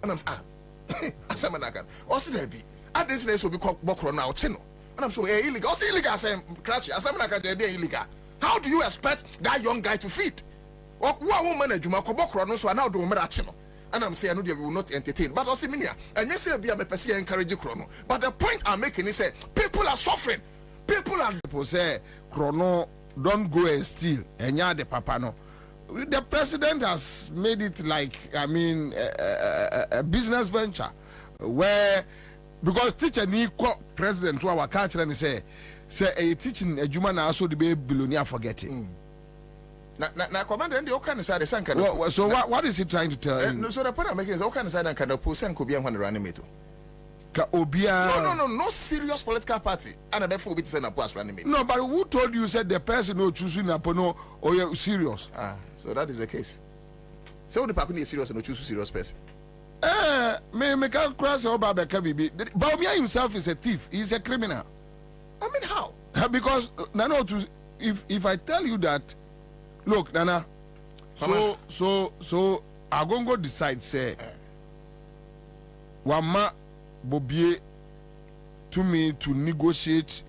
and I'm Asamanakan. Also, there be. I didn't say so because Bokro now, Chino. And I'm so illegal. Also, illegal, Cratchy. Asamanakan, they're illegal. How do you expect that young guy to feed? Or one woman, Jumako Bokro, so I now do Merachino. And I'm saying, I know they will not entertain. But also, Minia, and yes, I'll be a Messia encourage Chrono. But the point I'm making is that people are suffering. People say, Chrono, don't go and steal. And yeah, the papa no. The president has made it like, I mean, a business venture where, because teacher need president to our culture and say a teaching a human also to be billionaire forgetting. Now, commander, and the Okan side is so what is he trying to tell you? So the point I'm making is Okan side and Kadapusan could be on the animator. No, serious political party. And I therefore be send a post animator. No, but who told you said the person who choosing a pono or you're serious? So that is the case. So the party is serious and no choose serious person. Me can't cross over Bobie. Bobie himself is a thief. He's a criminal. I mean, how? Because Nana, if I tell you that, look, Nana. So I'm going to decide. Say, Wama Bobie to me to negotiate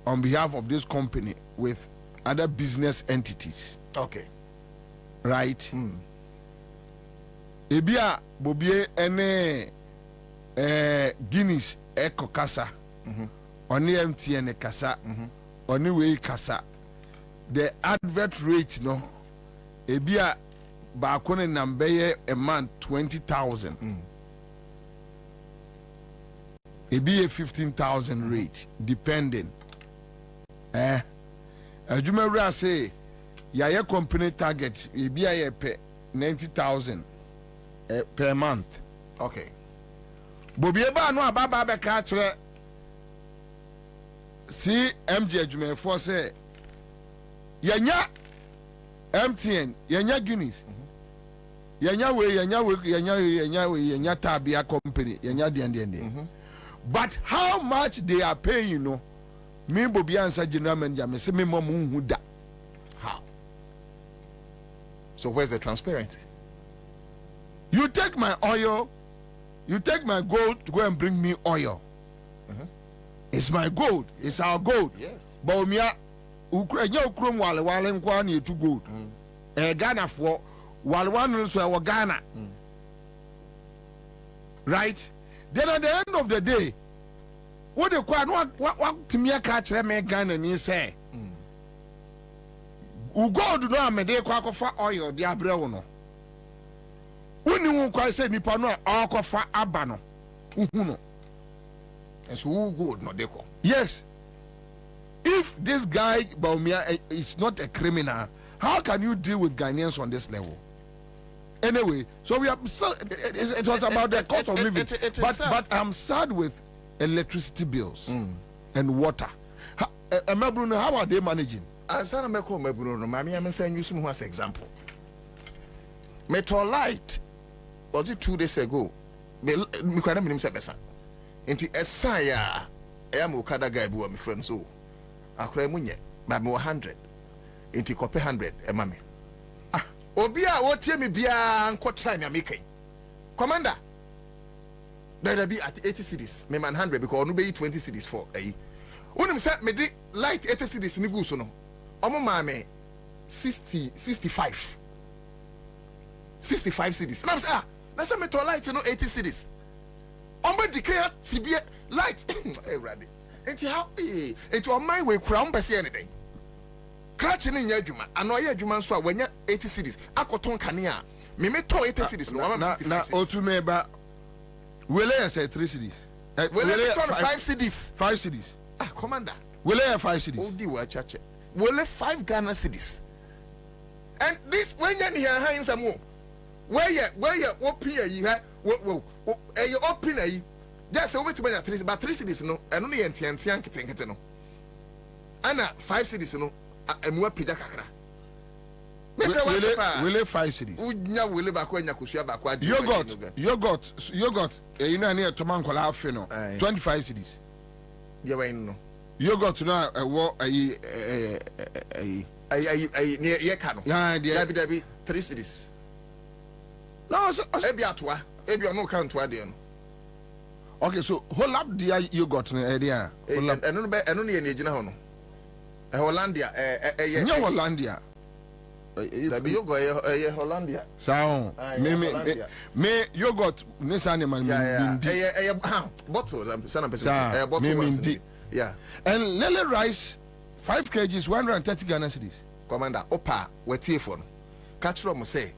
on behalf of this company with other business entities. Okay. Right. Ebia Bobie ene Guinness eko kasa. Oni MTN kasa. Oni we kasa. The advert rate no. Ebia ba kone nambeye a month 20,000. Ebia 15,000 rate depending. Ajumera say ya company target ebia ye pay 90,000 per month. Okay. Bobie ba no ababa be ka kire si MJ adwuma for say yenya MTN yenya Guinness yenya Tabia company yenya den. But how much they are paying, you know, me Bobie Ansah general manager me say me mom hu da. How? So where's the transparency? You take my oil, you take my gold to go and bring me oil. It's my gold, it's our gold. Yes. But umia Ukraine ukrom wale nkwa na etu gold. Ghana for wale so Ghana. Right? Then at the end of the day, what the what to me catch them Ghana and say, "U gold no amede kwa kofa oil di abrewo no." When you quite say nipa no akofa abano, uhuno. And so who gold no deko? Yes. If this guy Baumia is not a criminal, how can you deal with Ghanaians on this level? Anyway, so we are so it was about the cost of living. But I'm sad with electricity bills and water. Bruno, how are they managing? Ansah meko Bruno, mami am saying you some as example. Metal light was it 2 days ago? Me kwada minim se besa. Enti esaya e am okada guy bu my friend so. Akra munye, ba me 100. Enti kope 100 e mame. Obia wotie me bia nko try na make. Commander. There be at 80 cities. Me man 100 because no be 20 cities for eh. Unim say me di light 80 cities ni go so no. Omo ma me 65 cities. Na say na say me to light no 80 cities. Omo declare tibia light eh ready. Enti how eh enti on my way kura on pese anything. Cratching in Yajuma, and no Yajuman so when you're 80 cities. Akoton Kania, me to 80 cities. No, Otumeba will I say 3 cities? Will I 5 cities? 5 cities. Commander, will I 5 cities? Oh, dear, church. Will I 5 Ghana cities? And this when you're here, in some more. Where you open you have, you open just over to 3 but 3 cities, no, and only in Tiantian, no. Anna 5 cities, no. Will it 5 cities? Yogurt. You know, near Tomankola Fino, 25 cities. Yogurt now, near Yekano. Yeah, 3 cities. No, so Ebi no count to ade no. Okay, so Hollandia yogurt no area. Eno no ye na ejina ho no. Hollandia Nya Hollandia. Da bi yogurt Hollandia. Sao. Me yogurt nesane man bindi. Bottle bottle. Yeah. And lele rice 5 kgs 130 Ghana cedis. Commander, opa wetie for no. Catch from say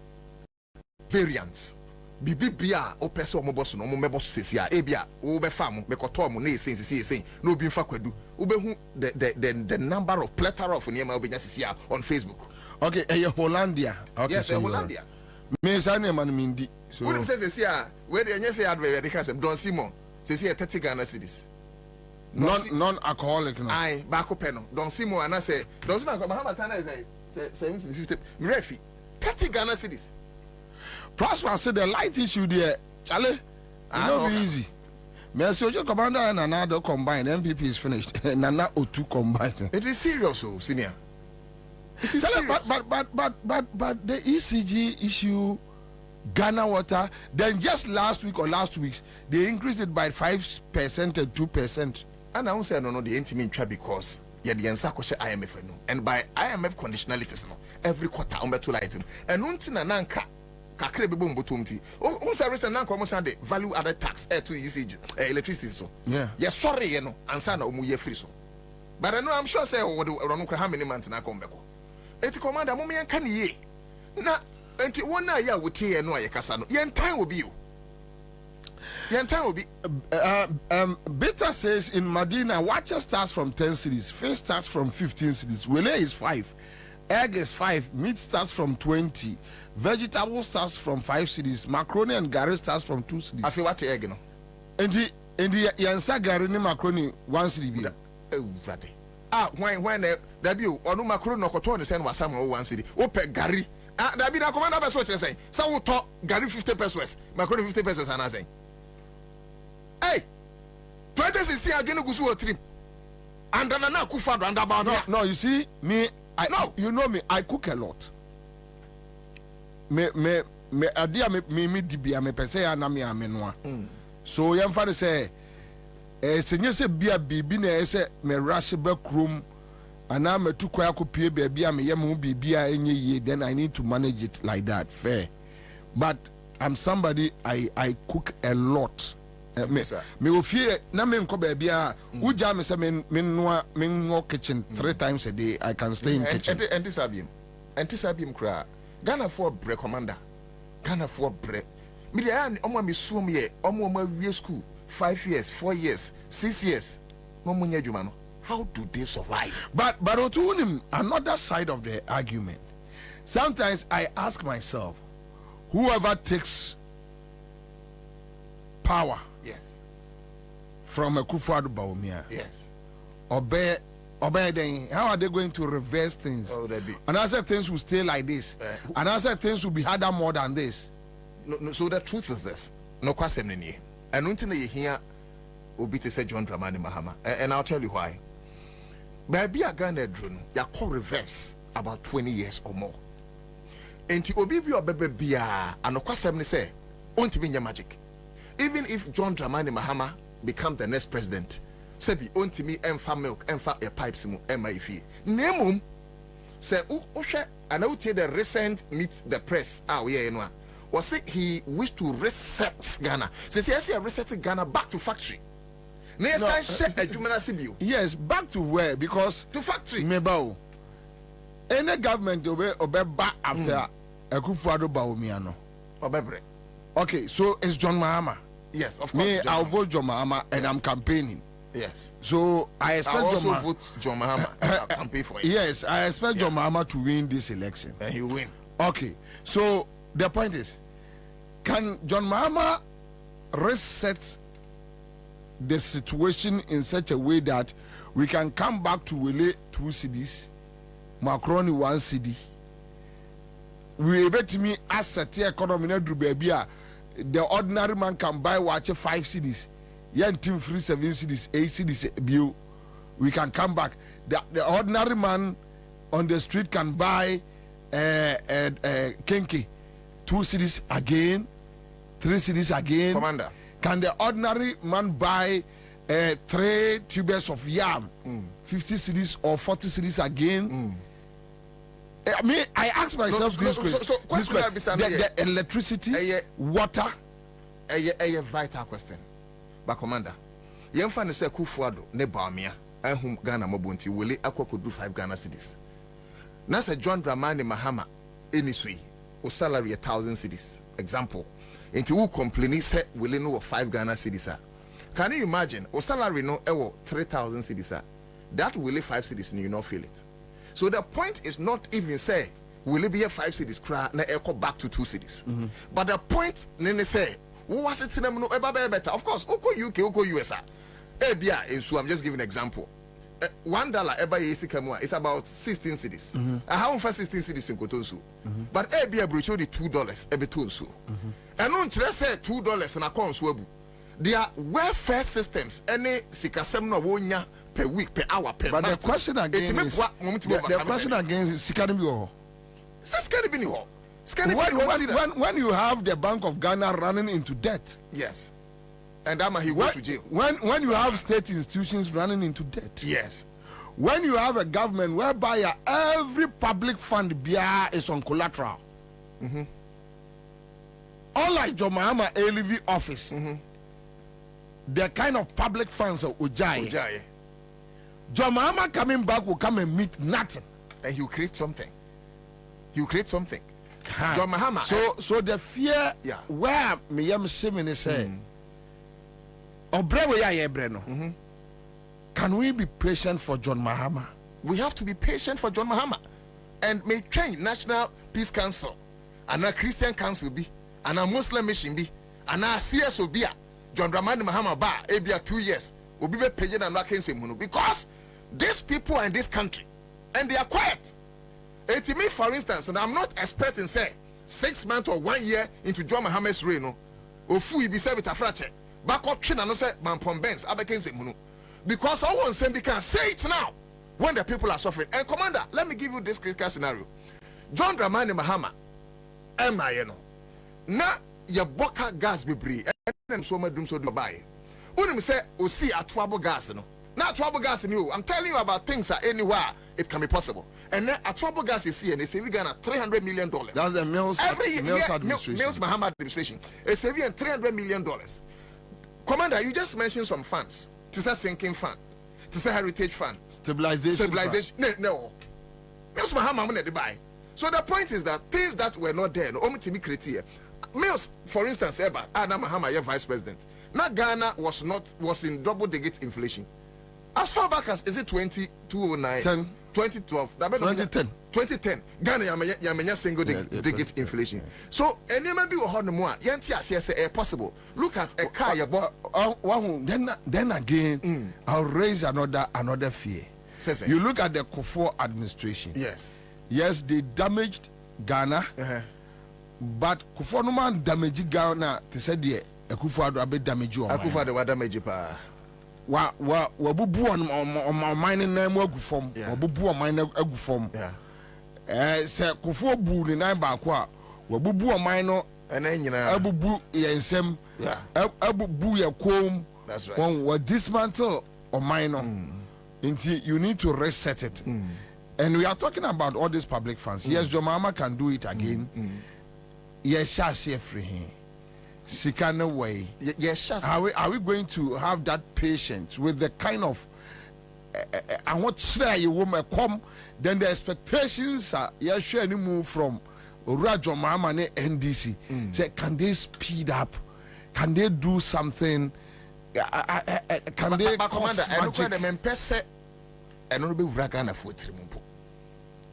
variants. Bibi bia o pese o mo boss no mo mebo so sesi a ebia wo be fa mo me koto mo na esen no bi mfa kwadu wo be hu the number of plethora of niema obenya sesi a on Facebook. Okay, Hollandia. Okay, yes, so Hollandia. Me say na man mindi. So we say sesi a we dey nyese advert dey kasem Don Simon sesi a 30 Ghana cedis. Non-alcoholic no. Aye, baako pe no. Don Simon ana say Don Simon Muhammad Tana say 750 mrefi 30 Ghana cedis. Prosper said the light issue there, Charlie. It's not easy. Monsieur Commander and another combined. MPP is finished. Nana O2 combined. It is serious, oh, senior. It is serious. But the ECG issue, Ghana Water. Then just last week or last weeks, they increased it by 5% and 2%. And I say no, the intimate because yeah, the Ansah question IMF no, and by IMF conditionalities no, every quarter on better item. And until nanka. Kakre be bombo tumti. O service na nko mo sande value added tax to usage electricity so. Yeah. Yes sorry you know Ansah na omu ye free so. But I know I'm sure say we run how many months na come back. Eti commander mo me yanka ne ye. Na enti wona ya wotie ye no ayekasa no. Yen time will be you. Yen time will be Beta says in Medina watcher starts from 10 cities, fish starts from 15 cities, wele is 5. Egg is 5, meat starts from 20, vegetable starts from 5 cities, macaroni and gari starts from 2 cities. I feel what egg no. And the Ansah gari ni macaroni 1 city bi. Ready. When there be onu macaroni no koto ne sen wasam 1 city. O pe gari. There be na commander be so say. Say wo to gari 50 pesos, macaroni 50 pesos ana say. Hey. 2016 agene gusu o trim. And na kufado and about no, you see me no, you know me. I cook a lot. Me adia me dibia me pese ya na me amenwa. So yam fa say senye se bia bibi na say me rush back room ana me tu kwa akopie baabi a me yam hu bibia enye ye, then I need to manage it like that. Fair. But I'm somebody I cook a lot. Me ofie na me nko baabi a uja me say me no kitchen 3 times a day. I can stay in kitchen. Antisabium kra Ghana for bre commander Ghana for bre me dey omo me suom ye omo wie school 5 years 4 years 6 years no munya adwuma no. How do they survive? But otunim another side of the argument. Sometimes I ask myself, whoever takes power, yes, from a Akufo-Addo Bawumia, yes, obey then, how are they going to reverse things? Oh, they be. And I said things will stay like this. And I said things will be harder more than this. No, so the truth is this. No question in here. And until you hear Obite say John Dramani Mahama, and I'll tell you why. Baby a Ghana drone, ya call reverse about 20 years or more. And to Obibi or Bebe Bia, and no question say, won't be magic. Even if John Dramani Mahama become the next president, Sebi onti mi emfa milk emfa a pipes mu emaifi. Nemum say ushe and I the recent meet the press was say he wished to reset Ghana. Says he reset Ghana back to factory. Yes, back to where? Because to factory. Mebao. Any government obey back after Akufo-Addo Bawumia no. Obebre. Okay, so it's John Mahama. Yes, of course. Me, I'll vote John Mahama and I'm campaigning. Yes. So I expect I also vote John Mahama. I'll campaign for him. Yes, I expect John Mahama to win this election. And he will win. Okay. So the point is, can John Mahama reset the situation in such a way that we can come back to Wele 2 cedis, Macron 1 cedi? We able to me asset the economy na do baby. The ordinary man can buy watch 5 cedis. Yan team free 7 cedis, 8 cedis bill. We can come back. The ordinary man on the street can buy Kenke 2 cedis again. 3 cedis again? Commander. Can the ordinary man buy 3 tubers of yam, 50 cedis or 40 cedis again? I mean, I ask myself this question. The electricity, water. A vital question. But Commander, you find say Kufuado ne Bamia, and whom Ghana Mobunti will could do 5 Ghana cedis. Now say John Dramani Mahama, any sway, or salary 1,000 cedis. Example. Into who complaining say will know 5 Ghana cedis. Can you imagine? Or salary no 3,000 cedis. That will 5 cedis and you not feel it. So the point is not even say will it be a 5 cedis cry na echo back to 2 cedis. But the point nene say who was it no better? Of course, Oko UK, Oko USA. Ebia so I'm just giving an example. $1 ever is about 16 cedis. I have 16 cedis in Kotonsu. But Ebia brocho the $2 every tonsu. And on say $2 and a conswebu. Their welfare systems any sikasem no wonya per week, per hour, per month. But the question again is Sikanibi. When you have the Bank of Ghana running into debt. Yes. And he went to jail. When you have state institutions running into debt. Yes. When you have a government whereby every public fund is on collateral. Unlike John Mahama ALV office. The kind of public funds of Ujai. John Mahama coming back will come and meet nothing. And he'll create something. John Mahama. So the fear where Miyam Simini say can we be patient for John Mahama? We have to be patient for John Mahama. And may change National Peace Council and a Christian Council be and a Muslim mission be and a CSO be John Dramani Mahama ba ebia 2 years will be paying and working same because these people in this country and they are quiet. And to me, for instance, and I'm not expecting say 6 months or 1 year into John Mahama's reign, or fu be said with a fracture. Back up China no say Bampon Benz abaken same because all one same can say it now when the people are suffering. And Commander, let me give you this critical scenario. John Dramani Mahama, MINO. Na ya boka gas bebre and so much doom so do buy. Unim say o see atwabo gas no. Now atwabo gas new. I'm telling you about things are anywhere it can be possible. And then atwabo gas is here and they say we got $300 million. That's the Mills administration. Mills Mahama administration. They say we $300 million. Commander, you just mentioned some funds. This is a sinking fund. This is a heritage fund. Stabilization. No. Mills Mahama money to buy. So the point is that things that were not there, no only to be created. Mills, for instance, Eba, Adam Mahama, vice president. Now Ghana was in double-digit inflation. As far back as is it 2009, 2012, 2010, Ghana yamenya single-digit inflation. So any maybe we heard more. Yanti possible. Look at a car you bought. Then again, I'll raise another fear. You look at the Kufuor administration. Yes, they damaged Ghana. But Kufuor no man damage Ghana. They said the Kufuor do abe damage you. Kufuor de wa damage pa. Wa bubu on mining name agu form. Wa bubu on mining agu form. Say Kufuor bu ni nine ba kwa. Wa bubu on mine ene nyina. Abubu yensem. Abubu ya kom. That's right. When we dismantle on mine until you need to reset it. And we are talking about all these public funds. Yes, John Mahama can do it again. Yes, shall free him. Sikana way. Yes, are we going to have that patience with the kind of and what say you woman come? Then the expectations are yes, sure any move from John Mahama and NDC. Say, can they speed up? Can they do something? Can they? Commander, I don't quite remember. I don't be Vragana for Trimumpo.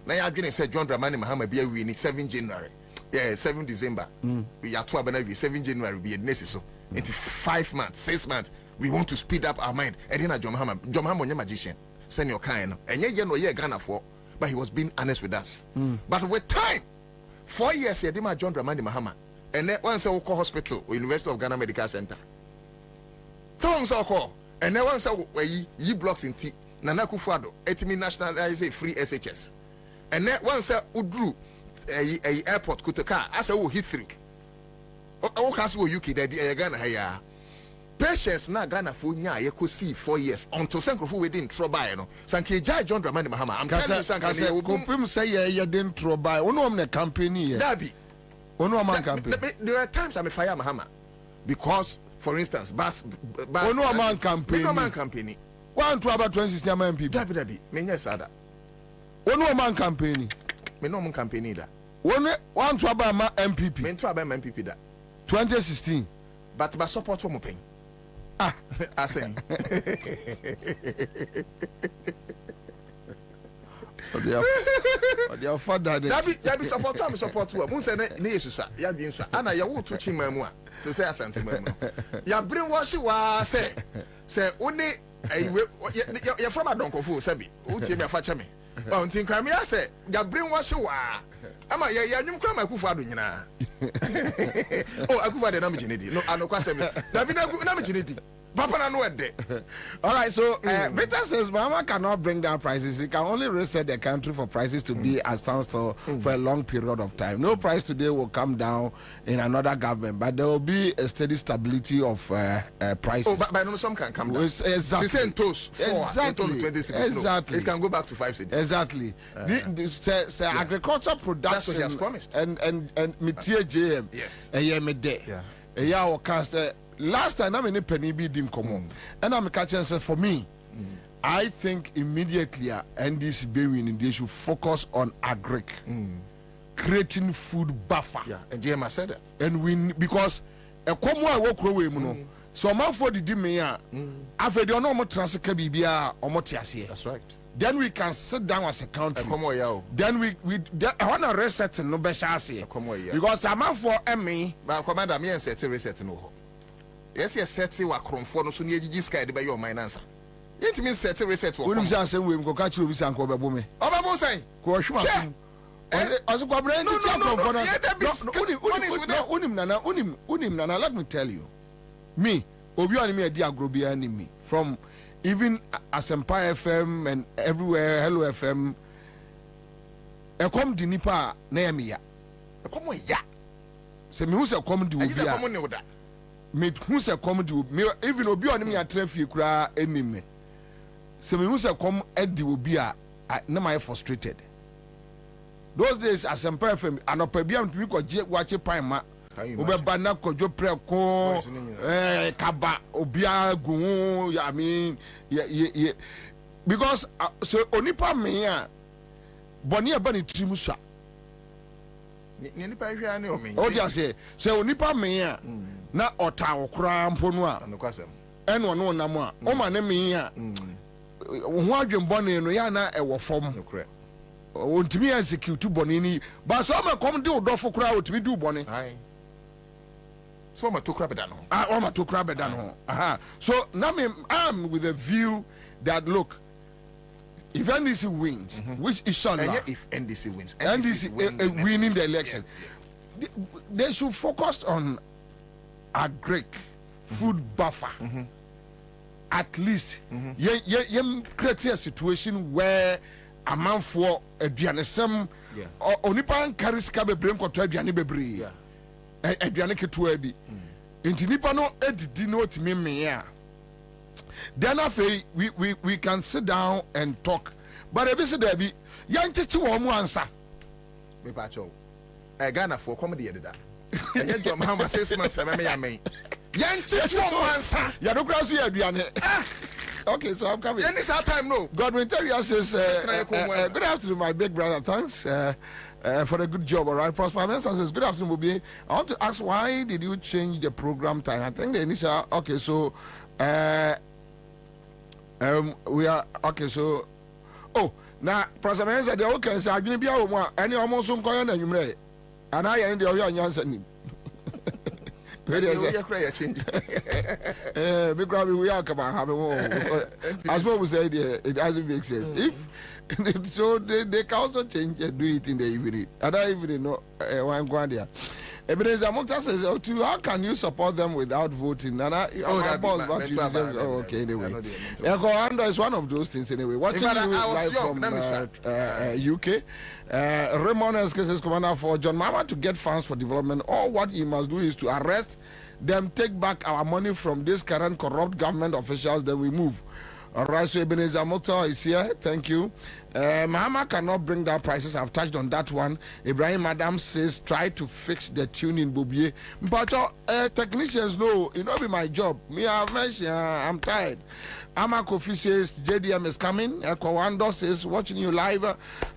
Now you're going to say John Dramani Mahama be we need 7 January. Yeah, 7 December. We are 7 January be necessary. Into 5 months, 6 months. We want to speed up our mind. And then John Mahama magician. Send your kind. And yeah, no yeah Ghana for, but he was being honest with us. But with time, 4 years he did John Dramani Mahama. And then once I call hospital or University of Ghana Medical Center. So so call. And then once I ye blocks in T. Nana Kufuor, etimi nationalize free SHS. And then once I Udru a airport Kutaka as I will hit through. o kaso UK there be Ghana here. Patience na Ghana for nya ye could see 4 years until Sankrofo we didn't try by no. Sanke Jai John Dramani Mahama. I'm telling you Sanke Kupim say ye didn't try by. Ono am company here. Dabi. Ono am campaign. There are times I'm a fire Mahama because for instance Ono am campaign. No man campaign. One to about 2016 MP. Dabi. Menya sada. Ono am campaign. Me no man campaign da. One to about my MPP. Me to about my MPP da. 2016. But by support for mo pen. Ah, I say. Their father. That be support. I'm support to. Mun say ne Jesus. Ya bi nso. Ana ya wo to chima mu a. To say asante mu. Ya brainwash wa say one ya from adonkofo sabi. O tie me afa che me. O ntin kan me say ya brainwash wa. Ama ya nyum kra makufu ado nyina. Oh, akufa de na me jinedi. No, anokwase me. Na bi na me jinedi. Papa na no ede. All right, so Meta says Mama cannot bring down prices. It can only reset the country for prices to be at standstill for a long period of time. No price today will come down in another government, but there will be a steady stability of prices. Oh, but no, some can come down. Exactly. The same toast. Exactly. Exactly. It can go back to 5 cities. Exactly. Agriculture production. That's what he has promised. And Mitie JM. Yes. Yeah. Last time I'm in a penny be dim common, and I'm catching say for me, I think immediately NDC Bewin they should focus on agric, creating food buffer. Yeah, and JM said that. And we because a common I walk away, so man for the dimia, after the normal transfer bibia or motiasi. That's right. Then we can sit down as a country. Then we I want to reset no beshasi. Because a man for me, but commander me and set reset no. Yes, set wa kromfo no so ne agigi sky de be your finance. Yent mean set reset wo. Wonu say asem we go ka chiro bi san ko bebo me. Obebo say. Ko hwema kum. Aso Kwabena nti ti kromfo no. Unim nana let me tell you. Me, obi on me adi agro bi anime from even Asempa FM and everywhere Hello FM. E kom di nipa na ya me ya. E kom ya. Se me hu se kom di obi a. Me who say come do me even obi on me atrafie kura enime so me who say come edi obi a na my frustrated those days Asempa FM anopa bia mtumi ko je wache pan ma obeba na kojo preko kaba obi agu I mean yeah because so onipa me a boni eba ni trimusa ni nipa hwa ne o me o dia say so onipa me a na ota okra mponu a anokwasem eno no nam a o ma ne me a ho adwembone no ya na ewo fom nokre o ntimi execute bone ni ba so ma kom de odofo kra o timi du bone so ma tokra beda no o ma tokra beda no aha so now I'm with a view that look if NDC wins which inshallah if NDC wins NDC winning the election they should focus on agric food buffer at least you create a situation where a man for aduanesem onipa carry ska bebre nkoto aduane bebre aduane keto bi enti nipa no edidi no otimi me ya then after we can sit down and talk but ebi se there be yanchichi wo mu ansa me pa cho Ghana for comedy edida enye do ma 6 months na me ya men yanchichi wo mu ansa ya do kra so ya aduane okay so I'm coming any time no God will tell you says good afternoon my big brother thanks for the good job all right Prosper Ansah says good afternoon Bobie I want to ask why did you change the program time I think the initial okay so we are okay so now Prosper Ansah the okay say adwene bia wo mu a ene omo so nkoyo na nwumre ana ya ne de oyo anyansa ni we are change big grab we are come have as what we said it doesn't make sense if so they can also change and do it in the evening and I even know one go there Ebenezer Mokta says, how can you support them without voting? And okay, anyway. Echo is one of those things anyway. Watching you live from UK. Raymond says, Commander, for John Mama to get funds for development, all what he must do is to arrest them, take back our money from these current corrupt government officials, then we move. All right, so Ebenezer Mokta is here. Thank you. Mahama cannot bring down prices. I've touched on that one. Ibrahim Madam says, try to fix the tune in Bobie. But technicians, no, it not be my job. Me, I've mentioned, I'm tired. Ama Kofi says, JDM is coming. Kwabena says, watching you live.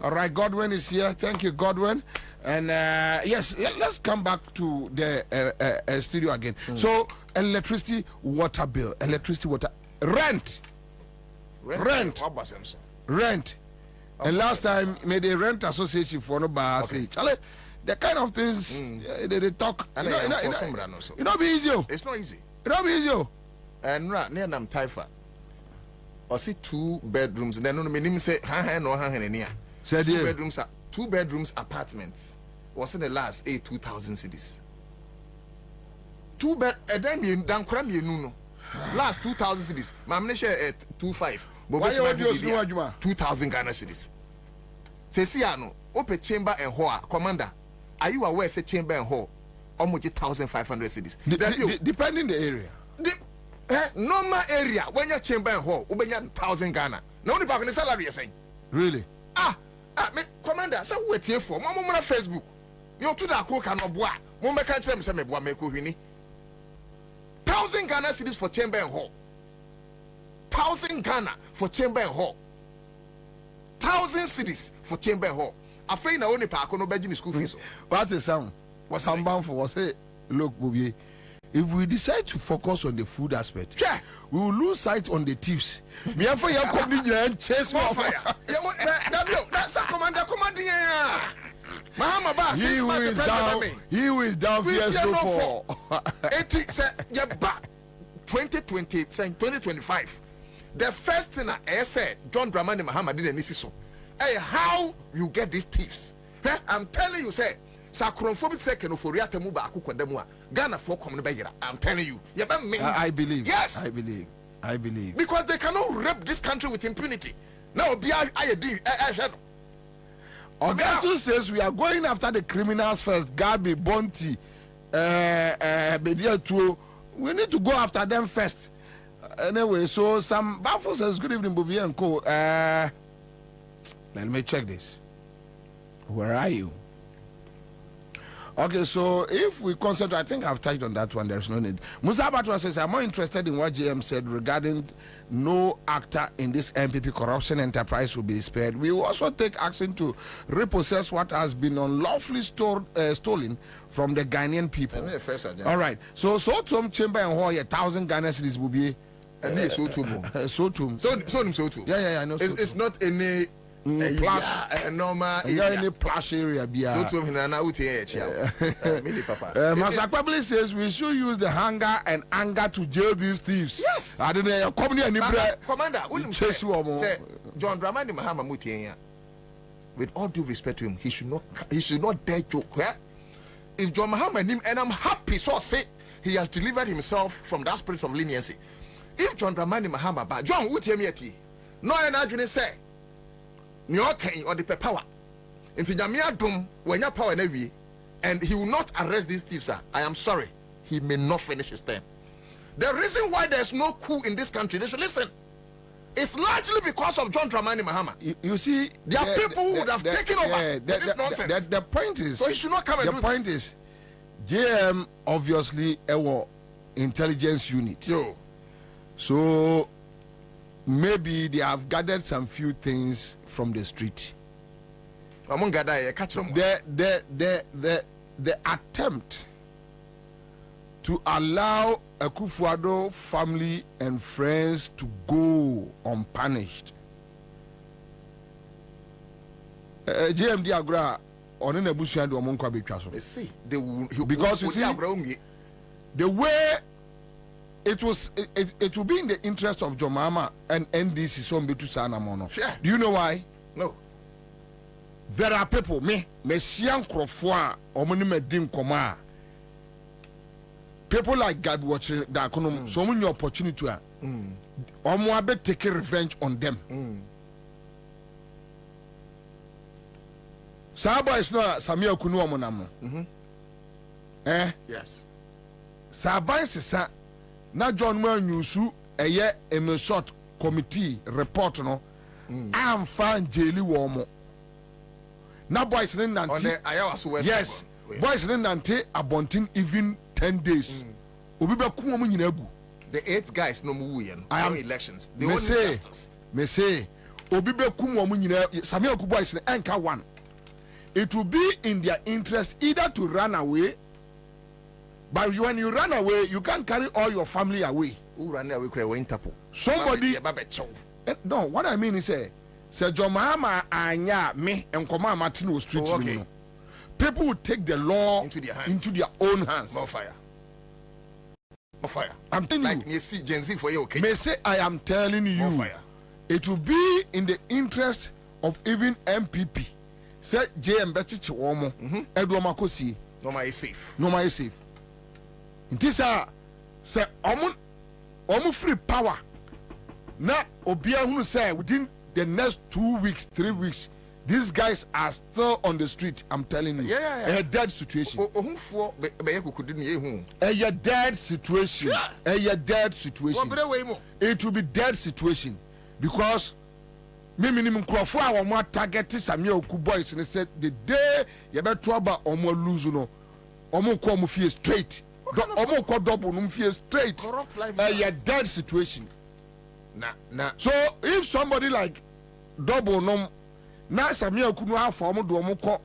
All right, Godwin is here. Thank you, Godwin. And yes, let's come back to the studio again. So, electricity, water bill, rent. And last time made a rent association for no bar say, Charlie, the kind of things they talk. You know, be easy. It's not easy. It not be easy. And near them Taifa. Or see 2 bedrooms. And then no minimum say no near. Said 2 bedrooms apartments. Was in the last 2,000 cities. 2 bed a damn you down cram you no. Last 2,000 cities. My share 2,500. Why you use 2,000 Ghana cities? Sesiano, open chamber and hoa. Commander, are you aware? Say chamber and hoa, almost 1,500 cities. Depending the area. Normal area when you chamber and hoa, open 1,000 Ghana. No only back in the salary you're saying. Really? Me, Commander, so wait here for Mama on Facebook. You to that cook and bois. Mama can't tell me some bois make 1,000 Ghana cities for chamber and hoa. 1,000 Ghana for chamber and hall. 1,000 cities for chamber and hall. I feel na only park no budget school fees. What is some? What some bound for? Was say, look, Bobie, if we decide to focus on the food aspect, we will lose sight on the thieves. Me and for your company and chase more fire. That's a commander commanding. Mahama ba he who is down fears no fall. 2025. The first thing I said, John Dramani Mahama didn't so. Hey, how you get these thieves? I'm telling you, say, Sakronphobic second for Riata Muba Kukwademua, Ghana for Community. I'm telling you, I believe. Yes, I believe. Because they cannot rape this country with impunity. Now, Augustus says we are going after the criminals first. Gabi, Bonti, Bedia, we need to go after them first. Anyway, so some Bafo says, good evening, Bobie and Co. Let me check this. Where are you? Okay, so if we concentrate, I think I've touched on that one. There's no need. Musa Batwa says, I'm more interested in what JM said regarding no actor in this MPP corruption enterprise will be spared. We will also take action to repossess what has been unlawfully stolen from the Ghanaian people. All right. So Tom Chamber and Hall, 1,000 Ghana cedis will be. So too. Yeah, I know. It's not any. Plush, normal any plush area. Masakabli says we should use the hunger and anger to jail these thieves. Yes, I don't know. Commander, say John Dramani Mahama Mutia. With all due respect to him, he should not dare joke. If John Mahama him, and I'm happy, so say he has delivered himself from that spirit of leniency. If John Dramani Mahama, but John would tell me no, and I didn't say. Okay, or the power. Into Jamia Dum, when your power navy, and he will not arrest these thieves, sir. I am sorry, he may not finish his term. The reason why there's no coup in this country, they should listen. It's largely because of John Dramani Mahama. You see, there are people who would have taken over this nonsense. The point is, so he should not come and do the point is, JM obviously a intelligence unit. So maybe they have gathered some few things from the street. The attempt to allow a Akufo-Addo family and friends to go unpunished. JMD Agra on an abusu and Omonkwa Betwaso. See, because you see, the way it will be in the interest of Jomama and NDC Sombitu Sanamono. Do you know why? No. There are people, Messian Crofwa, Omonime Dim Koma, people like Gabi watching that so many opportunity to omo take revenge on them. Saba is not Samia Kunu omonamo. Yes. Saba is sa na John Man Yusu eye a short committee report no. I'm fan jeli womo. Na boys in Nanti. Yes. Boys in Nanti abontin even 10 days. Obi be ku omo nyina gu. The 8 guys no mu yen. I am elections. The only justice. Me say obi be ku omo nyina Samia ku boys in enka one. It will be in their interest either to run away, but when you run away, you can't carry all your family away. Who run away? Somebody. No, what I mean is, say John Mahama anya me and Koma Martin was street. Okay. People will take the law into their own hands. More fire. More fire. I'm telling you. Like you see Gen Z for you, okay? May say I am telling you. More fire. It will be in the interest of even MPP. Say JM Betty Womo, Edwama Kosi. No my safe. No my safe. This say omu free power. Now Obia who say within the next 2 weeks, 3 weeks, these guys are still on the street. I'm telling you. A dead situation. A dead situation. A dead situation. It will be dead situation because me minimum crofo a wo target Samia Oku boys and said the day you better about omo lose no omo ko omo fie straight omo ko double no fie straight a dead situation na so if somebody like double no na Samia Oku no afọ omo do omo ko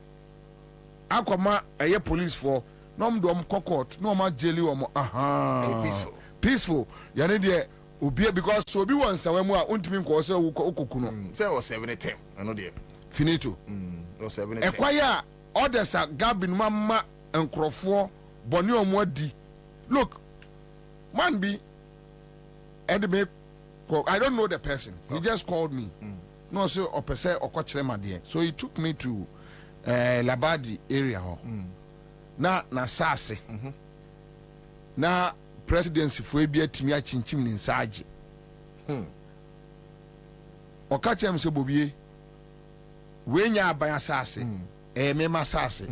akoma eye police for no omo do omo court no omo jail omo peaceful ya ne de Obi because so be one sawemu a untimi nko se okuku no say o 70 I know there finito o 70 ekwaya orders a gabin mama enkrofo boni omo adi look man be edme I don't know the person he just called me no say opese okokire made so he took me to Labadi area ho na sase na presidency for be atimi achinchim ni nsaaje okachem se Bobie we nya aban asase me masase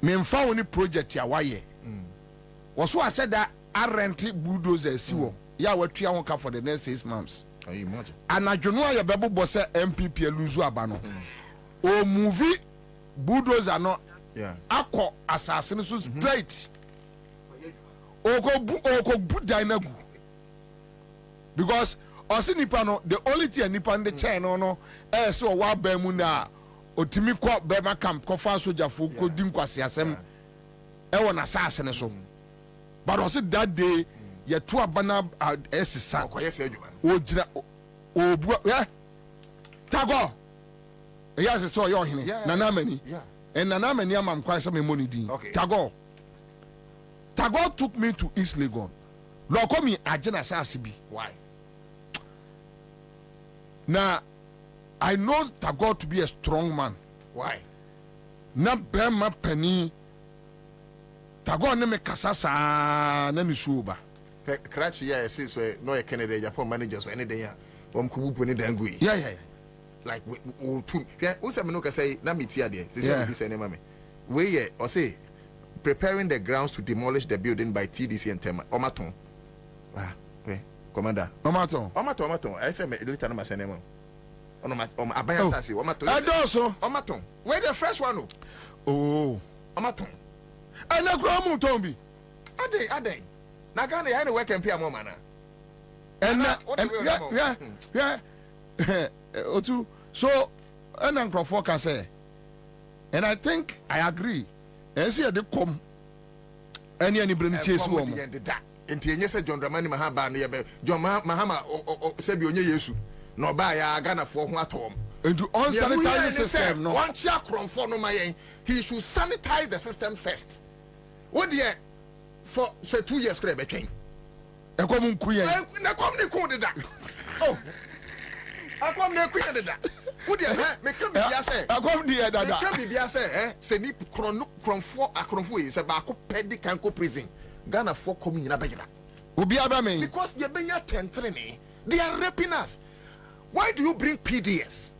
me mfa woni project ya waye wo so aseda arrent bulldozer siwo ya watua won ka for the next 6 months can you imagine anadwono ya bebo se MPP eluzu aba no o movie bulldozer no akọ asase no so straight oko dinagu because osi nipa no the only thing nipa in the chain no so wa ba mu na otimi ko be ma camp ko fa soldier fo ko di nkwase asem na saase ne so but osi that day ye to abana esisa ko yes adwuma o gira obu tago yes so yo hene nana mani and nana mani am kwase me money din Tago took me to East Legon. Lokomi ajena sasibi. Why? Now, I know Tago to be a strong man. Why? Na bema penny. Tago ne me kasasa na ni shuba. Karachi ya says where no a Canada Japan managers or any day. Kubu puni dangui. Yeah. Like two. Yeah, also me no say na mitia there. Say say mame. We or say preparing the grounds to demolish the building by TDC and Tema. Omaton. Commander. Omaton. I say me later no say name. Abaya sasi. Omaton. Omaton. Where the fresh one? Oh. Omaton. And na ground tombi. Ade. Na Ghana ya work and pay more man. Yeah. Otu. So an Nkrofo can say. And I think I agree. And see they come any brain chase woman. Enti enye se John Dramani Mahaba na yebe John Mahama se bi onye Yesu no ba ya Ghana fo ho atom. Into unsanitized system no. One chia kronfo no mayen. He should sanitize the system first. What there for 2 years kre be twen. E kom nkuyen. Na kom ni ko de da. Oh. I come near Queen of that. Would you have me come here say? I come here that I come here say, send me from 4 is about Peddy Canco prison. Ghana 4 coming in Abagana. Because you're being 10 training, they are raping us. Why do you bring PDS?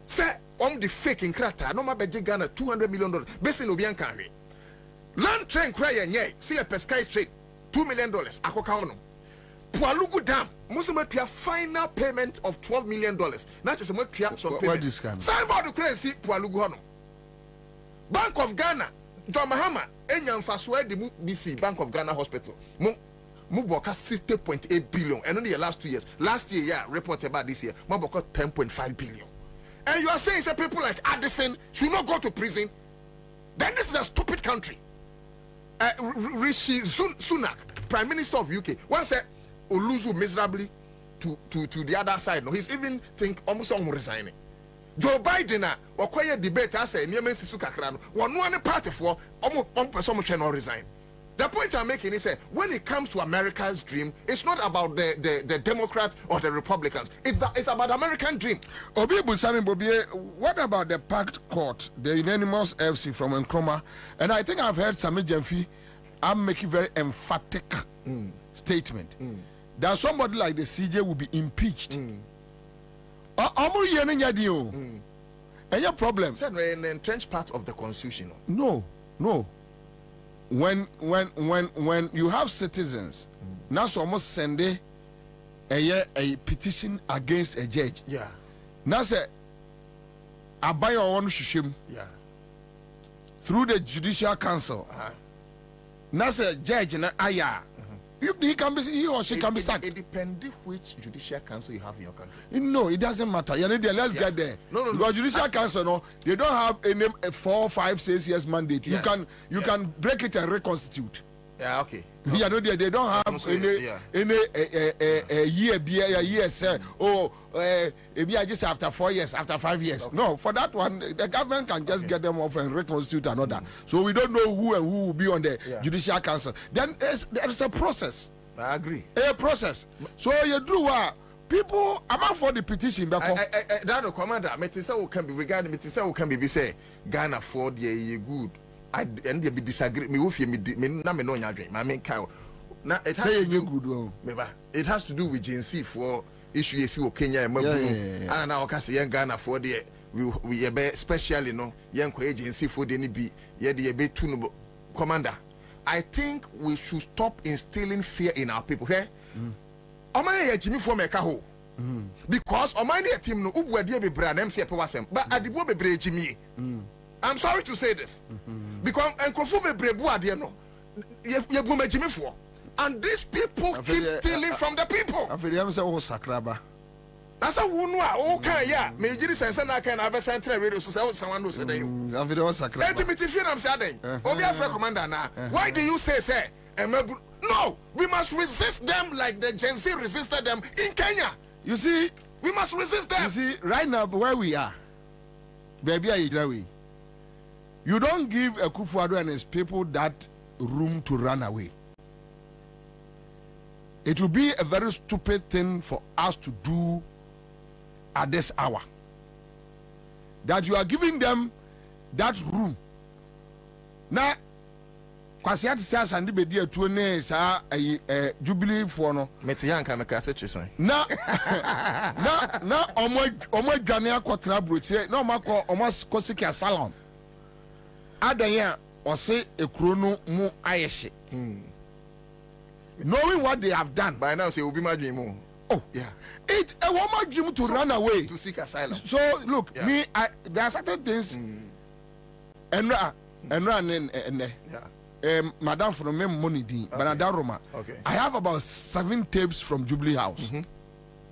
Say, the fake in Krata, no matter Ghana $200 million. Based in Obian County. Land train cry and ye, see a peskai train, $2 million. Akokauno. Pualugu Dam, Musumatria final payment of $12 million. Not just a matria some payment. Cyber the crazy Pualugu Hono. Bank of Ghana, John Mahama, Enyam Faswe de BC, Bank of Ghana Hospital. Muboka 60.8 billion, and only the last 2 years. Last year, yeah, report about this year, Muboka 10.5 billion. And you are saying that people like Addison should not go to prison? Then this is a stupid country. Rishi Sunak, Prime Minister of UK, once said Oluzu miserably to the other side. No, he's even think almost resigning. Joe Biden or quiet debate I say Niemen Sisuka Krano, one party for almost person cannot resign. The point I'm making is that when it comes to America's dream, it's not about the Democrats or the Republicans. It's about the American dream. Obi Busami Bobie, what about the packed court, the unanimous FC from Nkrumah? And I think I've heard Sami Jemfi, I'm making very emphatic statement that somebody like the CJ will be impeached. And your problem? Said we're in the entrenched part of the Constitution. No. When you have citizens, now almost send a petition against a judge. Yeah. Now say, I buy your own shishim. Yeah. Through the Judicial Council. Now say judge na aya. He or she can be sacked. It depends which Judicial Council you have in your country. No, it doesn't matter. Let's get there. No. Because Judicial Council, no, they don't have any 4, 5, 6 years mandate. Yes. You can break it and reconstitute. Yeah, okay. Yeah, no, they don't have any year say, maybe just after 4 years, after 5 years. Okay. No, for that one, the government can just get them off and reconstitute another. So we don't know who and who will be on the Judicial Council. Then there's a process. I agree. A process. So you do what? People, I'm out for the petition. That commander, me can be regarding me can be say Ghana for the good. And they be disagree me with me na me no nya dwen ma me kan na it has to do with Gen Z for issue yesi o Kenya e mabunu ana na okase yen Ghana for the we be especially no yen ko agency for the ni bi ye de be tu no commander. I think we should stop instilling fear in our people here. Oman ye jimi for meka ho because oman ye team no ubu ade be bra na MC e pe wasem but adibo be bra jimi. I'm sorry to say this. Because and these people keep stealing from the people. That's a wound. Okay, yeah. Major sense and I can have a central radio so someone who said, why do you say, no, we must resist them like the Gen Z resisted them in Kenya. You see, we must resist them. You see, right now, where we are, baby, you don't give a Kufuor and his people that room to run away. It will be a very stupid thing for us to do at this hour. That you are giving them that room. Now, Kwasiat says and be dear to a jubilee for no. Metianka Mekasa. Now, Omo Ghanaian Quatrabru, no Mako, almost Kosika Salon. Adaya or say a chrono mu ayeshi. Knowing what they have done. By now, say will be my dream. Oh, yeah. It a woman dream to run away. To seek asylum. So look, there are certain things Madam from me money di Roma. Okay. I have about 7 tapes from Jubilee House.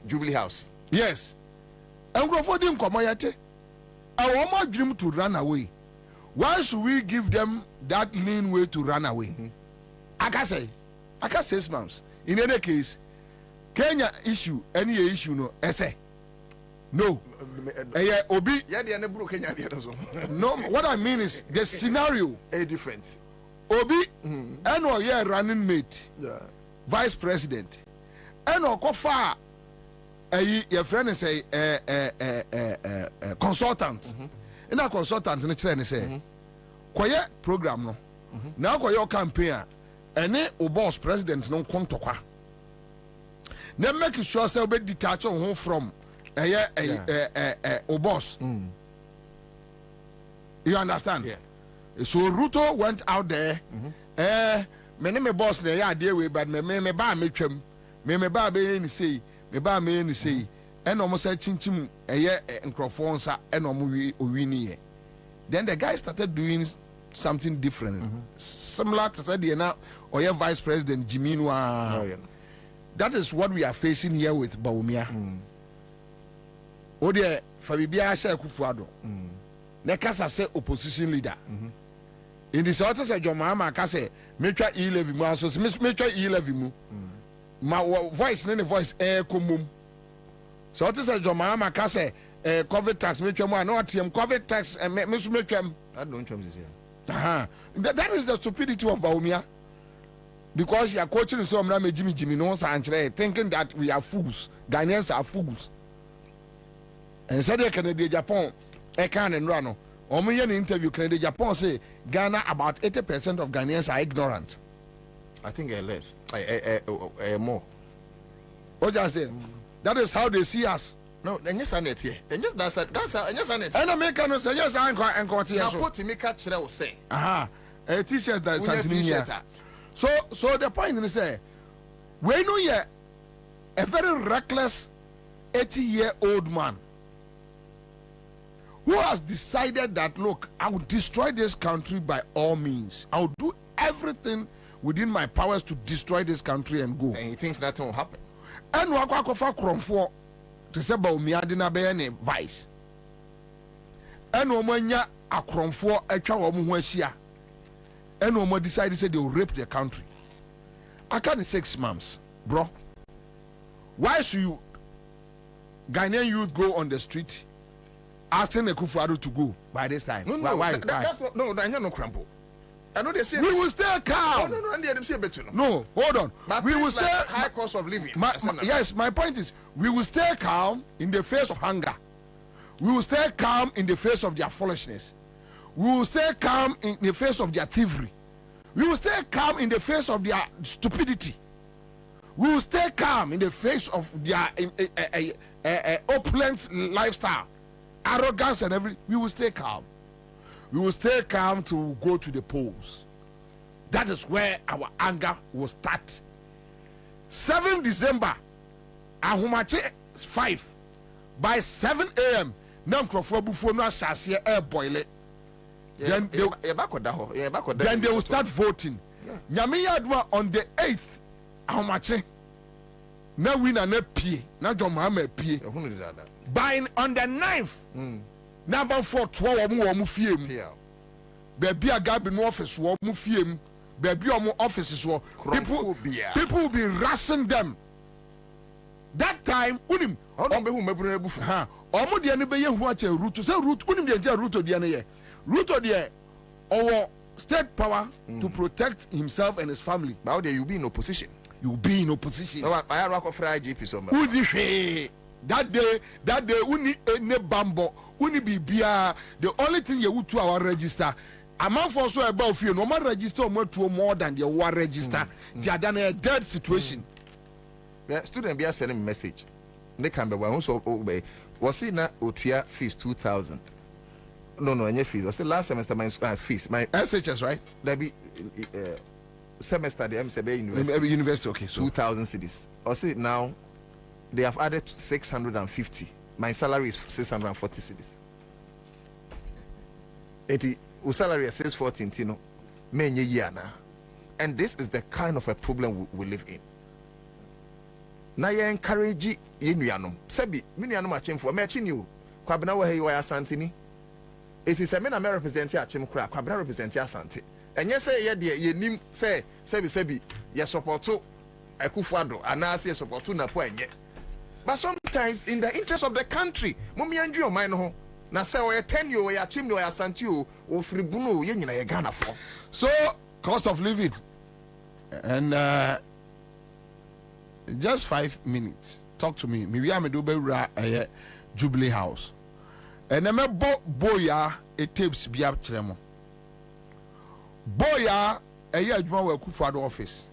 Jubilee House. Yes. And go for them come yet. A woman dream to run away. Why should we give them that lean way to run away? I can say 6 months. In any case, Kenya issue, any issue, no, essay. No. Obi. No, what I mean is the scenario is different. Obi, running mate, vice president, and Kofa, your friend say consultant. In a consultant in the say quiet program no. Now quiet campaign any o boss president no come to kwa. Then make sure say be detach on from o boss. You understand? Yeah. So Ruto went out there. Me boss na ya dey we but me ba me twam. Me ba be ni say. Me ba me ni say. And almost say chinchim nkrofo nsa and owini. Then the guy started doing something different. Similar to say now or your vice president Jimmy Noah. Oh, yeah. That is what we are facing here with Bawumia. Ode Fabibia Sha Kufuado. Nekasa say opposition leader. In the sort of say John Mahama ka say metwa E11 mu aso metwa E11 mu. Ma voice ne voice komum. So what is say John Mahama ka say COVID tax metwa mu na otem COVID tax me so metwa. I don't trust this here. That is the stupidity of Bawumia. Because you are coaching some na Jimmy no thinking that we are fools. Ghanaians are fools. And so they Canada Japan can and run. Omo interview Canada Japan say Ghana about 80% of Ghanaians are ignorant. I think less. More. What you say? That is how they see us. No, and yes, I net here. And yes, that's yes, I net. And American no say yes, I and got here. Now put me catch will say. A t-shirt that is So the point is say we know ye a very reckless 80-year-old man who has decided that look, I will destroy this country by all means. I will do everything within my powers to destroy this country and go. And he thinks nothing will happen. And wakwakofa kromfo to say Bawumia de na be ne vice. And omanya akromfo atwa wo ho ahia. And omo decided say they will rape the country. I can't 6 months, bro. Why should you Ghanaian youth go on the street asking Akufo-Addo to go by this time? No, why? That's not, no, no crumble. I know they say we will stay calm. No, and they say better. No, hold on. But we will stay high cost of living. Yes, my point is we will stay calm in the face of hunger. We will stay calm in the face of their foolishness. We will stay calm in the face of their thievery. We will stay calm in the face of their stupidity. We will stay calm in the face of their opulent lifestyle, arrogance and everything. We will stay calm. We will stay calm to go to the polls. That is where our anger will start. 7 December, Ahumache 5. By 7 a.m., air boil it. Then they will start voting. Nyamiya on the 8th, Ahumache. Now we na pie. Now John Mahama pie. By on the 9th, number 4 12 omu fiem. Baby a gabi no office wo mu fiem. Baby omu offices wo. People will be rushing them. That time unim omu de ne be ye hu ache Ruto. Say Ruto unim de Ruto de ne ye. Ruto de our state power to protect himself and his family. But how dare you be in opposition? You will be in opposition. No, I rock of IGP so much. That day, uni ne bambo, uni bibia. The only thing you would to our register. A man for so about you, no man register more than the war register. They are done a dead situation. Student be sending me message. They can be one so obey. Was it not Utria fees 2,000? No, any fees. I said last semester my fees, my SHS, right? That be semester the MCB University. Okay, so 2,000 cedis. I said now they have added 650. My salary is 640 cedis. 80 salary is 614, no. And this is the kind of a problem we live in. Now you encourage Yenuanum. Sebi, Minianum achim for me you. Kwabena wa you are Santini. It is a man I represent Achim Crack, Kwabena represent Asante. And yes, ye nim say Sebi, ye support to Akufo-Addo, and I say support to Napoenye. But sometimes, in the interest of the country, Mummy and you mind ho. Na say we 10 you we achim no Asante you o fribunu ye nyina ye Ghana for. So cost of living and just 5 minutes talk to me. Me we am do be Jubilee House. And me boya it tapes be up tremo. Boya adwuma wa Akufo-Addo office.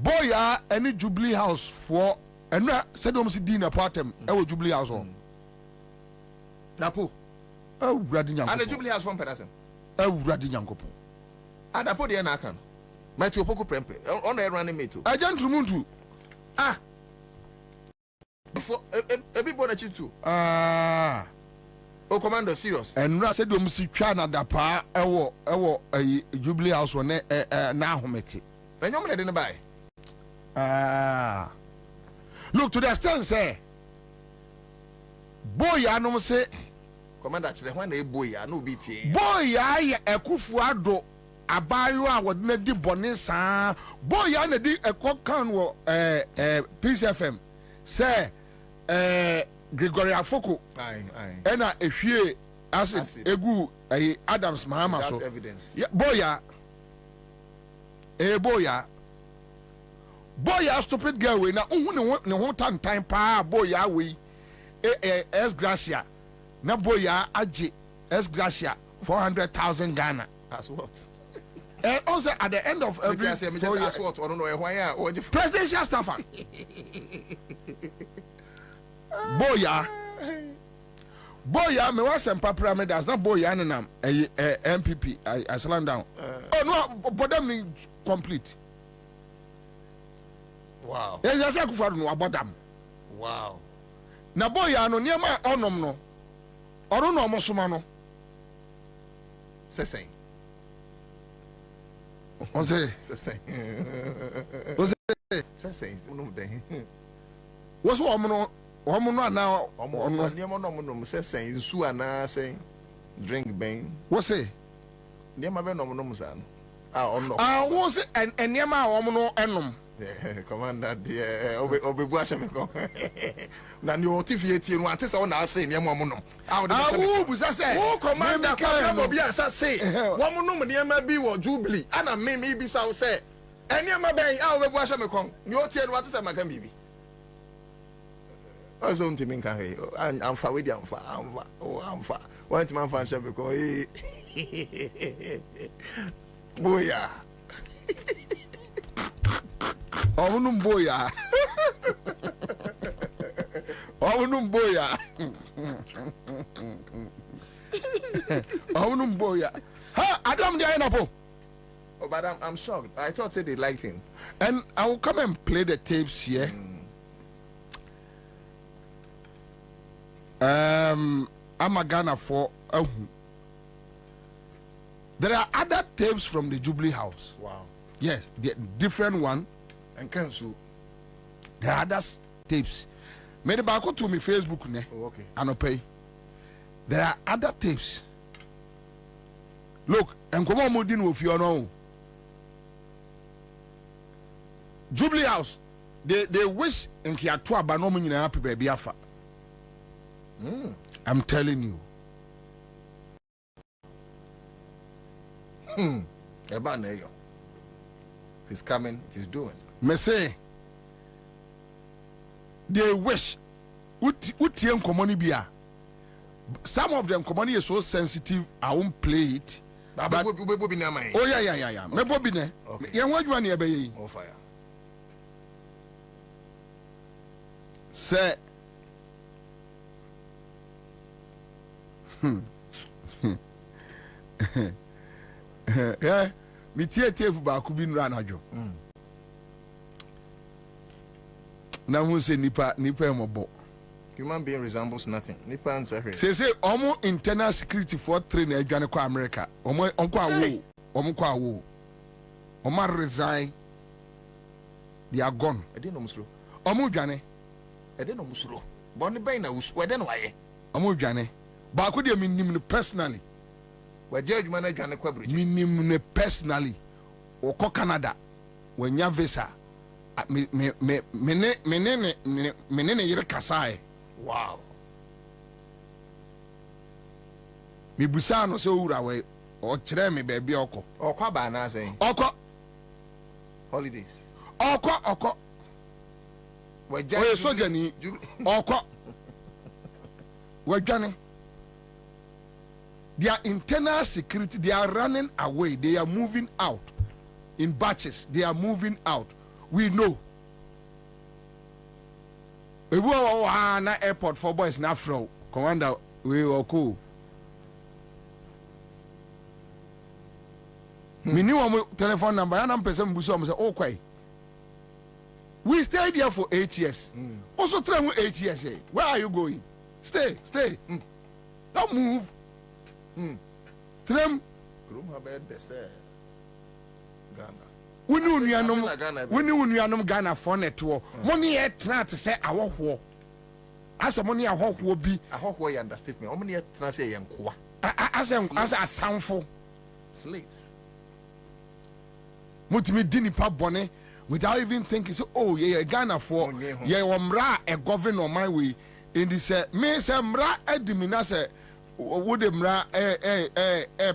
Boya any Jubilee House for and said almost dinner partem e Jubilee House on. Napo. Oh, Brady Nyanko. And the Jubilee House from person. Oh, Brady Nyanko. And I put the anakan. My two poco prempe on the running me too. I gentleman Ah. Before everybody too. Ah. Oh, Commander, serious. And I said, "Don't see China da pa ewo a Jubilee House on na hometi." Then you didn't buy. Ah. Look to the extent say, boy, I no say, Commander, actually, when they boy, I no BT. Boy, I Akufo-Addo abayo a wodna di bone saa. Boy, I na di ekokan wo Peace FM. Say Gregory Afoko ena ehwie acid egu Adams Mahama so evidence. Yeah, boya stupid girl we na uhu ne ho tantan pa boya we S Gracia na boya age S Gracia 400,000 Ghana as what? And also at the end of every presidential staffer. Boya, me was some pyramid as not boya and MPP. I slam down. Oh no, but them complete. Wow. Yes, I could know about them. Wow. Na boya no near my onom no. Or no mosumano. Say. On say. What's woman? Woman now. Say nsu ana say drink bang. What say? Near my no san. Ah, no. Ah, was it and near my woman enum. Commander, dear, obe buasha me go. Na ni otifieti no ante say na say near mono. Ah, we say. Oh, Commander, Bobie asa say. Woman near ma bi wo Jubilee. Ana me bi sa say. Near ma ben ah obe buasha me kon. Ni otie no ante say maka bibi. Also unti can hear I'm far with I'm far. Want man fan shop because boya. Omunum boya. Omunum boya. Omunum boya. Ha, Adam dey na po. Oh, but I'm shocked. I thought they liked him. And I will come and play the tapes here. I'm a Ghana for there are other tapes from the Jubilee House. Wow. Yes, the different one. And cancel. There are other tapes. Maybe back to me Facebook ne. Oh, okay. I no pay. There are other tapes. Look, and come on, Modin with you know. Jubilee House. They wish in Kiatua Banom in happy baby afa. I'm telling you. If it's coming, it is doing. Me say, they wish. Some of them common is so sensitive, I won't play it. But, oh yeah. Me Bobie ne. Yeah, what you want here be? Oh fire. Say. Yeah, me tie ba ku bi nura najo. Na hu se nipa emobo. Human being resembles nothing. Nipa answer here. Say omo internal security for train adwane kwa America. Omo onko awo. Omo kwa awo. Omo resign. They are gone. E dey no musro. Omo dwane. E dey no musro. Boni ben na us. We dey no waye. Omo dwane. Ba ko dey minim personally. We judge man adwane kwa bridge. Minim personally. Oko Canada. When ya visa. Menene yere kasae. Wow. Mi busa no se owura we o kire me baby oko. Kwabena na say. Oko holidays. Oko. Oye soldier ni oko. Wajane. Their internal security, they are running away. They are moving out in batches. They are moving out. We know. We go na airport for boys na fro. Commander, we were cool. Me knew one telephone number. And I'm person who say, "Okay." We stayed there for 8 years. Also, try 8 years. Where are you going? Stay. Don't move. Trem. We knew Ghana for network. Money at try to say our war. As a money, a hawk will be. I hope you understand me. How many at say young qua? As a town for slaves. Mutimi dini pa bonnet without even thinking. So, oh, yeah, Ghana for yeah, Omra a governor my way. In this, me say Mra Edimina say. Would mra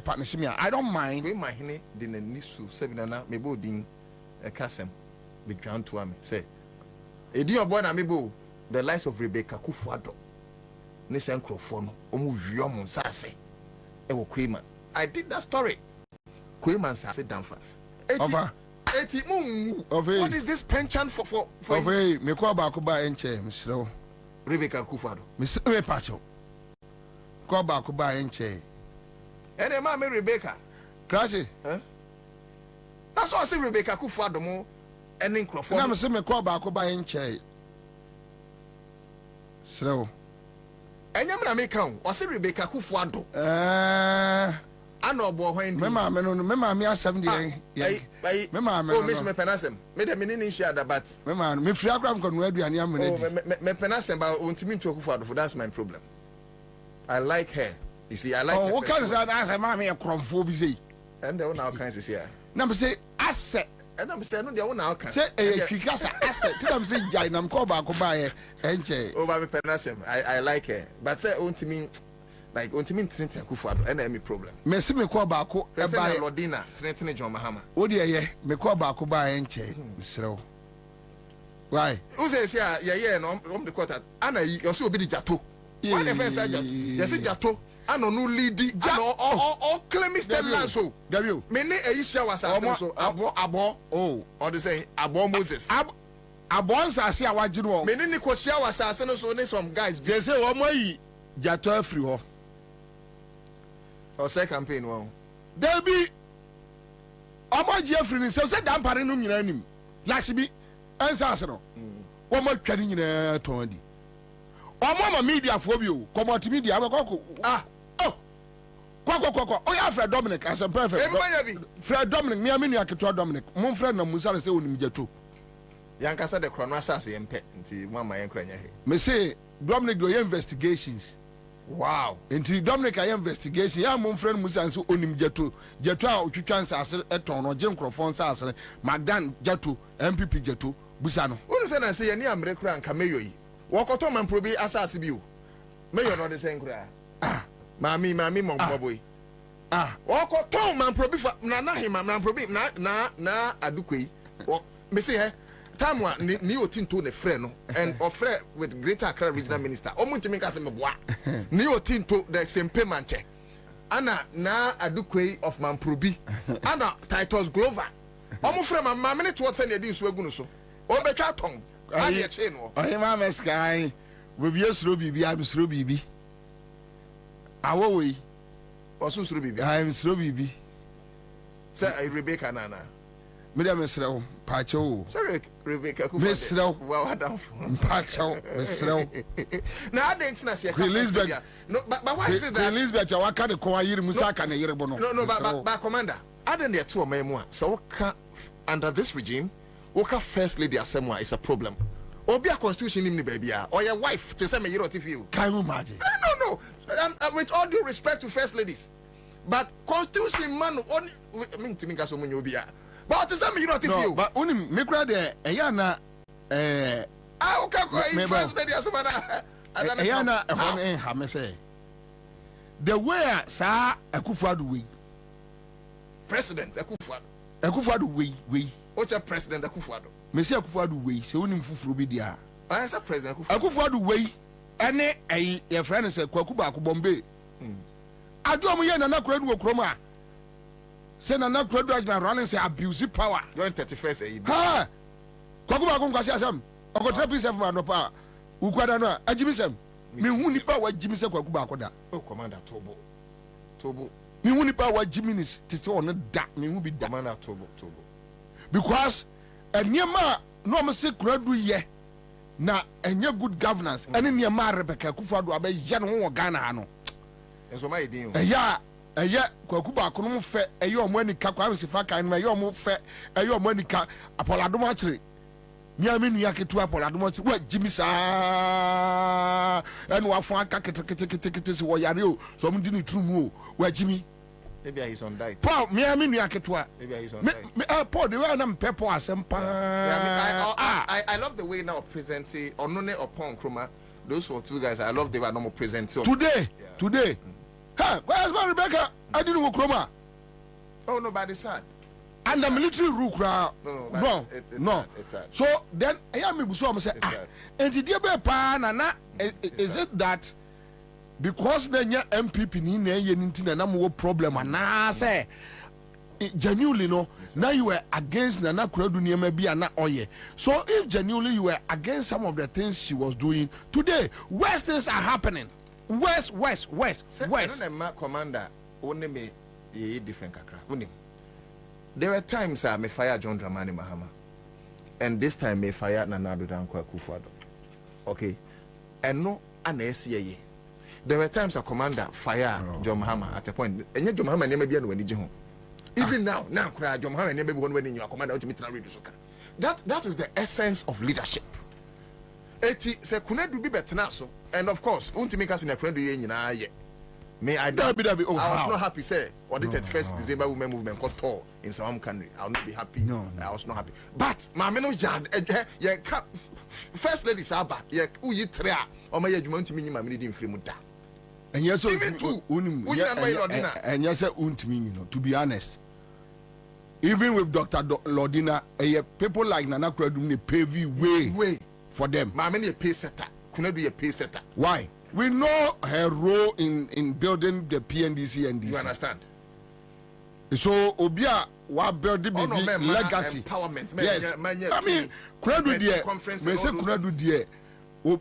partnership me? I don't mind. We my hine didn't nisu 7 na me bo din kasem be ground to me say edi obo na me bo the lives of Rebecca Kufuado ne sen krofo no omu wiom nsase e wo Kwabena. I did that story. Kwabena nsase damfa over 80 what is this penchant for over me ko ba ko ba enche misro Rebecca Kufuado me pacho ko ba ko ba enche ene ma me Rebecca Krachi that's what I say. Rebecca Kufuado mo ene nkrofo na me say me ko ba ko ba enche sro enyam na me kan o say Rebecca Kufuado ana obo hwan me ma me no me ma me asem de me ma me oh me me penasem me de me ni share that but me ma me free akram ko no aduane am na di me penasem ba ontimi ntu Kufuado, that's my problem. I like her. You see, I like her. Oh, what kind of answer, mommy, a cromfo busy? And there are all kinds of here. Number say, asset. And I'm saying, no, there are now. Say, a Kikasa asset. Tell them, say, I'm called back by NJ. Oh, my penasem. I like her. But say, on to me, like, on to me, Trinity Kufuado, and any problem. Messi me call back, by Lordina, Trinity John Mahama. Oh, dear, me call back by NJ. So, why? Who says, yeah, no, the quarter. Anna, you're so big Jato. Why the first yes, Jato, and no lady, all claiming land so. W. Many a shower so abo, oh, or they say abo Moses. Abons I see a white general. Many Nico shower assassin so some guys. They say, oh, my Jato free or say campaign. Well, there be Omo Jeffrey, so said Damparinum Yanim. Last be Ansah. One more carrying in a 20. Mama media for you, come out to media. Oh, yeah, Fred Dominic, as a perfect. Fred Dominic, me, I mean, I can try Dominic. Mon friend, and Musa say, when you get to Yankasa the Chronosas and pet until one my uncle. Me say, Dominic, do your investigations. Wow. Until Dominic, I investigation. Yeah, mon friend Musa and so on him Jetu, Jetu, chance as a ton or Jim Crawford Sass, Magdan Jetu, MPP Jetu, Busano. What is I say, any American and Cameo? Walk out and probe assassin you. May you not the same cry. Mammy, Bobie. Walk out and probe for Nana him, and probe na aduque. Me say, eh, Tamwa, Neo Tinto, the friend, and offer with Greater Accra Regional Minister. Omo to make us a bois. Neo Tinto, the same payment. Anna, na aduque of Mamprobi. Anna, Titus Glover. Omo from my minute what's any ado so good so. Obecha tongue. I am a sky with your slow baby. I'm slow baby. Our way also slow baby. I am slow baby. Sir, Rebecca Nana. Madame Slow, Pacho. Sir, Rebecca, Miss Slow, well done. Pacho, Miss Slow. Now I didn't see Elizabeth. No, but why is it that Elizabeth? I can't acquire Musaka and a year. No, but Commander, I didn't get 2 memoir. So under this regime. Woka first lady asemwa is a problem. Obi a constitution in the baby or your wife to say me you don't feel. Can you imagine? No. With all due respect to first ladies, but constitution man only I mean to me gaso munyo bia. But to say me you don't feel. But only me cry there. Eyana okay first lady asemana. Eyana how me say. The way sa Akufuado way. President Akufuado. Akufuado way. What's your president Akufuado? Monsieur Akufuado way, so unim fufuru bi dia. Ansah President Akufo-Addo way ene your friend say Kwaku Baako Bombay. Ado mo ye Nana Akufo-Addo Okroma. Say Nana Akufo-Addo running say abuse power. You're in 31st. Ha! Kwaku Baako kwasi asem. Okotra P7 anopa. Ukwada no ajimisem. Me hu nipa wa jimise Kwaku Baako da. Oh, Commander Tobo. Me hu nipa wa jiminis tete on da. Me hu bi da. Commander Tobo. Because eniema no me say Akufo-Addo ye na enye good governance ene niema Rebecca Akufo-Addo abeya no ho Ghana ha no. Enso ma yedin o. Eya Kwaku Baako no fe eya omo anika kwa amsifa kan no eya omo fe eya omo anika apoladom akire nyame nua ketu apoladom akire wa jimisa ene wa fon aka kete se wo yare o so mo di ni trumu o wa jimi maybe he's on diet. Paul nyame nua ketu Maybe he's on diet. Paul the way na mpepo asempa. I love the way now presenting Onone upon Kroma. Those were two guys I love the way normal presenting today. Hey, where's my Rebecca? I didn't go Kroma. Oh, nobody's sad. And the military rule crowd. No. It's sad. So then I am so say and the dear pa na is it that because the MPP ni na yentin na mo problem na say genuinely no now you were against Nana Akufo-Addo niema bi na oye. So if genuinely you were against some of the things she was doing today, worse things are happening. West. I don't know, Commander. Only me different kakra. There were times I may fire John Dramani Mahama, and this time may fire Nana Akufo-Addo. Okay, and no SCA. There were times a commander fire John Mahama at a point, and yet John Mahama never be when he even now, cry John Mahama never when you are commander ultimately read that is the essence of leadership. Eti se kuna do be better now so, and of course won't make us in a friend nyina ye may I be I was not happy say or the 31st December women movement got tall in some country. I'll not be happy. I was not happy, but my men first lady Saba ye uyi trea o ma ye dwuma ntimi nyima me di mfiri mu da and yes so and yes to be honest, even with Dr. Lordina people like Nana Akufo-Addo they pave way for them. My many a pay setter. Couldn't be a pay setter. Why? We know her role in building the PNDC and DC. You understand? So Obia wa building legacy. Empowerment. Yes. I mean, Akufo-Addo there. Me say Akufo-Addo there.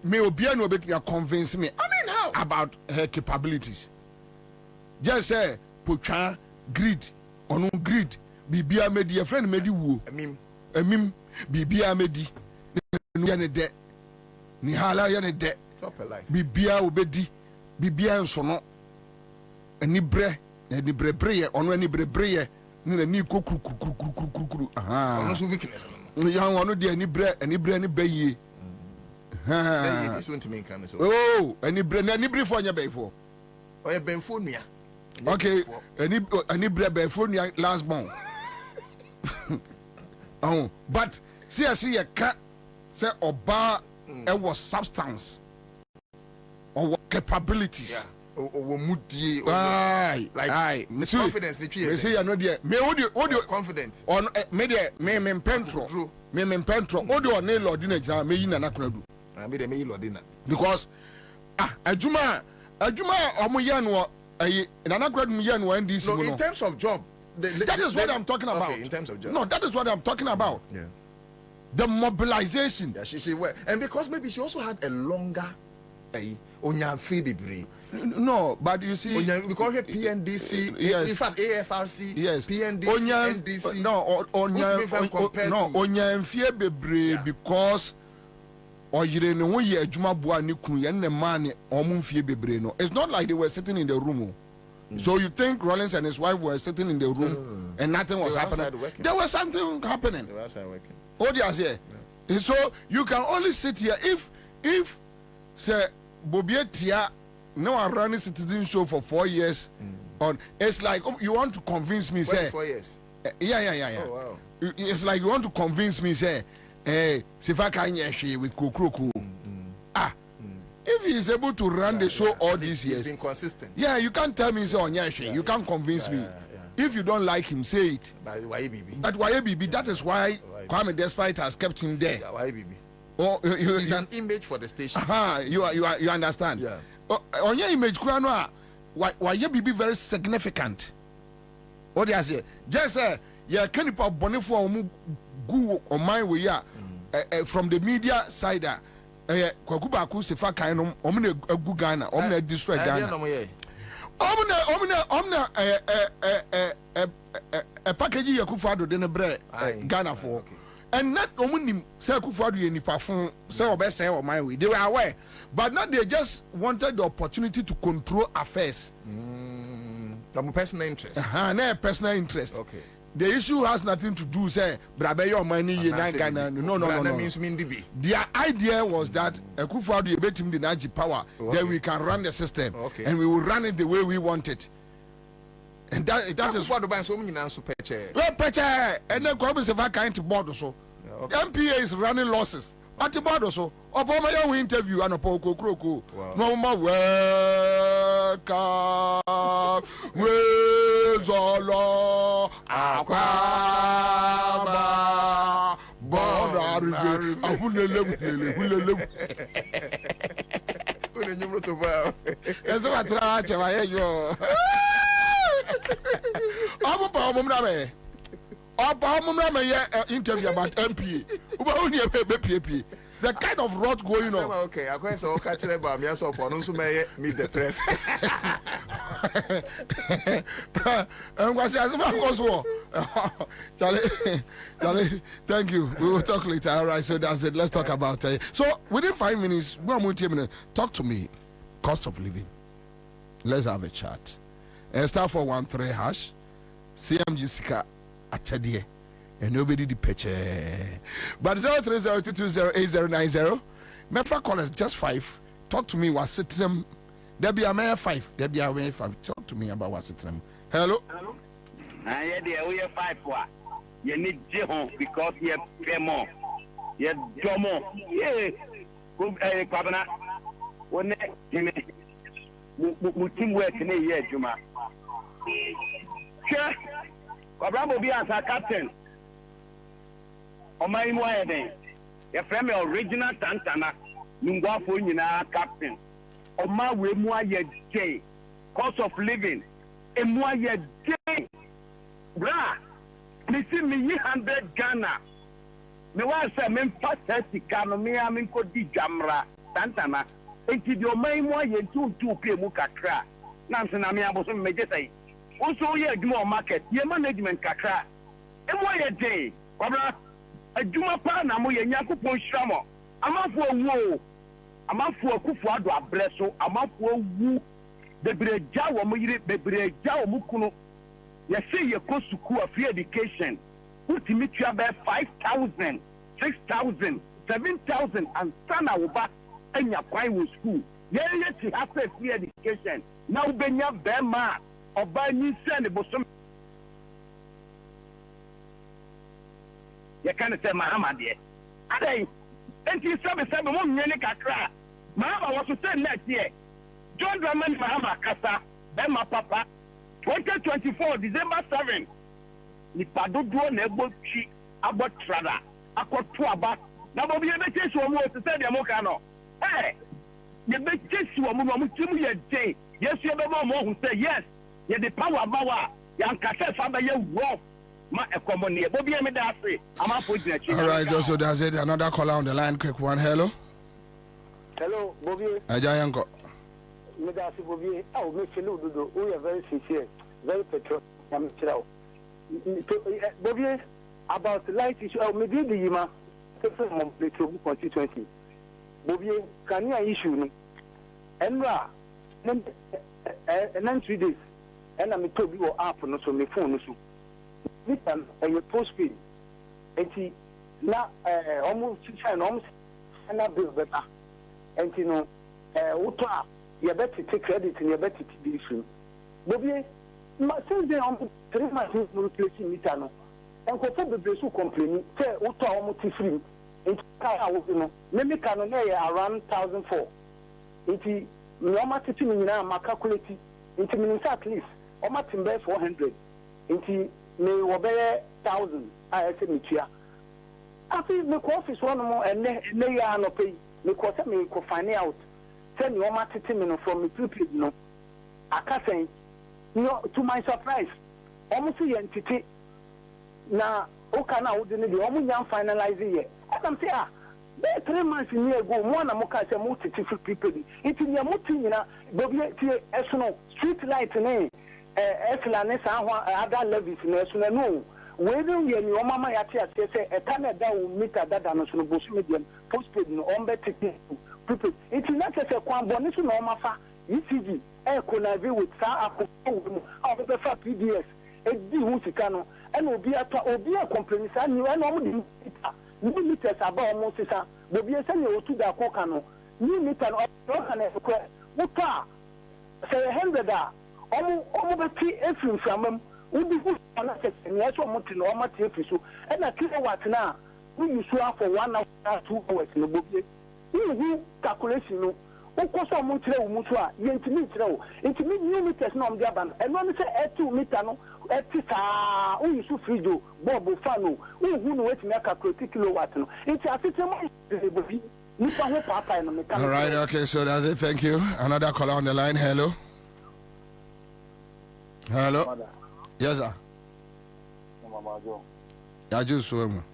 Me Obia no be convince me. I mean how? About her capabilities. Just say Pocha greed. Onu greed. Bibia medi a friend medi wo. Emim. Bibia medi. Ni hala ya ne de bibia obedi bibia nso no ani bre ye ono ani bre ye ni kokuru aha ono so weakness no ya ono de ani bre ni baye ha this want to make can so oh ani bre for nya bayfo oye benfo nua okay ani bre benfo nua last born oh but see ya ka say oba e was substance or capabilities or mudie like confidence the tree say you know there me audio confidence on me there me pentro audio on Lord na jira me yi Nana Akufo-Addo me there me yi Lordina because adwuma omo ye no Nana Akufo-Addo ye no NDC no in terms of job that is what I'm talking about. Okay, in terms of job. No, that is what I'm talking about. Yeah. The mobilization. Yeah, she well, and because maybe she also had a longer no, but you see because her PNDC, yes. In fact AFRC, yes. PNDC, NDC. No, bebre because oyire ne ho ye adwuma boa ne kunu ye ne man ne omumfie bebre no. It's not like they were sitting in the room. So you think Rollins and his wife were sitting in the room no. And nothing was happening? There was something happening. They were outside working. Oh, yes, yeah. So you can only sit here if say Bobie Tia no one running citizen show for 4 years. On it's like you want to convince me say 4 years. Yeah. Oh wow. It's like you want to convince me say Sifa Kanye with Kukuruku. If he is able to run the show all these years, he's been consistent. Yeah, you can't tell me say Onyeshe. You can't convince me. If you don't like him, say it. But why BB? But why BB? That is why Kwame Despite has kept him there. Why BB? Oh, he's an image for the station. You understand? Yeah. On your image, why you be very significant? What do you say? Just say, yeah, can you put bonnet for go on my way? From the media side, Kwakubaku Sefa Kaino, Omne Gugana, Omne destroy Ghana. Omne a package Yakufado than a bread Ghana for. And not only say Kufadu any perform, say or best say or my way. They were aware, but not they just wanted the opportunity to control affairs. Personal interest. Personal interest. Okay. The issue has nothing to do, say, Brabe your money, no. Their idea was that Akufo-Addo you bet him the Naji power, then we can run the system, and we will run it the way we want it. And that is what the so many answer peche. Well, peche, and then Kwabena Sefa kind to board so. MPA is running losses. At the board so. Obama you interview and a poko kroko. No more welcome. Wezolo Akwaba Border Ahunele. That's what I try you. Interview about MPA. The kind of rot going on. Okay, I quite so catch about me. So meet the press. And what's Charlie, thank you. We will talk later. All right, so that's it. Let's talk about it. So within 5 minutes, talk to me. Cost of living. Let's have a chat. Star 413 hash. CMG Sika Achadie. And nobody the pitch. But 0302208090. Mefa call us just 5. Talk to me what sitting. There be a mayor 5. There be a mayor 5. Talk to me about what sitting. Hello. Yeah, we are 5. You need Jehon because you pay more. You domo. Yeah. Kwabena. When we teamwork in a year, Juma. Sure. Kwabena will be as a captain. On my way, your friend, original Tantana, Nungwafo, captain. On my way, moi, ye cost of living, and moi, ye day. Bra, me see me 100 Ghana. Me was a men fast economy, me I mean, could be Jamra, Tantana. And to your main moi, ye 2 pay Mukakra. Nansen, I mean, I was a say. Also, ye more market, ye management Kakra. And why a day, Barbara? A Juma Pana, Moya Yakupon Shamo. I'm up for a woe. I'm up for a Kufuado Abreso. I'm up for a woo. The Brejawa Miri, the Brejawa Mukuno. You say you go to school of free education. Put me to about 5,000, 6,000, 7,000, and son of back in your private school. Yeah, you have a free education. Now, Benya Bema or by me send a bosom. You can't say Muhammad yet. And he said, 1 million Kakra. Mahama was to say next year. John Dramani Mahama Kasa, Bema Papa, 2024, December 7. Nipado do nebo chi about trada. Akot tuaba. Na Bobie be chase wo mo to say the moka no. Eh. Ye be chase wo mo timu ye day. Yes, you be mo who say yes. Ye the power bawa. Yan kase fa be ye wo. Ma economy. Bobie me da say. Am for the chi. All right, also that's it. Another caller on the line. Quick one. Hello. Hello, Bobie. Ajayanko. Me da say Bobie. Oh, me feel do. We are very sincere. Very patriotic. I'm chira. Bobie, about light issue, maybe the Yima, 2020. Bobie, can you issue? And 3 days, and I'm told you up on my phone. This time, a postpaid. And he now almost and I build better. And you know, you better take credit and you better to be issue. Bobie. Since they are 3 months replacing Mitano, and Kofa be so complaining, say, what almost free. It's maybe can around 1,004. It's normal teaching now, my calculating, it means at least almost in best 400. It's may obey 1,000. I say, Michia. After the office one more and lay no pay, because I may find out. Tell me, I'm from the prepaid. No, I can't say, to my surprise, almost the entity. Now, okay, now, the only young finalizing it. And I'm saying, 3 months in here ago, one of my multi people. It's in your multi, Bobie, street light, excellent, other levies, no. Whether you and your mama say a Canada will meet that and so bush medium postpaid no on better people. It's not just a bonus no mafa ECG air conavi with sa of the PDS a D Husikano and will be a compromise and you are no meters about Mosisa, but be a senior to the Cocano. New meter or say 100 almost every from them. Ubi who and yes, or Motin or Matifisu, and I kill what now. We use for 1 hour, 2 hours in the book. You calculation, who cost a Montreal Mutua, Yentimit, intimate new meters non Gaban, and one say at 2 metano, at Tita, who you free do, Bob Fano, who know it make a critical watt. It's a system. All right, okay, so that's it. Thank you. Another caller on the line. Hello. Hello. Yes, sir. I just saw him.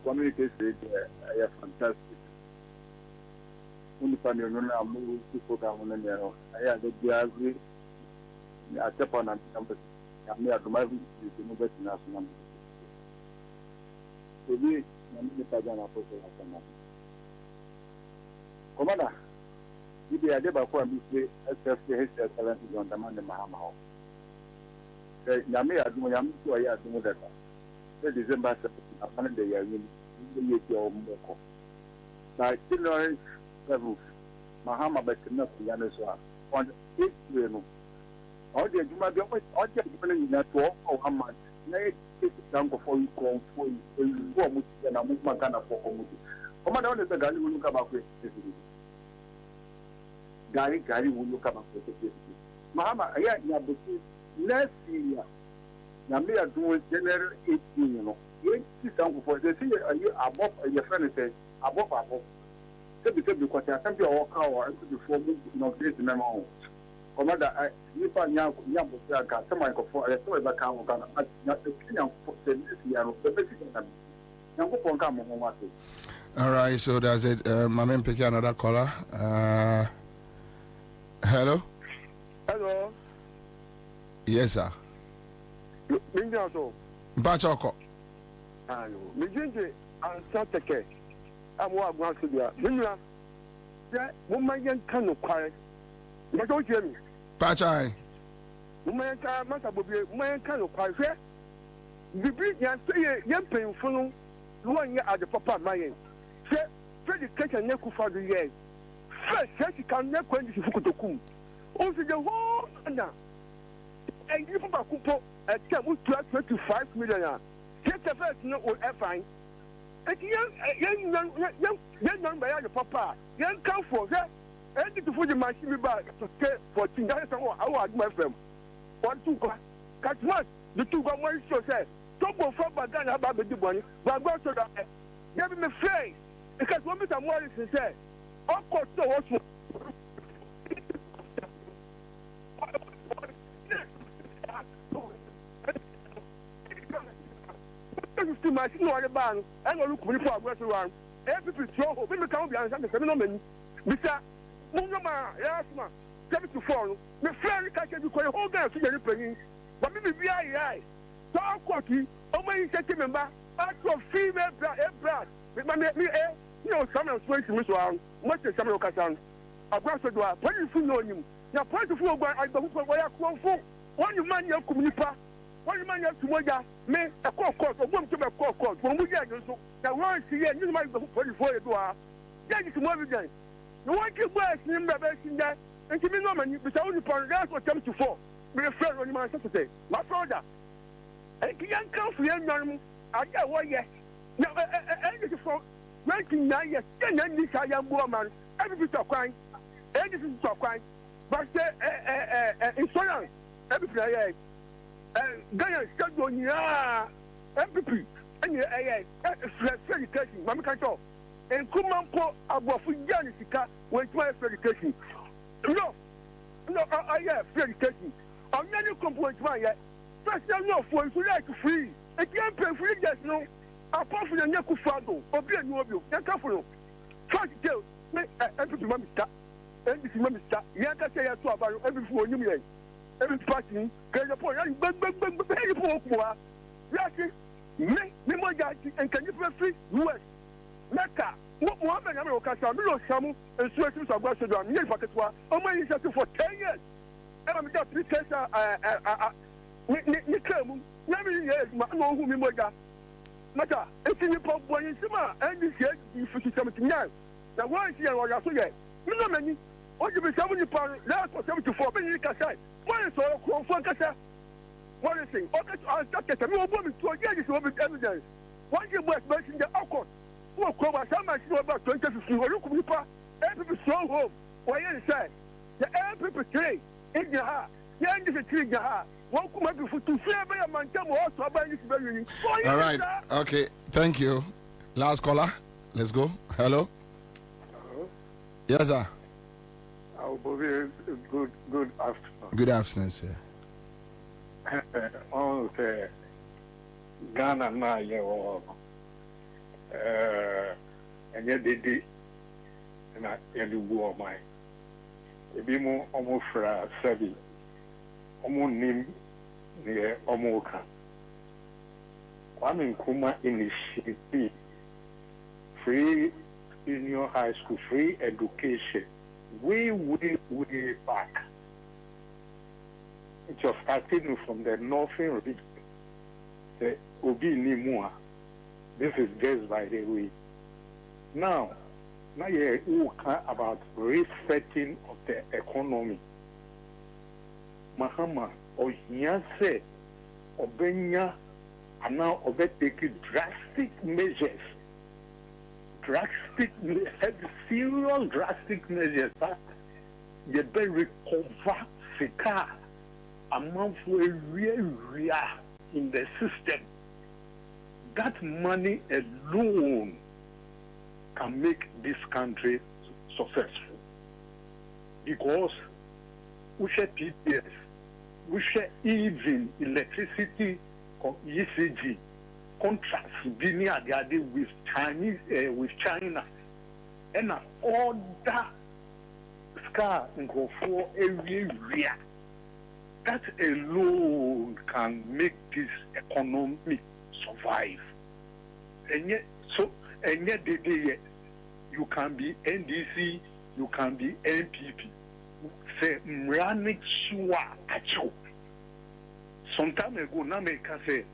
Communicate is fantastic. When you find your own move to program on the I had the agree. I step on and I may have to my national. To be the Pagana Post. Commander. If they are there before we say, his excellence is on the man in Mahama. Say, Yami, I do Yam to a do that. The December, upon the year, you your moko. Now, ignorance level, Mahama, but enough to Yaniswa. On 8 years, all the Juma, all the people in that war, or how much? Nay, it's down before you call for you, and I move my gun for Homuti. Commander, the guy will look about it. Gary will look up at the Mahama, I had last year. Yami are doing general 18, you know. 80 for the thing above your friend says, above. Because I can't be a walk hour and before no great memo. Commander, I Nipa Yamaka, some microphone, I saw a back out of not the Kenyan for the year of the basic. All right, so that's it. My man pick another caller. Hello? Hello? Yes, sir. Minjaso. Bachoko. Hello. Mijinje Ansah teke. Amwa Gwansudia. Minja. Yeah, woman can no quiet. But don't hear me. Pachai. Woman can, Master Bobie, woman can no quiet. The big yan say, young painful, 1 year at the papa, my end. Say, Freddy Kitchen Neku for the year. First, she can never quench the Fukutokum. Also, the whole under. And you put a couple at 25 million. Get the first no or fine. And young by your papa, young come for that. And to put the machine back to stay for $10 hour, my friend. 1, 2, catch what? The 2 got one show said. Don't go for Bagana about the money, but go to that. Give me face. Because what Mr. Morris said. Of course, so also. To my senior band, and look for a restaurant. Every people, we can't be answered the phenomenon. Mr. Mungama, Yasma, 74, the friend catches you for a whole day to your penny. But maybe we are. So, of course, only second member, actual female brad, with my me, someone swings to Miss Wang, much as Samuel Cassan. A brass of door, put you full on him. Now, point of four, I don't know why I come for. One man, your communipa. One man, your Tumoya, me, a court, or one to a court, when we get so. Now, once a year, you might go for the door. That is more than. No one can wear him by in that, and to me, no man, but only for that was come to 4. Be a friend on my Saturday. My father. And young come for young man, I got 1 year. Now, and for 99 years, 10 years, I am woman, every bit of crime, and this is of crime. But insurance, every player. Ghana schedule nya MPP any education mama kan to enkumanpo abofu jani sika when to education no free education on any component man yet first no for so like free e can pay free just no apart from the nyaku fado obi anu obi ya ka for no first tell me MPP mama sta NDC mama sta ya ka say ya to abaro MPP onyum ye every party can you point bang for yes me mo ja and can you free US Mecca what Mohammed America Samu Samu and Sweating of Russia do me paketwa o mo yin for 10 years and I'm just 3 years ni kemu na me years ma no hu me mo ja mata enti ni pop boy nsima and this year you 79 na one year or so ye me no mani o ji be 74 last 74 be ni kasai what is all confront kasa what is saying okay I start to me obo me to get this evidence one year boy mention the outcome who come as much about 2015 or look me pa every strong home why you say the people tree in the ha the end of the tree ha one come up for to fear by a man come also about this very all right okay thank you last caller let's go hello yes sir Bobie, good afternoon. Good afternoon, sir. On the Ghana na ye and yet they did and I do go my ebi mo omo fra sabi omo nim ne omo ka Kwame Nkrumah initiative free junior high school free education way back. It was starting from the northern region. The Obi Nimua. This is just by the way. Now you talk about resetting of the economy. Mahama Ohiya said Obenya and now Obe taking drastic measures. Serious drastic measures that they better recover Sika amount for a real in the system. That money alone can make this country successful. Because we share PPS, we share even electricity or ECG. Contracts being with Chinese with China and all that scar and go for every area. That alone can make this economy survive. And yet you can be NDC, you can be NPP. Say Mranik Shua Acho. Some time ago, Nameka say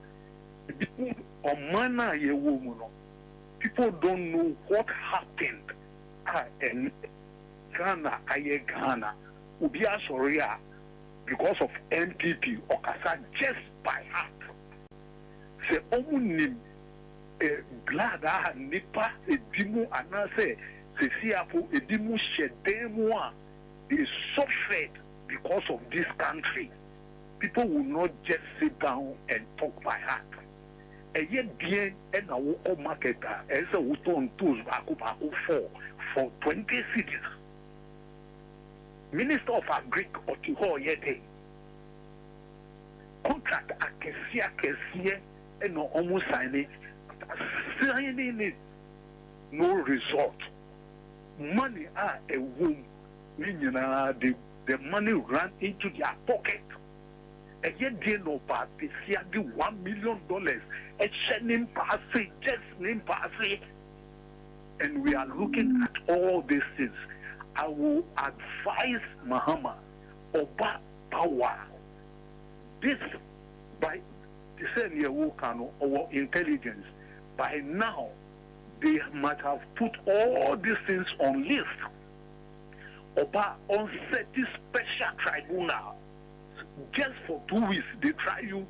people don't know what happened in Ghana, Ubia Soria, because of NPP or Kasa just by heart. Say, Omunim, glad I had Nipa, a Dimu, and I say, Sesiapo, a Dimu Shedemwa, they suffered because of this country. People will not just sit down and talk by heart. And yet, bien and a local marketer, as a Wuton tools for 20 cities. Minister of Agric or Tiho Yete. Contract Akesia, and no almost signing it. No result. Money are a womb, meaning the money ran into their pocket. And yet they know about this year the $1 million a name passing, just name passing. And we are looking at all these things. I will advise Mahama Oba Power. This by the same year our intelligence, by now they might have put all these things on list. Oba on set this special tribunal. Just for 2 weeks, they try you.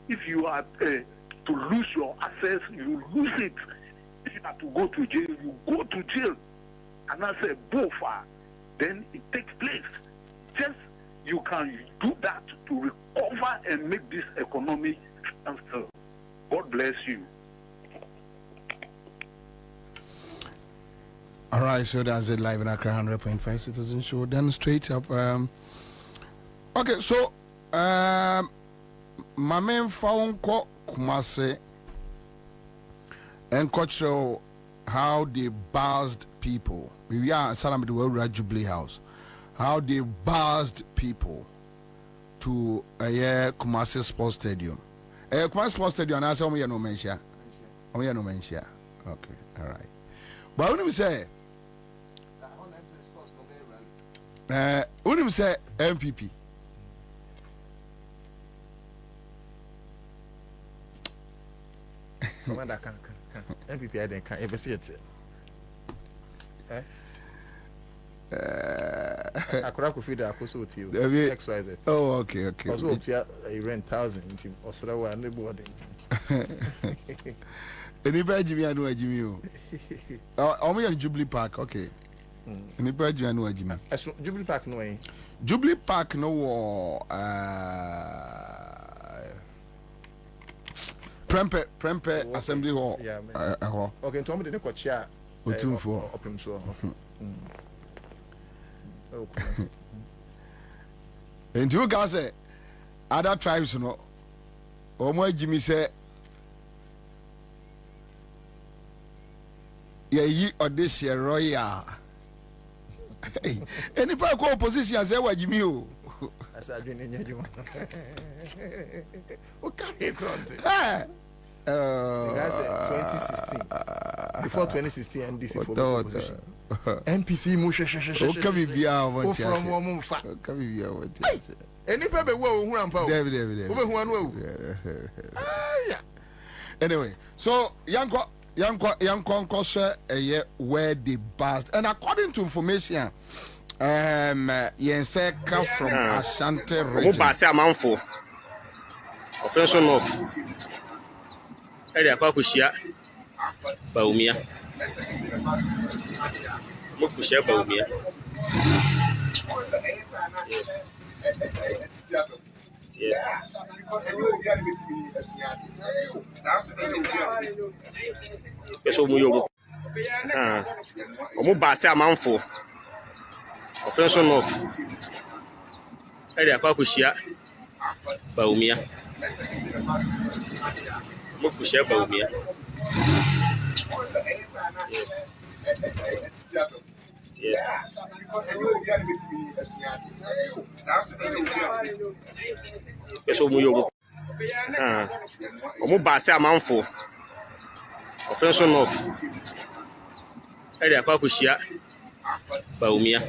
If you are to lose your assets, you lose it. If you have to go to jail, you go to jail. And I say, both are. Then it takes place. Just you can do that to recover and make this economy stand still. God bless you. All right, so that's it live in Accra 100.5 Citizen Show. Then straight up. Okay, so my main phone call Kumase and cultural how they buzzed people. We are Salam the World Jubilee House. How they buzzed people to Kumasi Sports Stadium. Kumasi Sports Stadium, I say, we are no mention. We are no mention. Okay, all right. But when we say, MPP. Commander can MPP I didn't ever see it. I could feed the Akoso to you. XYZ. Oh, okay. Because what you rent 1,000 or so and the boarding. Anybody Jimmy I know Jimmy. Oh, we are Jubilee Park, okay. Anybody I know Jimmy. Jubilee Park no way. Jubilee Park no Prempe Assembly Hall. Yeah, okay, to me the coach chair. Otumfo. Open so. And you guys say other tribes no. Omo Jimmy say ye this year royal. Any part of opposition say what Jimmy o. As I been in your what can be granted? The guy said 2016. Before 2016, NDC for the opposition. NPC Musha. Come be our from one fact. Come be our any paper who am anyway, so young share a year where they buzzed, and according to information, Yenseka from Ashanti region. Mubase offension of area Kwakushia Baumia. Mukushia Baumia. Yes. Yes. Peso Muyo. Mubase amanfo. Offension of area Kwakushia Baumia. Mukushia Baumia. Yes. Yes. Peso Muyo. Mubase amanfo. Offension of area Kwakushia Baumia.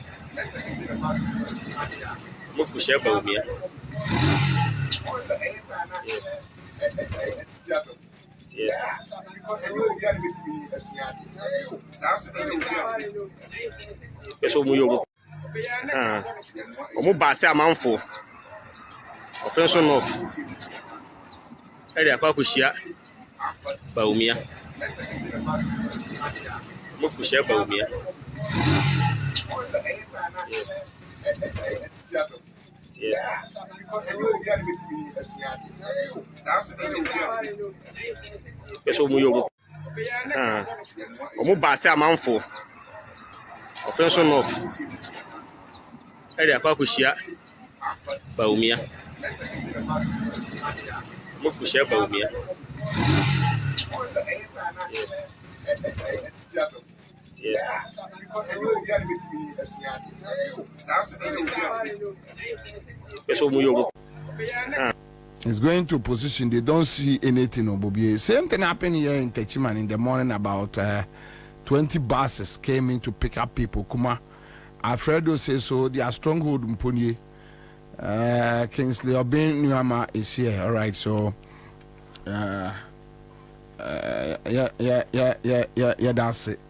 Mukushia Baumia. Yes. Yes. Peso Muyo. Mubase amanfo. Offension of area Kwakushia Baumia. Mukushia Baumia. Yes. Yes. Peso Muyo. Mubase amanfo. Offension of area Kwakushia Baumia. Mukushia Baumia. Yes. Yes. Peso Muyo. It's going to position. They don't see anything on Bobie. Same thing happened here in Techiman in the morning. About 20 buses came in to pick up people. Kuma Alfredo says so. Their stronghold Mpunye. Kingsley Obin Nuama is here. All right. So yeah. That's it.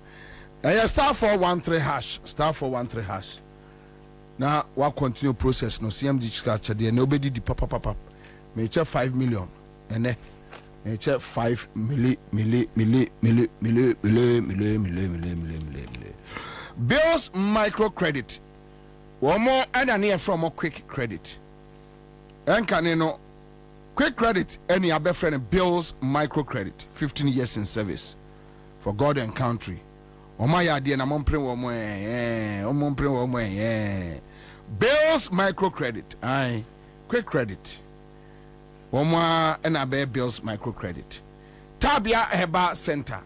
Star 413 hash. Star 413 hash. Now what continue process? No CMD structure there. Nobody did pop. May check 5 million. And then may check 5 milli. Bills microcredit. one more and near from a quick credit. And can no quick credit any other friend Bills microcredit 15 years in service for God and country. Oh my idea na mon pray Bills microcredit. Aye, quick credit. One more and a Bills microcredit. Tabia Heba Center.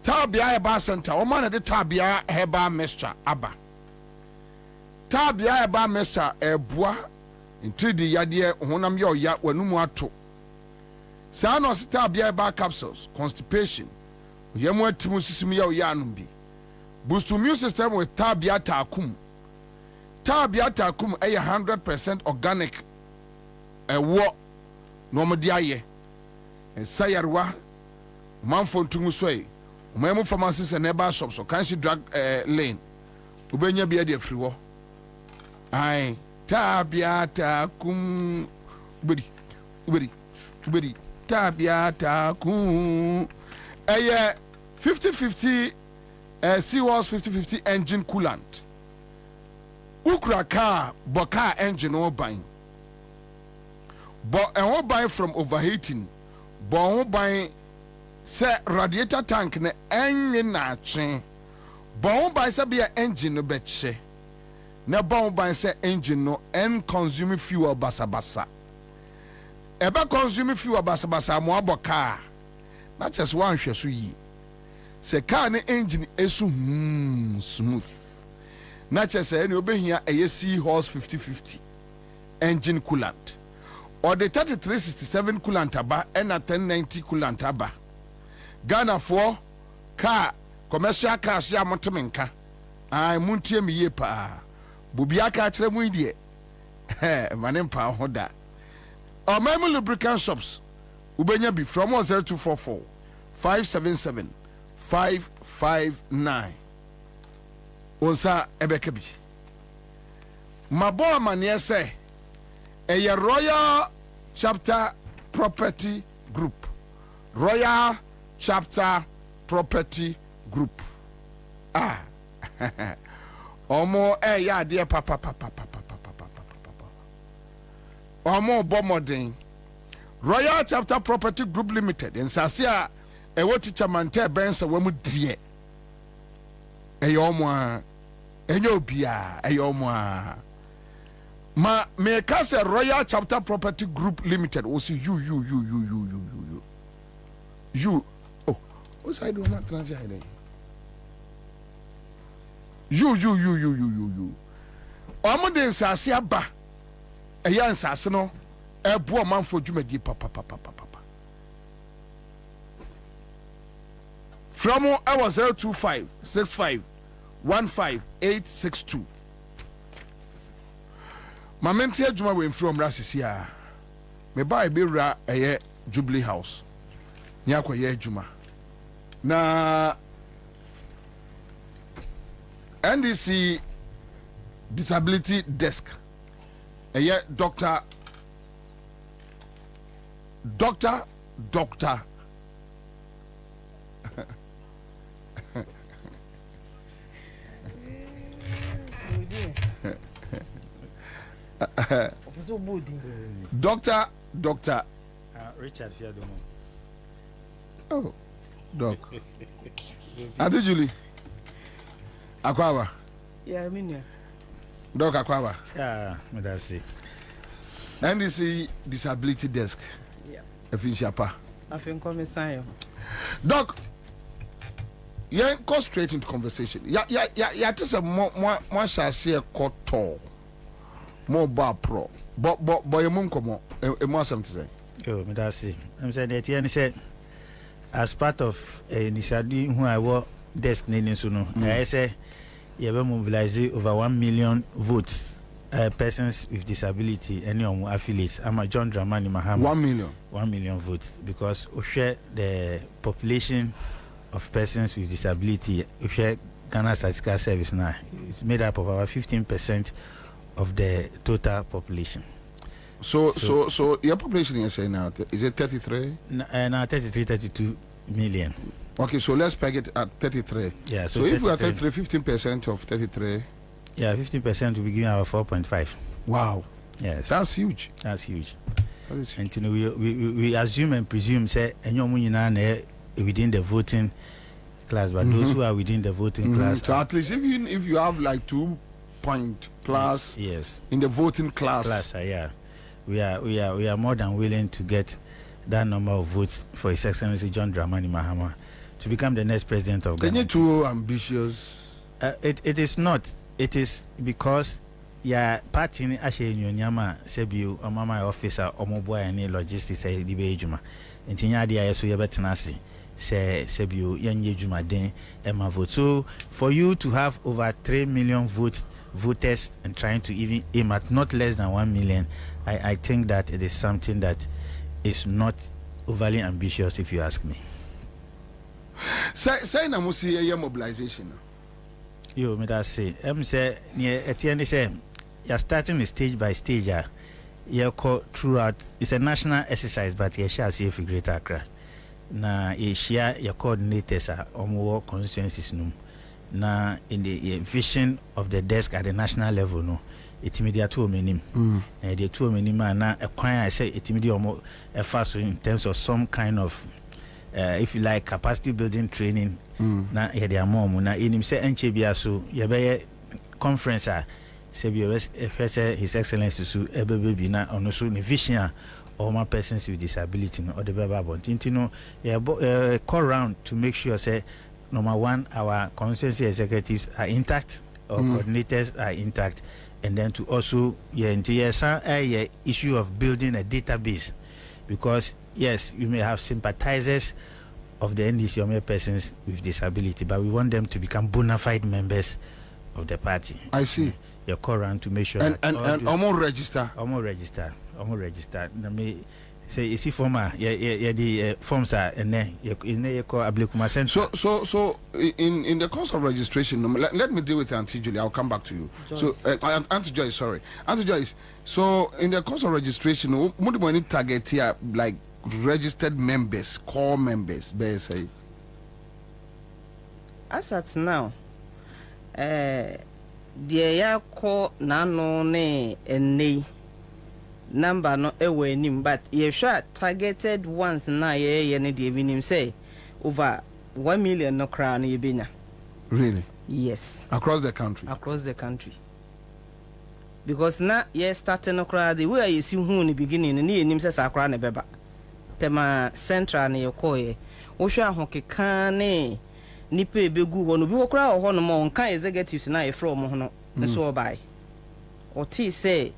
Tabia Heba Center. One man at the Tabia Heba Mestra Abba. Tabia Heba Mestra Ebwa. Into the yadie honam yo ya wanumu ato. Sa no Tabia Heba capsules. Constipation. Yemu atimu sisimi ya anumbi. Boost immune system with Tabia Takum. Tabia Takum a 100% organic. A war no diaye. Sayarwa manfo ntumu soe umemu pharmacies and neighbor shops so can she drug lane ubenya bia de free wo ai Tabia Takum ubedi Tabia Takum 50-50 Seawalls 50-50 engine coolant ukra car boka engine o ban but and what buy from overheating bon buy say radiator tank ne enye na chen bon buy say be engine no betche na bon buy say engine no en consume fuel basabasa eba consume fuel basabasa mo aboka na just one hwe so yi say car ne engine esu smooth na just say any obehia eye horse 50-50 engine coolant or the 3367 coolant aba and a 1090 coolant aba. Ghana for car commercial cars ya motomenka. I muntie mi ye pa. Bobie aka kire mu die. Manem pa hoda. Or memo lubricant shops. Ubenya bi from 0244 577 559. Onsa ebekabi. Mabo amane say a Royal Chapter Property Group. Royal Chapter Property Group. Ah. Omo ya dear papa. Omo bomodin. Royal Chapter Property Group Limited. In Sasia, a what teacher mante bensa wemu die. Eyomwa. Enyobia. Eyomwa. Ma me kase Royal Chapter Property Group Limited. O see you. Oh, what's I do not translate? You. Omo de nsase aba. Eya nsase no. Ebo manfo dwumadi papa. From I was 025 65 15862. My mentor Juma went from Rassisia. Me buy Bira a Jubilee House. Nyakwa ye Juma. Na NDC Disability Desk. A ye Doctor. Doctor Richard Fiadomo. Oh, Doc. Auntie Julie. Akwawa. Yeah, I mean, Doc Akwawa. Yeah, that's it. NDC Disability Desk. Yeah. Efinshapa. I think Commissaire. Doc, you go straight into conversation. Yeah, just a more shall see a court tall. More bar pro. But your mum come on. A more something to say. Oh, that's it. I'm saying that he said, as part of a disability who I work desk needing to know, I say, you have mobilized over 1 million votes. Persons with disability, any affiliates. I'm a John Dramani Mahama. 1 million. 1 million votes because we share the population of persons with disability. We share Ghana Statistical Service now. It's made up of about 15% of the total population. So your population is now is it 33? Now 32 million. Okay, so let's peg it at 33. Yeah. So if we are 33, 15% of 33. Yeah, 50% will be giving our 4.5. Wow. Yes. That's huge. That's huge. That is huge. And you know, we assume and presume say within the voting class, but those who are within the voting class. So at least if you have like 2 point plus yes in the voting class, yeah, we are more than willing to get that number of votes for His Excellency John Dramani Mahama to become the next president of Ghana. Are you too ambitious? It is not. It is because party ni ashe nyonyama sebiu omama officer omoboa any logistics e di be ejuma ntinya dia yeso ye betenase sebiu yanye ejuma den e ma vote. So for you to have over 3 million voters and trying to even aim at not less than 1 million, I think that it is something that is not overly ambitious, if you ask me. Say na musi ye mobilization. Yo, me that say say near Etienne say you're starting stage by stage. You're throughout. It's a national exercise, but you shall see if you Greater Accra. Na you share your coordinators on constituencies. Na in the vision of the desk at the national level, no. It's immediate to minim. The two minim na acquire. I say it's immediate fast in terms of some kind of, if you like, capacity building training. Na they are more. Na in him say NCBA so you be conference His Excellency su baby na ono so ne vision or my persons with disability or the baby tintino call round to make sure say number one our constituency executives are intact or coordinators are intact, and then to also issue of building a database, because yes, you may have sympathizers of the NDC or persons with disability, but we want them to become bona fide members of the party. I see. Your call round to make sure and almost register. Almost register. Let me say you see former the forms are and then you call Ablikuma Central. So in the course of registration, let me deal with Auntie Julie. I'll come back to you. Joyce. So Auntie Joyce, sorry. Auntie Joyce. So in the course of registration, what do we target here, like registered members, core members, say? As at now, the ya call nano ne number no ewe nim, but ye sure targeted ones na ye ne de minim say over 1 million no crown ye bina. Really? Yes. Across the country. Across the country. Because na ye starting no crown the way you see who in the beginning ni nim say sakra ne beba. Tema central ne ye call ye. Wo hwa ho keka ne nipa ebegu ho no bi wo kra ho no mo nka executives na ye from ho no so obai. Oti say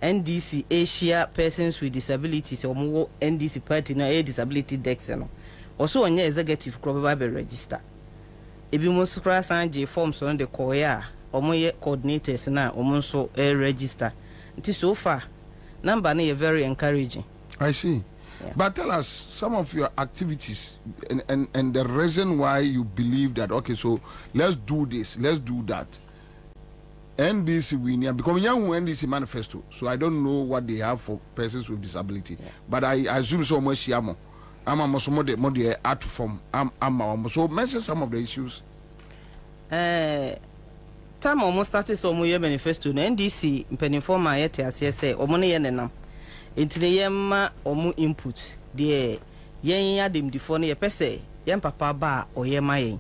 NDC Asia persons with disabilities or NDC party na a disability dex no. Also on your executive crop be register. Ebi mo scra sanje forms on the koya or mo coordinators na o so register. It is so far number na very encouraging. I see. Yeah. But tell us some of your activities and the reason why you believe that okay, so let's do this, let's do that. NDC we need because young NDC manifesto, so I don't know what they have for persons with disability. Yeah. But I assume so much I'm also more the art form. So mention some of the issues. Time almost started so more manifesto NDC penifo ma yet as say omone ye nenam. Enti ne yema omu input de yen ya dem di fo ne ye pese yen papa ba oyema yen.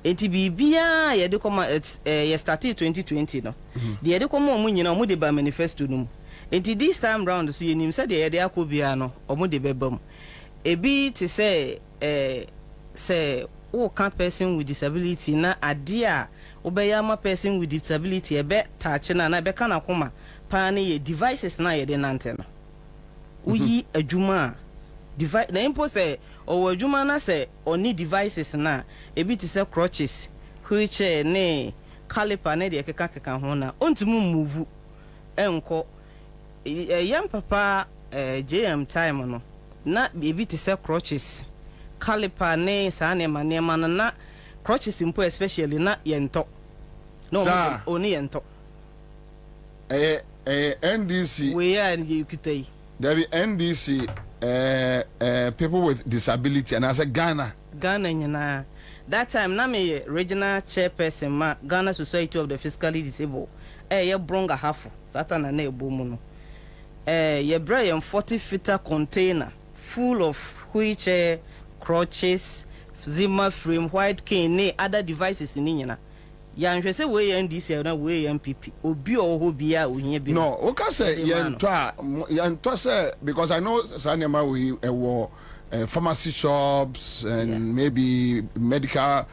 Enti bibia ye de koma ye started 2020 no. De ye de koma omu nyina omu de ba manifesto no. Enti this time round so yenim say de ye de akobia no omu de bebam. Ebi to say o can person with disability na adia obeyama person with disability ebe touch na be kana koma pa na ye devices na ye de nante no. Uyi adwuma device na impo say o adwuma na say oni devices na ebi ti say crutches wheelchair ne caliper ne de keka ho na ontimu move enko yam papa JM time no na ebi ti say crutches caliper ne sa ne manema na crutches impo especially na yento no oni yento NDC we are in Yukitai. There be NDC people with disability and as a Ghana nyina that time na me regional chairperson ma Ghana Society of the Physically Disabled ye bronga half satana na ebomu no ye bra 40 feet container full of wheelchair crutches Zimmer frame white cane ne other devices ni nyina ya nhwe se we NDC na we MPP obi oho bia ohia bi no o ka say yento say because I know sanema we pharmacy shops and maybe medical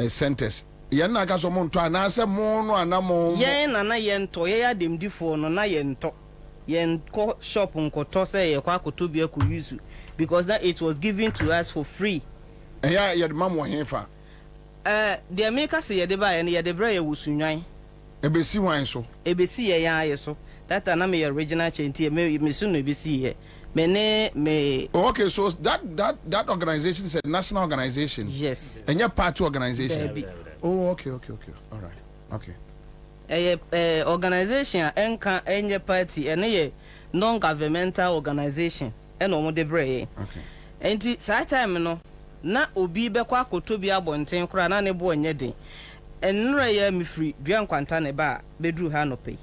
centers yen na ga so mo nto ana se mo no anamo yen na yento ye ya dem difo no na yento yen ko shop nkoto say ye kwa akoto bi use because that it was given to us for free. Yeah, the mom was here for. The America say the buy and the bread was sunyan. ABC wine so. ABC ya so. That an original change me soon be see me. Okay, so that organization is a national organization. Yes. And your party organization. Baby. Oh, okay. All right. Okay. Organization enka enye party and non-governmental organization and omo de bread. Okay. And that time no. Na obi be kwa akoto bi abonten kura na ne bo onye den enra ya mi free dua nkwanta ne ba bedru ha no pay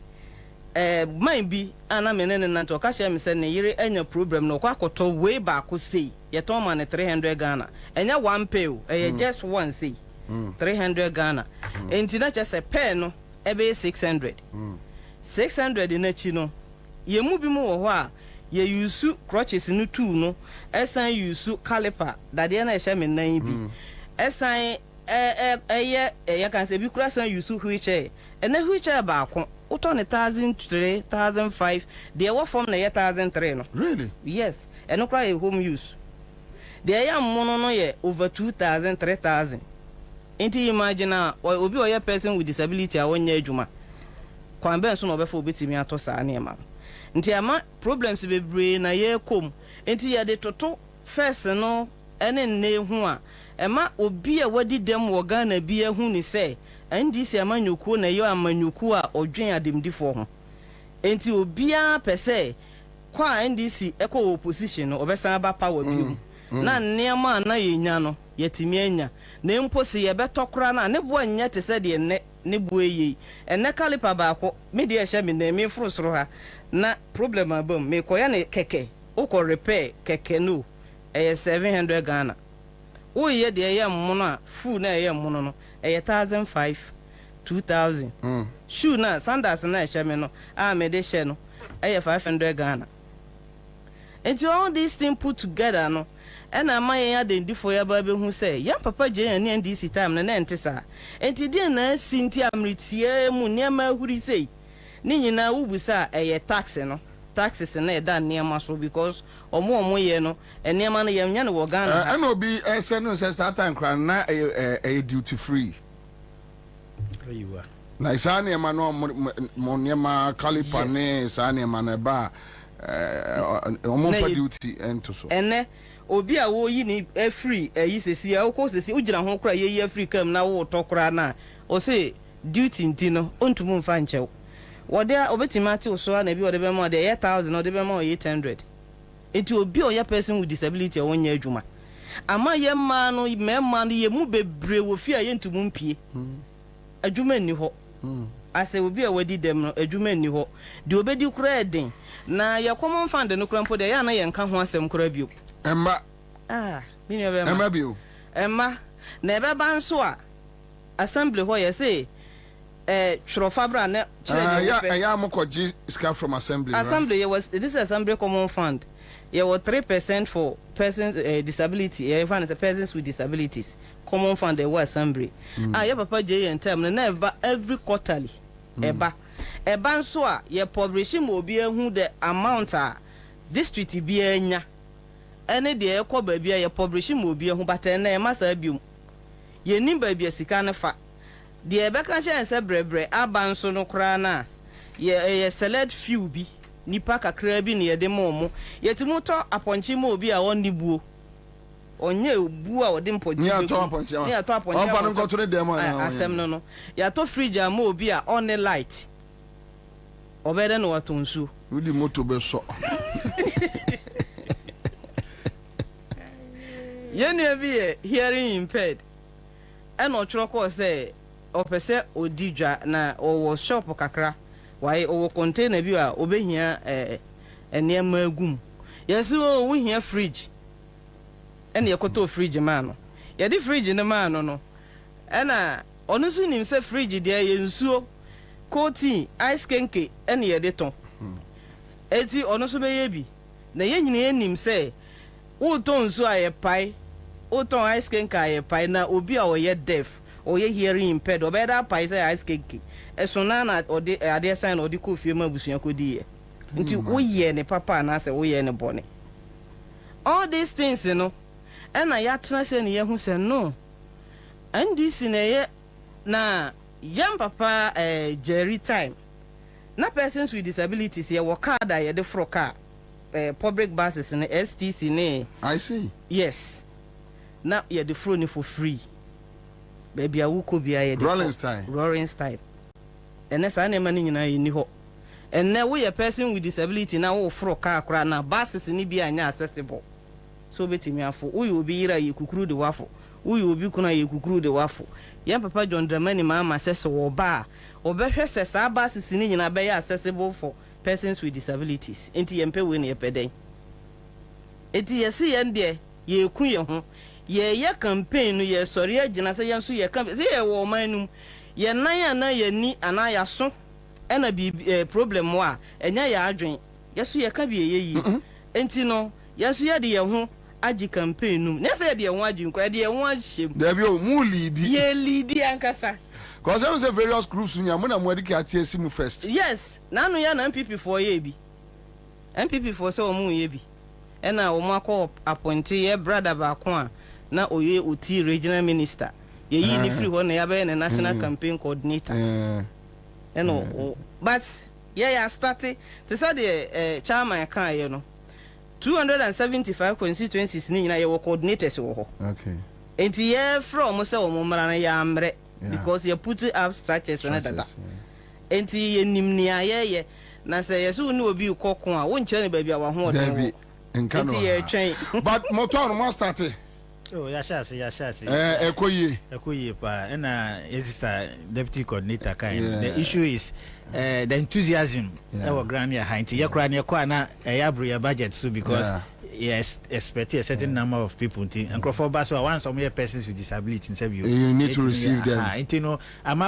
man bi ana menene na to ka sha mi se ne yire anya problem no kwa akoto we ba ko sei ye ton ma ne 300 Ghana enya one pay o just one sei 300 Ghana enti na che se pay no ebe 600 600 na chi no ye mu bi mu wo ho a ye use crutches no two no esan use caliper that dey na e me nan bi esan ye kan say bi kura san use wheelchair and na wheelchair ba ko uto ne 1,003 1,005 dey wo form na ye 1,003 no really yes and no kura home use dey ya mono no ye over 2,000 3,000 enti imagine obi o ye person with disability a wonya adwuma kwan ben so no be for obetimi ato saa na ma nti ama problems bebre na ye kom nti ye de toto first no ene nne hu a ema obi a wadi dem wo Ghana bi ehu ni se NDC amanyuku na yo amanyuku a odwen ademdifo ho nti obi a pese kwa NDC eko opposition no obesan ba power bi na nneema na yenya no yetimi anya na mposi ye betokora na ne bo anya te se de ne bo eyi ene kalipa ba ko me de ehya me na me frusro ha na problem abom me koya ne keke uko repair keke no 700 Ghana o ye de ye mmono a fu na ye mmono no 1,500 2,000 shoe na sandals na ehya me no a me de hye no 500 Ghana and all these things put together no and my identify ya ba be hu say yan papa je yan NDC time na ente sa enti de na sinti amritie mu niam ahuri sei ni nyina wubusa tax no taxes na da niam so because omo ye no niam na yam nya no wo Ghana and obi say no say that time kran na duty free you are na isani ema no mo niam caliper ne isani ema na ba omo for duty ento so ene obi a wo yi ni free yi sesi a wo sesi ugina ho kra ye free kam na wo to kra na o say duty ntino ontumu mfa nchew wode obetimati oso na bi wode be mo de 1,000 wode be mo 800 enti obi o ya person with disability wonya adwuma ama ye ma no mema no ye mu bebre wo fi a ye ntumu mpie adwuma ni ho ase obi a wadi dem no adwuma ni ho de obedi kra eden na ye common fund no kra mpo de ya na ye nka ho asem kra bio Emma mini be ma Emma bio Emma na ebe ba nso a assembly ho ye say Trofabra ne yeah mokoji scarf from assembly assembly right? This is assembly common fund. There was 3% for persons disability. Everyone is a persons with disabilities. Common fund there was assembly. Yeah papa J and term never every quarterly. Eba nso a ye publish mo bi ehu the amount a district bi anya. Ene de ekọ ba bia ye publish mo bi ehu but na e masa bium. Ye nim ba bia sika ne fa. The Becca say brebre abanso no kra na ye select few bi nipa kakra bi ne de momo yetimu to aponchi mo bi a wonni buo onye bu a wode mpoji ni ato aponchi on fa no go to dem na asem no ya to fridge a mo bi a on light obede no watonsu udi moto be so ye ne bi hearing impaired ɛna ɔtwerɛ kɔɔ sɛ ɔpɛ sɛ odi dwa na ɔwɔ shop kakra wae ɔwɔ container bi a ɔbɛhia nneɛma agum yɛsɛ wohia fridge ɛna yɛkɔtɔ fridge maa no yɛde fridge no maa no ɛna ɔno nso nim sɛ fridge deɛ yɛ nsuo coating ice kenke ɛna yɛde tɔn eti ɔno nso bɛyɛ bi na yɛn nyinaa nim sɛ wotɔn nsuo a yɛpae wotɔn ice kenke a yɛpae na obi a ɔyɛ deaf ɔyɛ hearing impaired ɔbɛyɛ da pae sɛ ice kenke ɛso na ɔde adeɛ san na ɔde kɔ fie ma abusua kɔdi yɛ nti woyɛ ne papa anaasɛ woyɛ ne bɔne all these things no ɛna yɛatena sɛ ne yɛhu sɛ no ndc na ɛyɛ na yɛn papa jerry time na persons with disabilities yɛwɔ card a yɛde foro car public buses ne stc ne I see yes na yɛde foro ne for free baby a wukɔ bia yɛde roaring style ɛnɛ saa nneɛma no nyinaa yɛni hɔ ɛnɛ woyɛ person with disability na wo foro car kora na buses ne bi anya accessible so betimi afo woyɛ obi yira yɛ kukuru de wafo woyɛ obi kuna yɛ kukuru de wafo yɛn papa John Dramani mama sɛ sɛ wɔ ba ɔbɛhwɛ sɛ saa buses ne nyinaa bɛyɛ accessible for persons with disabilities enti yɛmpɛ we ne yɛpɛ dɛn enti yɛsi yɛn deɛ yɛku yɛn ho yɛyɛ campaign no yɛsɔre agyina sɛ yɛn so yɛ campaign sɛ yɛwɔ ɔman no yɛn nan ana yɛni ana yɛaso ɛna bi problem wɔ a ɛnya yɛ adwen yɛso yɛka bi yɛyɛ yi enti no yɛso yɛde yɛn ho agi campaign no ne sɛ yɛde yɛn ho agi nkora yɛde yɛn ho ahyɛm dabi o mu lead yɛ lead ankasa cause I say various groups nya mo na mo adike atie mu first yes na no ya na MPP for yɛ bi MPP for sɛ ɔmo yɛ bi ɛna ɔmo akɔ appoint yɛ brother baako a na oyɛ oti regional minister yɛyi ni free hɔ na yɛabɛyɛ ne national campaign coordinator ɛno but yɛ started te sɛ de chairman kan yɛ no 275 constituencies ni nyina yɛwɔ coordinators wɔ hɔ okay enti yɛ from sɛ ɔmo mmara na yɛ amrɛ because you put up structures and that enti yɛ nimnia yɛ na sɛ yɛ so ni obi kɔko a wo nkyerɛ ne baabi a wa ho ɔdɔ enti yɛ twɛn but motor no start oh yashasi ekoye pa na exista deputy coordinator kind the issue is the enthusiasm our grand year high nti yakra ne kwa na yabro your budget so because yes expect a certain number of people and for bus once some persons with disability you need to receive them you know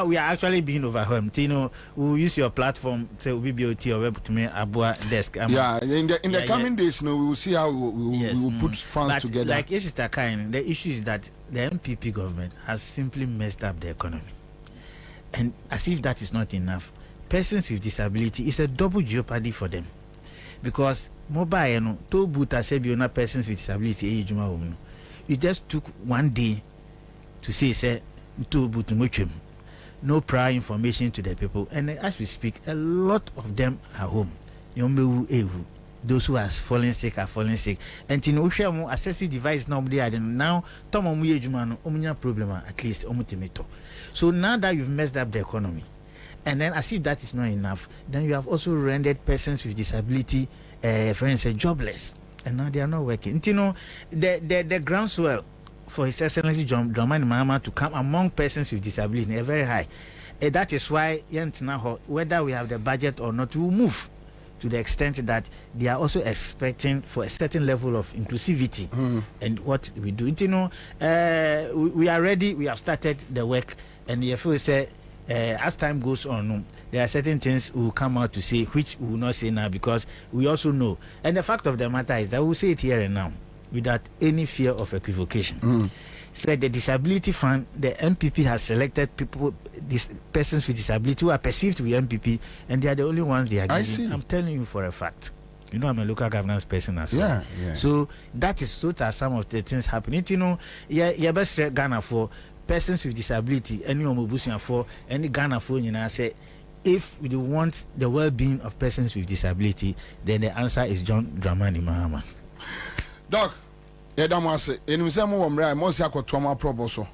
we are actually being overwhelmed you know we'll use your platform to BBOT or web to me abua desk in the coming days we will see how we will put funds but together like Sister Kind the issue is that the MPP government has simply messed up the economy and as if that is not enough persons with disability is a double jeopardy for them because mobile no to boot a persons with disability you just took one day to say to boot no prior information to the people and as we speak a lot of them are home those who are falling sick are falling sick and in Oshamo accessible device now problem at least so now that you've messed up the economy and then as if that is not enough then you have also rendered persons with disability for instance jobless and now they are not working you know the groundswell for His Excellency John Dramani Mahama to come among persons with disability is very high that is why whether we have the budget or not we will move to the extent that they are also expecting for a certain level of inclusivity and what we do you know we are ready we have started the work and if we say as time goes on, there are certain things we will come out to say which we will not say now because we also know. And the fact of the matter is that we will say it here and now without any fear of equivocation. So the disability fund, the MPP has selected people, persons with disability who are perceived to be MPP, and they are the only ones they are giving. I'm telling you for a fact. You know, I'm a local governance person as well. Yeah. So that is so that some of the things happening. You know, yeah, best Ghana for persons with disability, any omobusian for any Ghana for you know, say if we want the well-being of persons with disability, then the answer is John Dramani Mahama. Doc, Edamase, and some more Mosia Toma Proboso.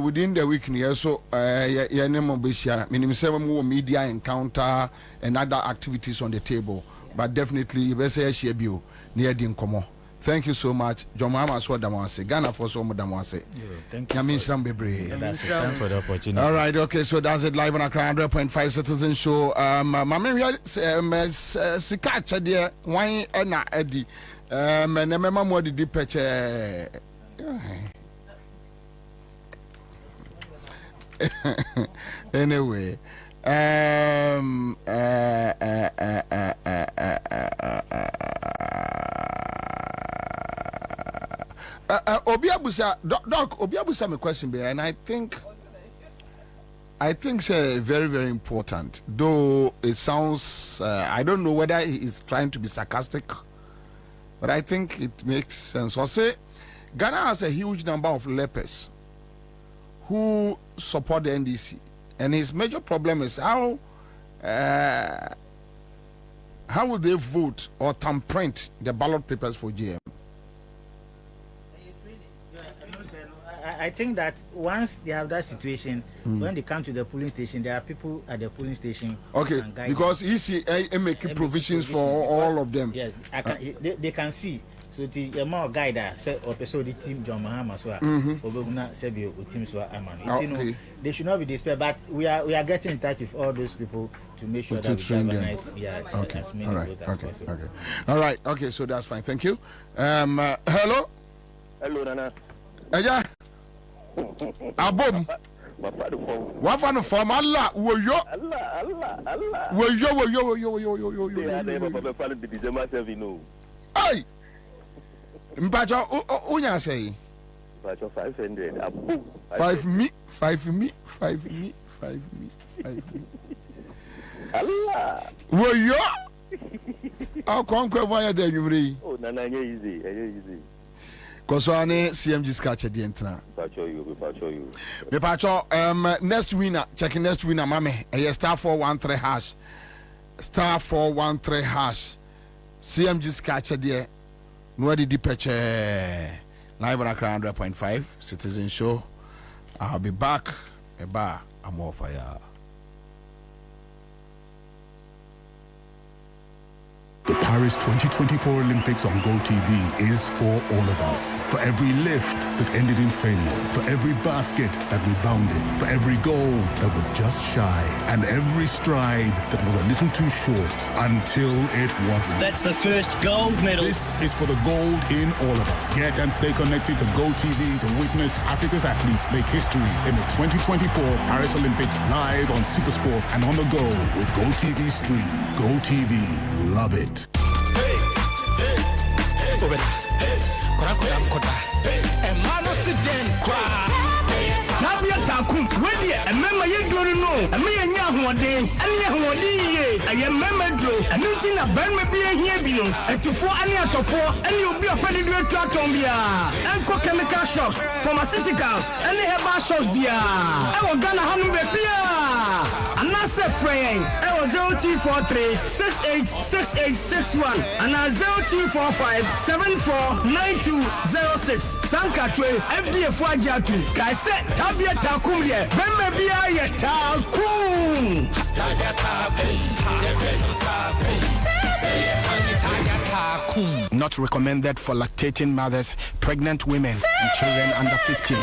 Within the week, so name Besia, meaning seven more media encounter and other activities on the table. But definitely, you better share you near the Incomo. Thank you so much. John Mama so damase. Ghana for so damase. Thank you. Thanks for the opportunity. All right, okay, so that's it live on Accra 100.5 Citizen Show. Mama Sikacha dear, why na Eddie? And remember more the deep anyway. Obiabusa, Doc, Obiabusa, my question be, and I think it's very, very important. Though it sounds, I don't know whether he's trying to be sarcastic, but I think it makes sense. I'll say Ghana has a huge number of lepers who support the NDC, and his major problem is how will they vote or thumbprint the ballot papers for GM? I think that once they have that situation, when they come to the polling station, there are people at the polling station. Okay, because ECA making provisions for all of them. Yes, they can see. So the amount guide say episode the team John Mahama so team so they should not be despaired, but we are getting in touch with all those people to make sure that we galvanize as many voters as possible. Okay. All right. Okay, so that's fine. Thank you. Hello, Nana. Yeah. Abom. What fun from Allah? Wo yo. Hey. Mpacho unya say. Mpacho 500. 5 me. Allah. Wo yo. How come kwanya de nyumri? Oh, Nana easy. Koswane CMG scratch the entra. Me pacho next winner, checking next winner mame. Star 413 hash. Star 413 hash. CMG scratch the no di peche. Live on Accra 100.5 Citizen Show. I'll be back. I'm off fire. The Paris 2024 Olympics on GoTV is for all of us. For every lift that ended in failure, for every basket that rebounded, for every goal that was just shy, and every stride that was a little too short until it wasn't. That's the first gold medal. This is for the gold in all of us. Get and stay connected to GoTV to witness Africa's athletes make history in the 2024 Paris Olympics live on Supersport and on the go with GoTV Stream. GoTV, love it. Chemical shops, pharmaceuticals, and herbal shops beer. I will Ghana Hanumbe beer. And that's a friend. I was 0243 686861 and 0245 749206. Sankatwe FDA Fajatu. Kaise Tabia Takum ye. Bembe beer ye Takum. Not recommended for lactating mothers, pregnant women, and children under 15.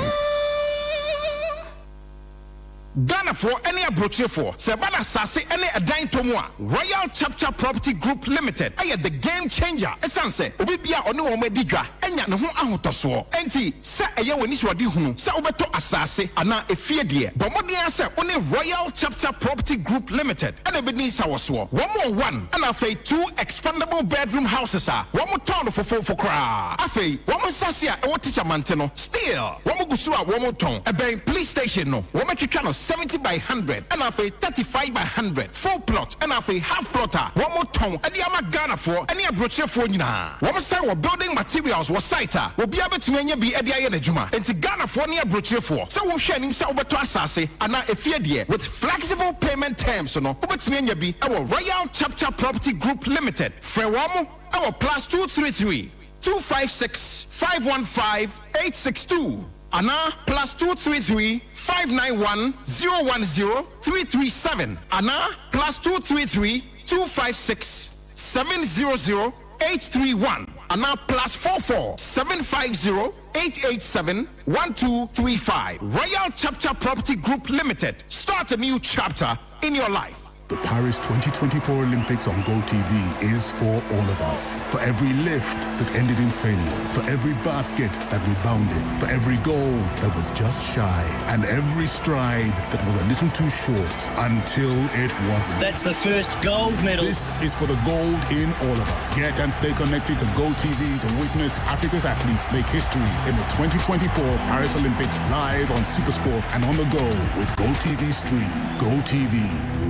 Ghana for any abroche for Sebana Sasi any a dine tomwa Royal Chapter Property Group Limited. I the game changer. Esanse Obibia onu omediga enya ne ho ahotoso. Enti se eye woni swadi hunu se obeto asase ana efie de. Bomodian se oni Royal Chapter Property Group Limited. And ebedi sawoso. One more one and afa 2 expandable bedroom houses are. One more town for kra. Afa one more sasia e wo teacher manteno. Still one more gusu a one more ton. Eben police station no. One more twitwa 70 by 100 and a 35 by 100 full plot and a half plotter one more ton and the ama Ghana for any abroche for nyina one more say building materials was site will be able to be e dia ye najuma enti Ghana for any abroche for so wo hwe nim say obeto asase ana efie de with flexible payment terms no obetumi anya bi e Royal Chapter Property Group Limited frewamo our +233 256 515 862 Ana +233 591 010 337. Ana +233 256 700 831. and now +44 750 887 1235. Royal Chapter Property Group Limited. Start a new chapter in your life. The Paris 2024 Olympics on GoTV is for all of us. For every lift that ended in failure, for every basket that rebounded, for every goal that was just shy, and every stride that was a little too short until it wasn't. That's the first gold medal. This is for the gold in all of us. Get and stay connected to GoTV to witness Africa's athletes make history in the 2024 Paris Olympics live on Supersport and on the go with GoTV Stream. GoTV,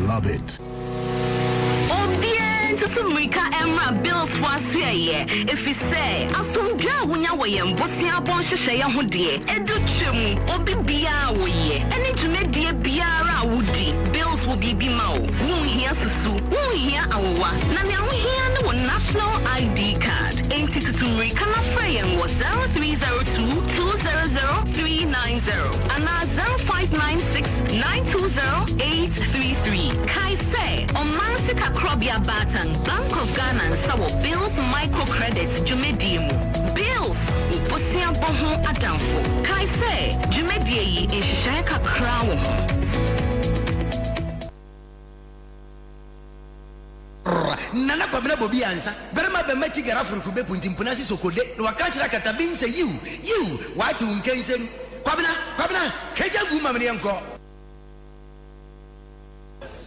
love it. Mika Emra Bills was here. If you say, I soon go when you were Bosnia Bonshaya Hoodie, Educhum, Obi Biawe, and into Media Biara Woody. Bills will be Bimo. Won't hear Susu, won't hear our Nana here no national ID card. Ain't it to Mika Frayan was 0302 200 390 and 0596 920 833. Kai say, on Mansika Krobia Batan. Bank of Ghana and Sawo Bills microcredits Jumedimu. Bills Uposia Bohon Adamfo. Kai say Jumedi in Shaka Crown. Nana Kwabena Bobie Ansah. Very much the Meti Garafur Kube Puntimpunasi Sokode. No Akachra Katabin say you, why to Unkensen? Kwabena, Kaja Gumamanianko.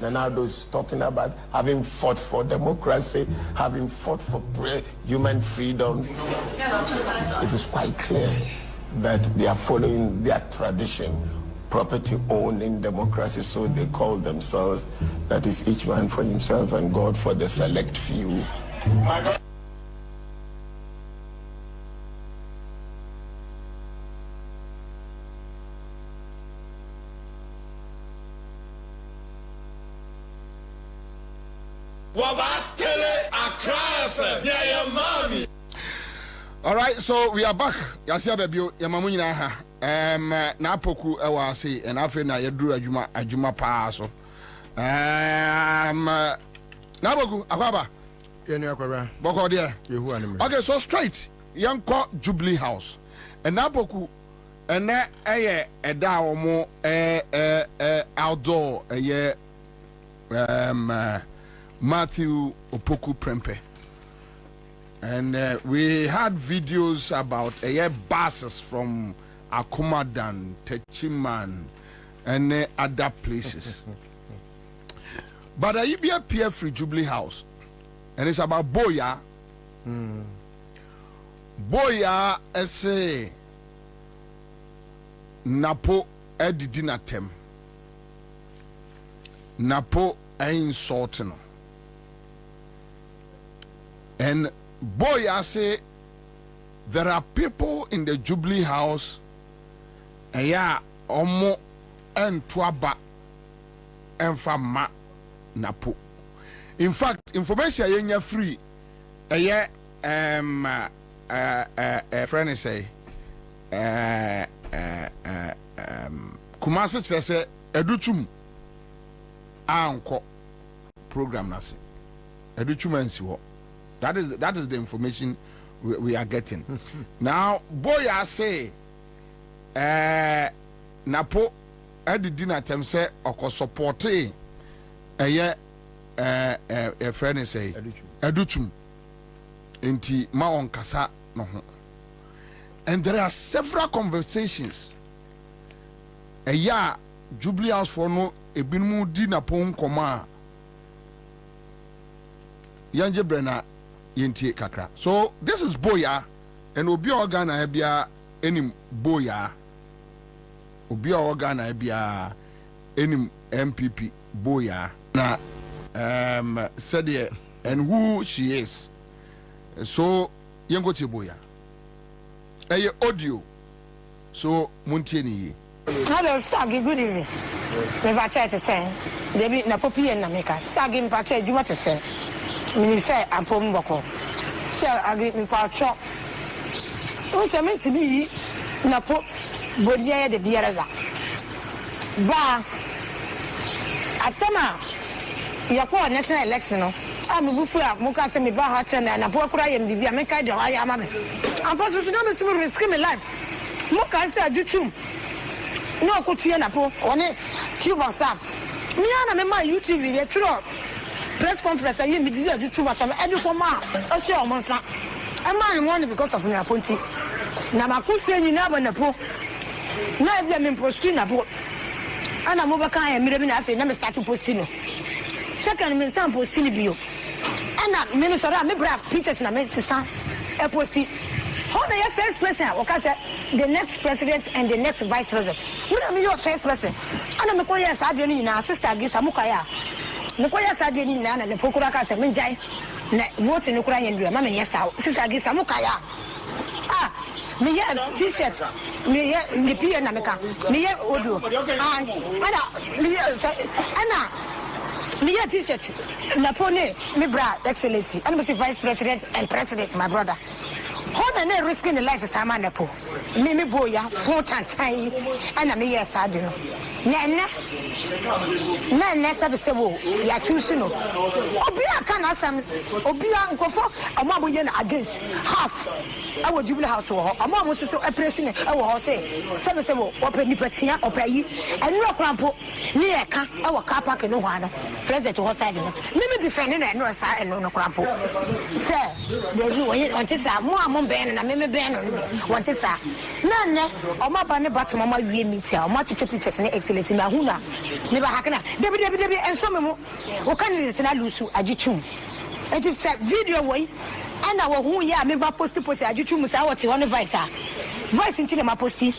Ronaldo is talking about having fought for democracy, having fought for human freedoms. It is quite clear that they are following their tradition, property owning democracy, so they call themselves, that is each man for himself and God for the select few. All right, so we are back. Yasia baby, yamamu na ha. Na poku ewa say and afi na yeduru adwuma pa so. Na poku akwaba. Yenu akwaba. Boko there. Yehu anime. Okay, so straight. Yanko Jubilee House. And na poku ene eye eda omo outdoor Matthew Opoku Prempe. And we had videos about buses from Akumadan, Techiman, and other places. But I be appear free Jubilee House, and it's about Boya. Boya say Napo edidinatem. Napo insulting. And Boya say there are people in the Jubilee House omo entwaba enfama napo. In fact, information yenya free friend say Kumasi chile say educhum anko program nasi educhum ensiwo. That is the information we are getting. Now, Boya say, Napo edidina tem say oko support a friend say educhum inti ma on kasa no ho. And there are several conversations. Jubilee House for no ebinmu di Napo nkoma Yanje Brenna Yenti Kakra. So this is Boya, and Obi Organa Ebia any Boya. Obi Organa Ebia any MPP Boya. Na said here and who she is. So Yangoti Boya. A audio. So Muntieni. Hello, Staggy, good evening. Never try to say. They be na popi and Namika. Staggy in Pache, you want to say. Me say I'm from Boko. Say I get me for chop. Who say me to be na pop Bodia de Biaraga. Ba Atama Yako national election I'm a buffet, Mukasa, me Bahasan, and a Pokra and Bibia, make I do. I am a man. I'm supposed to know me screaming life. Mukasa, you too. No, could see an apple on it. Tube or sap. Me and my YouTube, a true press conference. I hear me do too much. I'm edu for ma. I say, oh, Monsa. I'm not money because of my appointee. Now, my food saying you never in a pool. Now, if I'm in posting a boat. And I'm over kind and I say, never start to postino. Second, I'm some posting bio. And I'm Minnesota, me brought pictures and I made son a postie. How the first person, okay, the next president and the next vice president. When I'm your first person, and I'm a Koya Sardini in our sister Gisamukaya. Nukoya Sardini and the Pokuraka Seminjai, vote in Ukraine, Mamma, yes, sister Gisamukaya. Ah, me t-shirt, me the P and America, me Odu, and Anna. Me t-shirt, Napone, me bra, excellency, and Mr. Vice President and President, my brother. Hold on, risking the life of Samanapo. Mimi Boya, 4 times, and a mere sardine. Nana, Nana, Sabo, Yachusuno. Obia can ask some Obia and Kofo, a Mabuyan against half. Our jubilee house or a mom was to a president, I will say, 7 Sabo, open Nipatia, or pay, and no crampo, near our car park and no one. President was saying, Mimi defending and no side and no crampo. Sir, they do want to say more Ben and I remember Ben what is that? None or my banner but Mamma we meet here, much pictures and excellence in Mahuna. Never hacken. Debbie and some who candidates and I lose you at YouTube. It is a video way and our who ya me post at YouTube was our to one voice into my postie.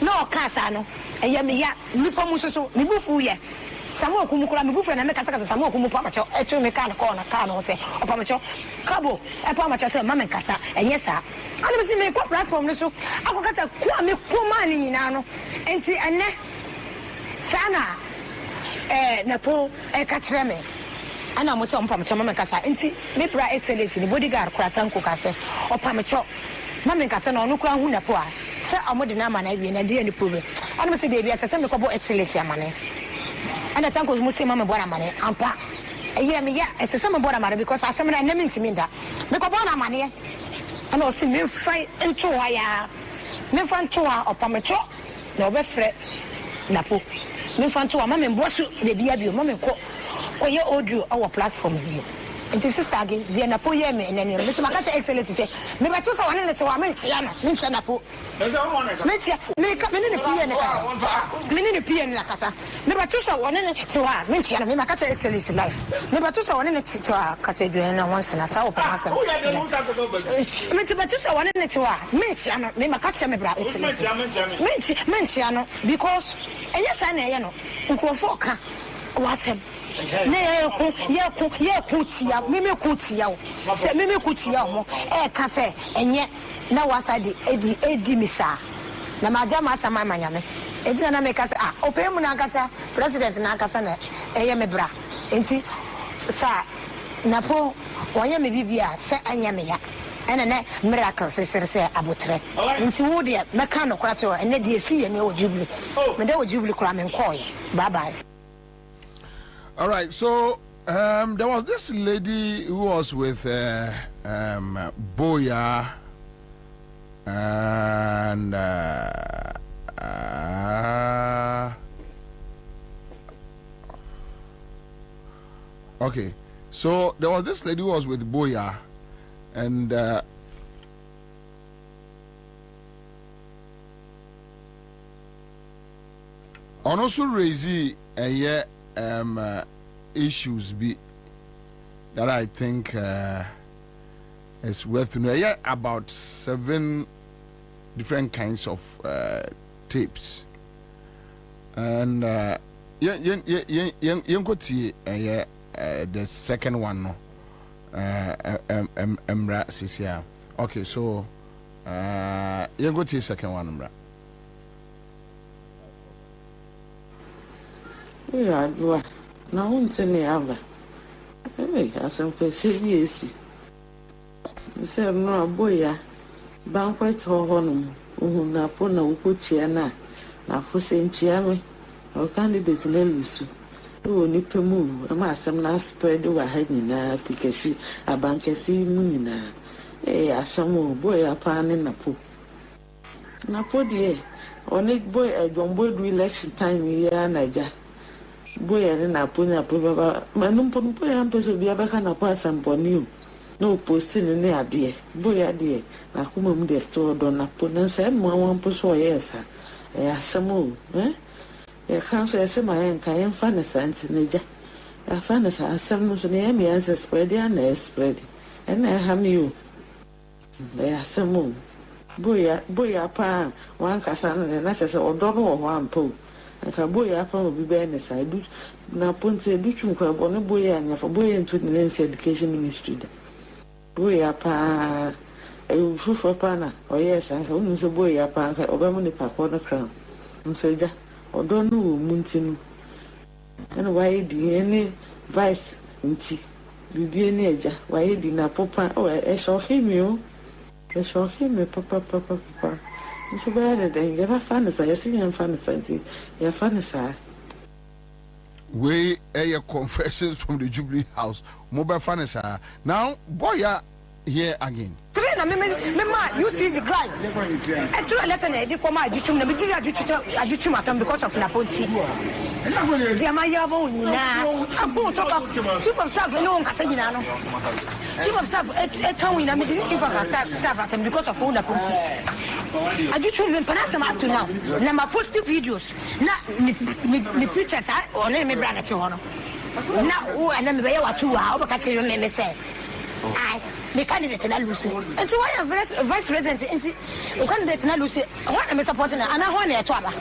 No Casano and Yamia Nipomuso, Nibufu. Samo kumukula migufu na meka saka samo kumupamacho echo meka na kona kana ose opamacho kabo epamacho se mama kasa enyesa ana mesi me kwa platform no so akokata kwa me koma ni nyina no enti ene sana na po ka kire me ana mo se opamacho mama kasa enti me bra excellence ni bodyguard kura tanko kase opamacho mama kasa na onu kura hu na po a se amode na ma na wie na de ni problem ana mesi de bia se me ko bo excellence amane. And I thank Muslim Mamma Bonamane, Ampa. A year me, it's a summer Bonamare because I summon an enemy to me that. Make a Bonamane. And also, me fight into wire. Me fan to our Pamacho, no best Napo. Me fan to a mamma and Bossu, the Biabu, Mamma, or your audio, our platform. And this is again, the Napoleon, and then Mr. Macata Excellency say, me by 2 hours to a mention, Napo. Make up in the piano, many piano la casa. Never 2 hours to a mention, me Macata Excellency life. Never 2 hours to a cathedral once in a south. Mention 2 hours to a mention, me Macata Mebra Excellency. Mention, because, yes, I know, Uncle was him. Ne kutia mimi kutia se mimi kutia mo ka se enye na wasadi edi misa na majama sama manyame edi na me ka se opemu na kasa president na kasa na eye mebra enti sa na po wanye me bibia se anya me ya ene ne miracle se abotre enti wo de meka no kwate o ene de esi ye me o jubilee me de o jubilee kura me nkoy bye bye. All right, so there was this lady who was with Boya and okay, so there was this lady who was with Boya and also raising a issues be that I think is worth to know. Yeah, about 7 different kinds of tapes, and the second one no Emra Sisia. Okay, so you go to the second one, Emra. Yeah, now I'm telling you, hey, as I'm yes. Say, no, boy, banquet or honum, who na pona upuchiana, na for Saint Chiame, or candidate Nelusu. o ni pemu ama asem na spread wa ha nyina fikasi abankasi mu nyina asem boy apa ne napo de oni boy ejombo do election time ya naija boy ne napo baba manum pon boy am to so bia baka napo asamponi no posting ne ade boy ade na kuma mu de store do napo na se mo wan po so yesa asem ya can't say my and can find a sense in the I find us as 7 to the me as a spread and spread. And I have you. They are some more. Boy, pa, one casan and that's or double or one pole. And her boy upon will be bareness. I do now point a duchum crab on a boy and for boy into the Nancy Education Ministry. Boy, pa, a proof for pana, or yes, and only a boy upon her Obama Park on the crown. And so that. I don't know Muntin. And why the any vice inti? Bibi any eja. Why the na papa? Oh, I saw him you. I saw him, papa. You should bear that. You have fun as I see him fun as you have fun as I. We air confessions from the Jubilee House. Mobile fun as now, boy, here again. Na me you see the guy. I threw a letter na come out na me did ajuchum atom because of Naponti. Dia ma ya bo nyina. Abo talk chief of staff no nkata nyina no. Chief of staff eton na me did chief of staff atom because of Naponti. Ajuchum me panasa up to now. Na ma post videos. Na ni pictures or na me brother to hono. Na o na me be ya watu a obaka tiri me say. The candidate na Lucy. And so I am vice president. The candidate na Lucy. What am I supporting? And I want to aba.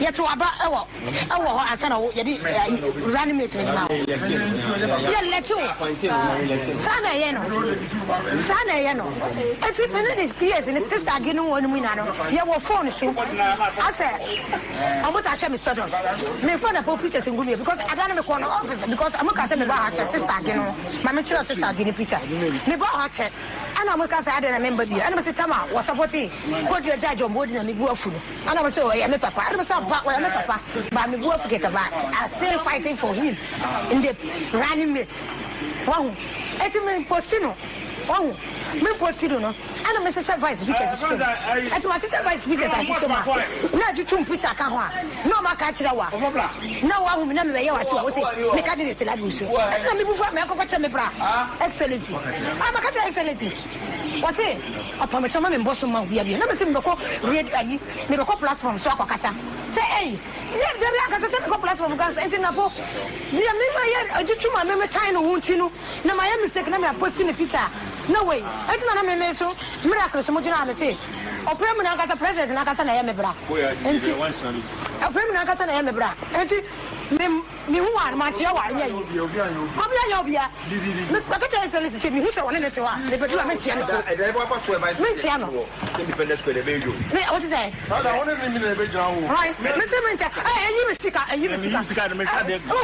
Ya to aba. Awo asana wo yedi running mate now. Ya leto. Sana ye no. Eti mene PS ni sister aginu wonu mu na no. Ya wo phone so. Ase amota sha me sodo. Me phone na pictures ngumi because I don't know me ko no office because amaka say me ba ha sister aginu. Ma me chiro sister aginu picture. Me ba ha che. Ana amaka say ade na member bi. Ana me say tama wo supporting. Go to judge on board na me bu afu. Ana me say o ya me papa. Ana me say papa. But me bu afu get back. I still fighting for him in the running mate. Wow. Eti me postino. Wow. Me postino no. Ana me say vice because eti ma say vice because asise ma. Na juchum picture kan ho a. No ma ka kire wa. Na wa hu me na me ye wa ti wo say me candidate la do so. Na me bu fa me akoko che me bra. Excellency. Ama ka che excellency. Wa say apa me chama me boss ma hu ya bi. Na me say me ko read ayi me ko platform so akokata. Say hey, yeah, there are a couple platform guys. Enti na po. Dia me ma ye juchuma me time no hu ntinu. Na ma ye mistake na me posting a picture. No way. I don't know me so miracle so much na me say. Oprem na kata president na kata na ye me bra. Enti. Oprem na kata na ye me bra. Enti me hu an ma tia wa ye yi. Obia. Me kata excellence say me hu se wona ne te wa. Le bedu me tia no. Me tia no. Independent square be you. Me what is that? Na da wona me na be jira wo. Right. Me say me tia. Eyi me sika me ka de. Wo.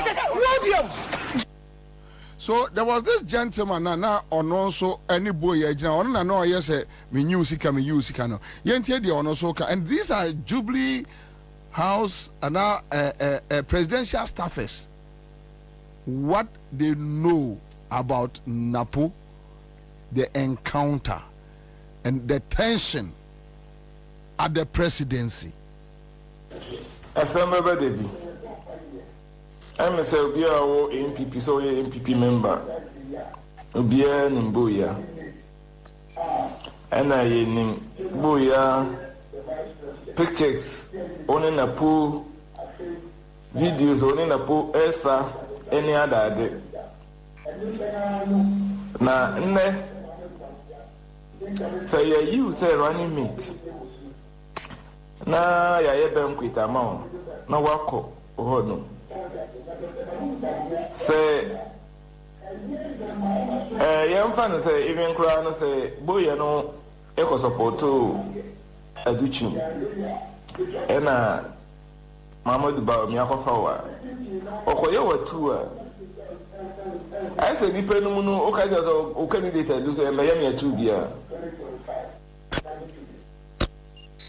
So there was this gentleman na ono so any boy agina ono na no yes me use sika no yentie de ono so ka, and these are Jubilee House and presidential staffers. What they know about Napo, the encounter and the tension at the presidency. Asamba Debbie. I'm a Serbia MPP, so a MPP member. Ubia Nimbuya. And I name Buya pictures on a pool, videos on a pool, Ansah, any other day. Now, say you say running meat. Now, I have them quit a mount. No wako, oh no. Say, young fan say, even Crown say, boy, you know, echo support to a duchum. And Mamma Duba, Miakofawa. Okoya were two. I said, depending on who candidate I do say, Miami a 2 beer.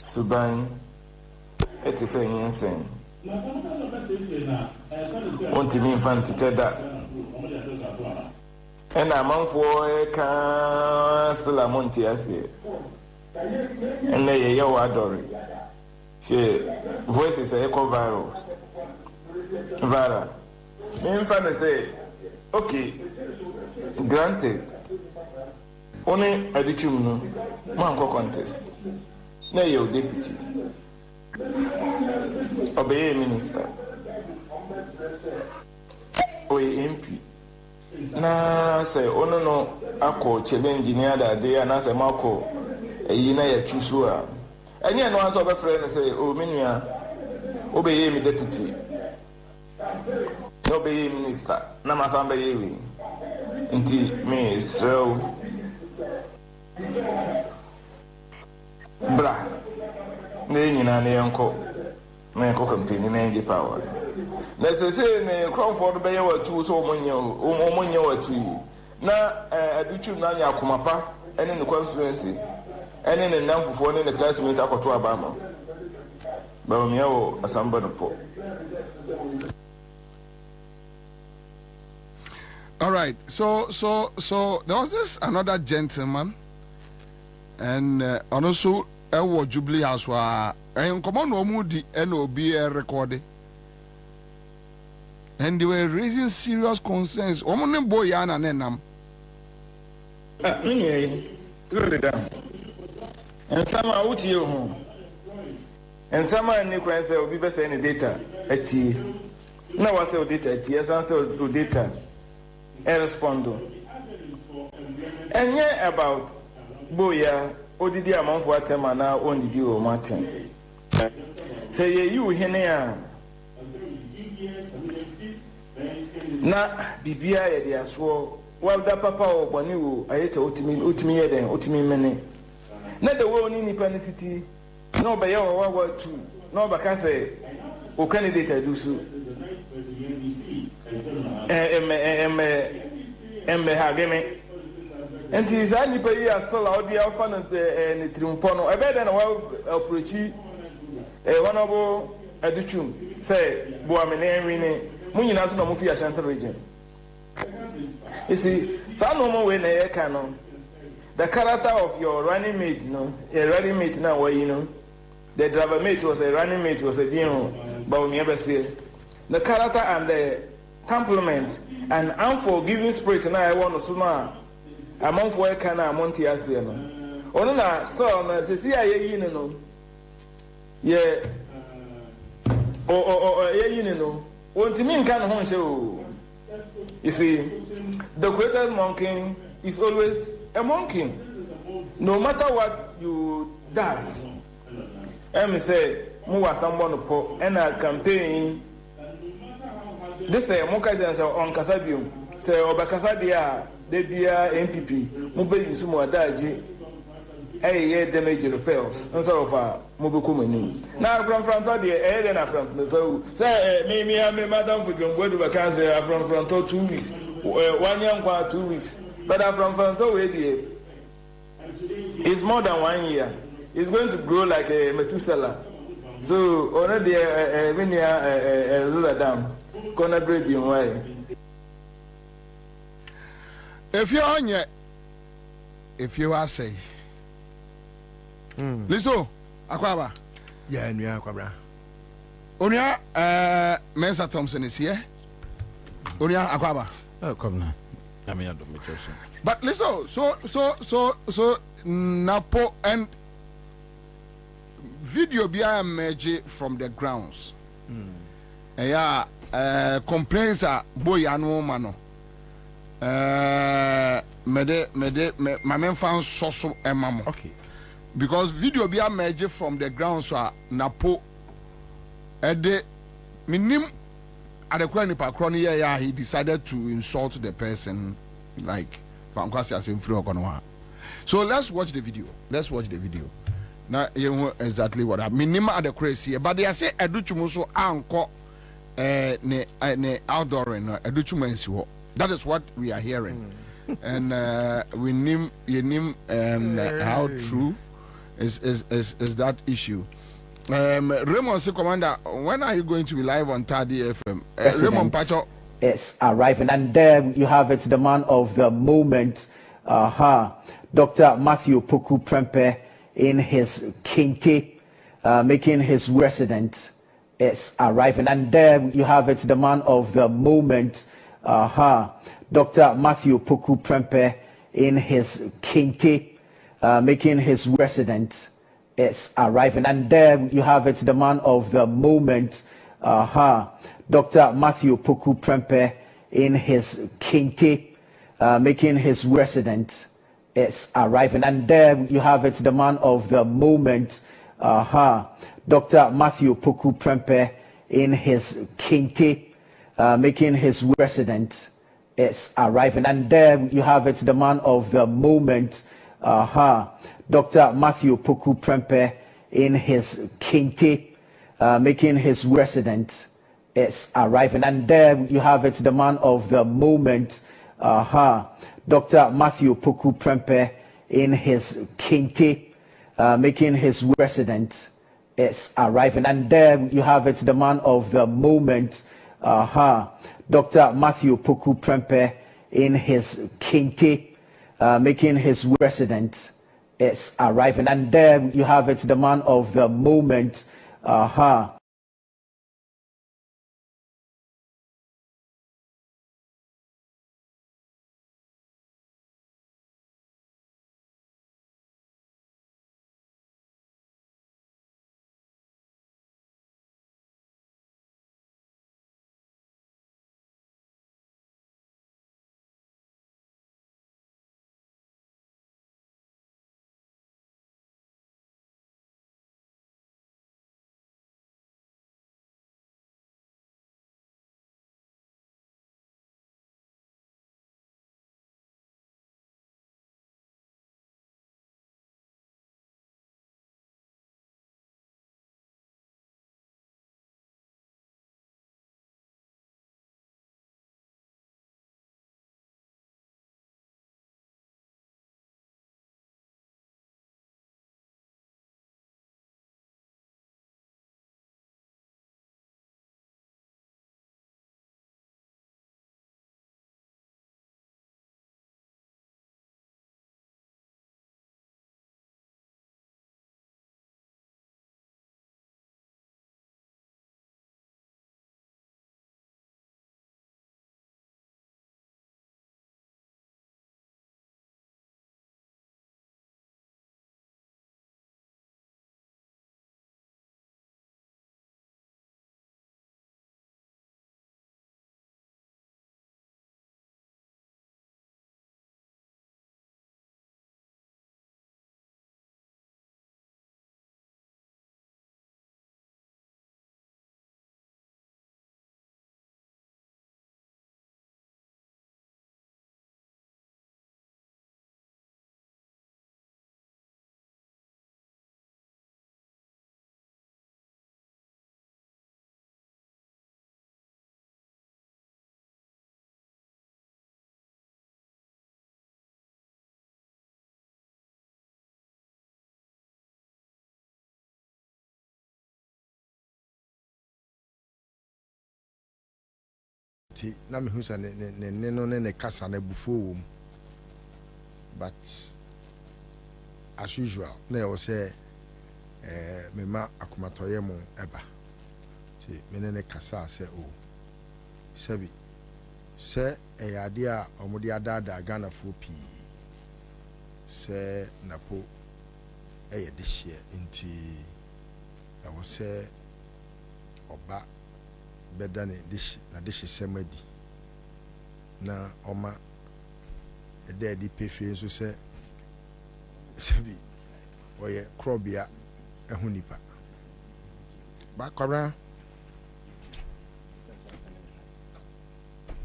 Suban, it is saying insane. wontimi mfa ntete da ɛna amanfoɔ ka sila monte ase ɛnɛ yɛyɛ wɔ adɔre hwɛ voices a ɛkɔ viral memfa ne sɛ okay granted only aditwum no mankɔ contest na yɛ o deputy ɔbɛyɛ minister ɔyɛ MP na sɛ ɔno no akɔ challenge ni adade anaasɛ makɔ ɛyi na yɛtwu so a ɛnyɛ no asɛ ɔbɛfrɛ no sɛ o me nua ɔbɛyɛ me deputy na ɔbɛyɛ minister na masan bɛyɛ wei nti me srɛw bra na nyina na yɛnkɔ na yɛnkɔ campaign na yɛngye power na sese ne Crawford bɛyɛ watu so ɔmonyɛ watu yi na adutwum na anya akomapa ɛne ne constituency ɛne ne nam fufuo ne ne classmate akɔto abama ba ɔmia wɔ asamba no po. All right, so there was this another gentleman, and also a Jubilee House wa and come on omudi NOB recorded, and they were raising serious concerns. Omune boy yana nenam. Anyway, good down. And some are out here home, and some are in the price will be best any data at tea. Now I say data at tea, as answer to data. Respondo. And yeah, about Boya, Odidi amount for Atema now only do Martin. Say you Henea na Bibia, dear swore, well, that papa or Bonu, I ate ultimate then, ultimate many. Not the world in independence, no by your word too, no because o candidate I do so. Hageme. And his only pay as so loud the alpha and the Trimpono. I bet than a well approachy a honorable addition. Say, Boamene, Muninazo Mufia Santa region. You see, some no more when I canon. The character of your running mate, no, a running mate now, where you know, the driver mate was a running mate, was a deal, but we never say the character and the compliment and unforgiving spirit na I want to suma among for a can amount yesterday no ono na so na se si aye yi no ye ye yi no ontimi nka no ho nse o. You see, the greatest monkey is always a monkey no matter what you does. Me say mo wa someone po and a campaign. This say Mokazan on Casabium, say Obacasadia, they be MPP, Mube is more daji, a year damage repels, and so far, Mubukumani. Now from Frontadia, and from the toe, say, maybe I'm a madam for John Wedu Vacanza from Fronto 2 weeks, 1 young while 2 weeks, but I'm from Fronto, it's more than 1 year. It's going to grow like a Methuselah. So already when you are lower down. Gonna break you away. If you're on yet, if you are say, Listo, Akwaba. Yeah, and we are Kwabra. Onya, Mensa Thompson is here. Onya, Akwaba. Oh, come now. I mean, I don't make sure. But listen, so Napo and video be emerge from the grounds. Yeah. Complaints are boy anu mano. My men found so emamo. Okay. Because video be emerged from the ground so Napo ede minim adekwani pa kroni ya he decided to insult the person like Fankwasi as in free okono. So let's watch the video. Now you know exactly what I mean. Minim adekwasi but they say educhumu so anko ne outdooring educhumensi. That is what we are hearing. And we name how true is that issue. Raymond, Commander, when are you going to be live on Tadi FM? Raymond Pacho. It's arriving, and there you have it, the man of the moment, Dr. Matthew Poku Prempeh in his Kinte, making his resident. It's arriving, and there you have it, the man of the moment, Dr. Matthew Poku Prempeh in his Kinte, making his resident. It's arriving, and there you have it, the man of the moment, Dr. Matthew Poku Prempeh in his Kinte, making his resident. It's arriving, and there you have it, the man of the moment, Dr. Matthew Poku Prempeh in his Kinte, making his resident. It's arriving, and there you have it, the man of the moment, Dr. Matthew Poku Prempeh in his Kinte, making his resident. It's arriving, and there you have it, the man of the moment, Dr. Matthew Poku Prempeh in his Kinte, making his resident. It's arriving, and there you have it, the man of the moment, Dr. Matthew Poku Prempeh in his Kinte, making his resident. It's arriving, and there you have it, the man of the moment, na me hu sa ne no ne kasa na bufo wo, but as usual na yo say me ma akomatoye mo eba ti me ne kasa say o sabi se eyade a omode adada Ghana fo pi se napo eye de hye nti I was say oba better than this na this is semadi na oma e dey di pefe so say sabi oye krobia ehunipa ba kwara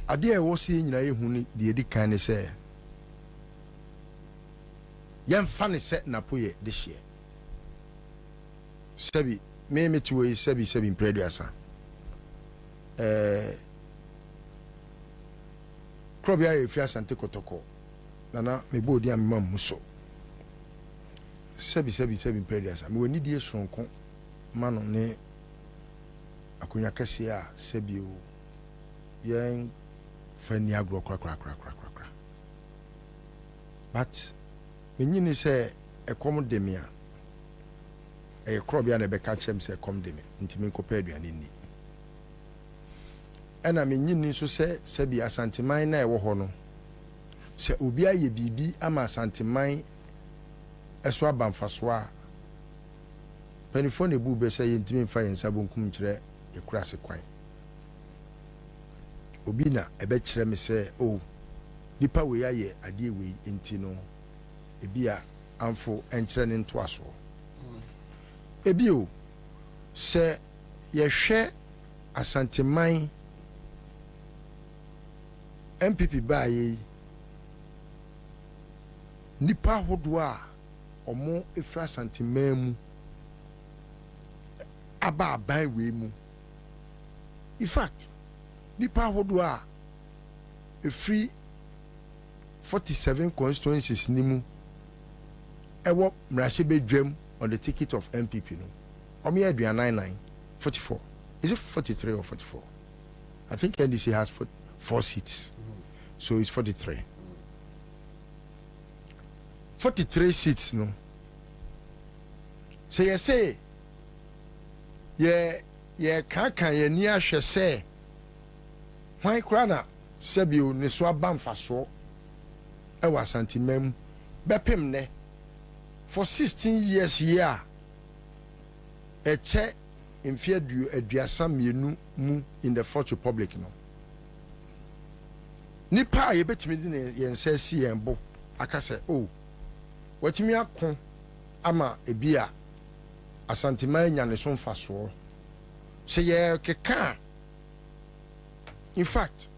ade e wo si nyina ehuni de edi kan ne say yem fa ne se napoye de hye sabi me metuwe sabi impredu asa Krobia efi asante kotoko nana me bodi amma muso sabi impredu asa me woni die sonko mano ne akunya kese a sebio yen fani agro kra but menyini se ekom de me a e krobia na be ka chem se ekom de me ntimi nkopa aduane ni ena menyini so se sebi asanteman na ewo ho no se obi aye bibi ama asanteman eso abamfaso a penifone bu be se yentimi mfa yensa bonkum kire ekura se kwan obi na ebe kire me se o nipa we aye ade we enti no ebi a amfo enkire ne nto aso ebi o se yehwe asanteman MPP baye nipa hodo a omo efra asanteman mu aba aban we mu in fact nipa hodo a efri 47 constituencies ni mu ewo mrashe bedwam on the ticket of MPP no omo ye 99 44 is it 43 or 44 I think NDC has 4 seats so it's 43 seats no so you say ye kan ye ni ahwe say hwan kra na sabio ne so abamfaso e wa santimam bepem ne for 16 years here e che mfie aduasa mienu mu in the Fourth Republic no nipa ye betimi di ye nsa si enbo aka se oh watimi akon ama ebia asanteman nya ne so mfaso se ye keka in fact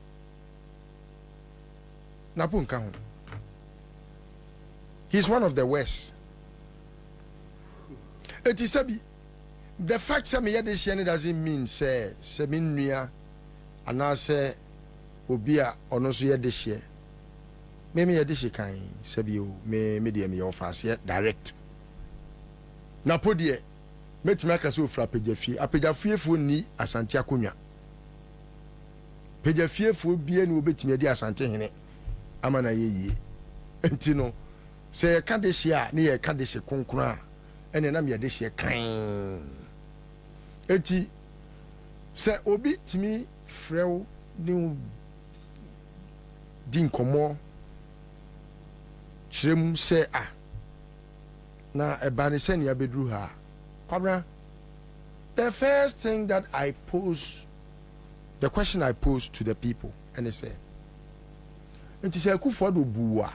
napunka ho he's one of the worst it is the fact that me this year doesn't mean say minua ana say obi a ono so ye this year me ye this kan sabi o me de me your fast direct na podie metime aka so fra apejafie ni asante akonwa pejafie bie ni obetime di asante hene ama na yeye enti no se ka de hia ne ye ka de hye konkra ene na me de hye kan enti se obi timi frew ni din komo chirem se na ebani se ne abedru ha Kwabena, the first thing that I pose, the question I pose to the people, and they say, it is a kufodo buwa.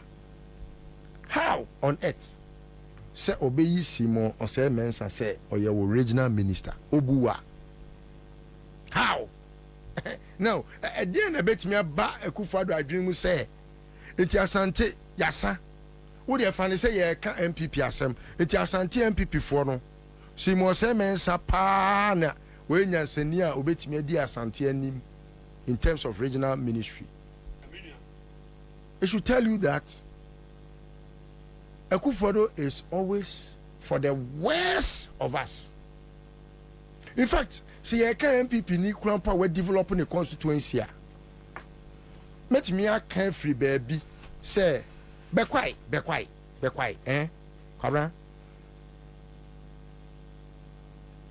How on earth say obey Simon or say Mensa say or your original minister Obuwa? How? No, at the end I bet me a kufodo I dream say it is asante yasa. Would you find say ye can MPP asem? It is asante MPP for no. Si mo se mensa pa na we nyansani a obetimi adi asante anim in terms of regional ministry. It should tell you that Ekufodo is always for the worst of us. In fact, see a MPP ni krampa we developing a constituency. Met me a can free baby say be quiet Kwabena.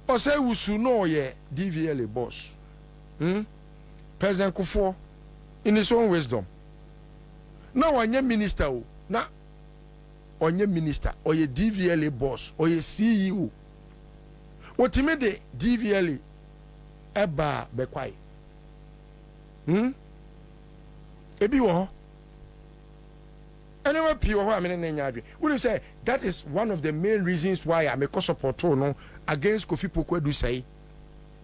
O say wusu no ye DVLA boss. President Kufuor in his own wisdom. Now onye minister o na onye minister or ye DVLA boss or ye CEO. What me de DVLA eba be kwai. Ebi wo. Anyway, people I mean, we say that is one of the main reasons why I make a support no against Kofi Pokwedu say.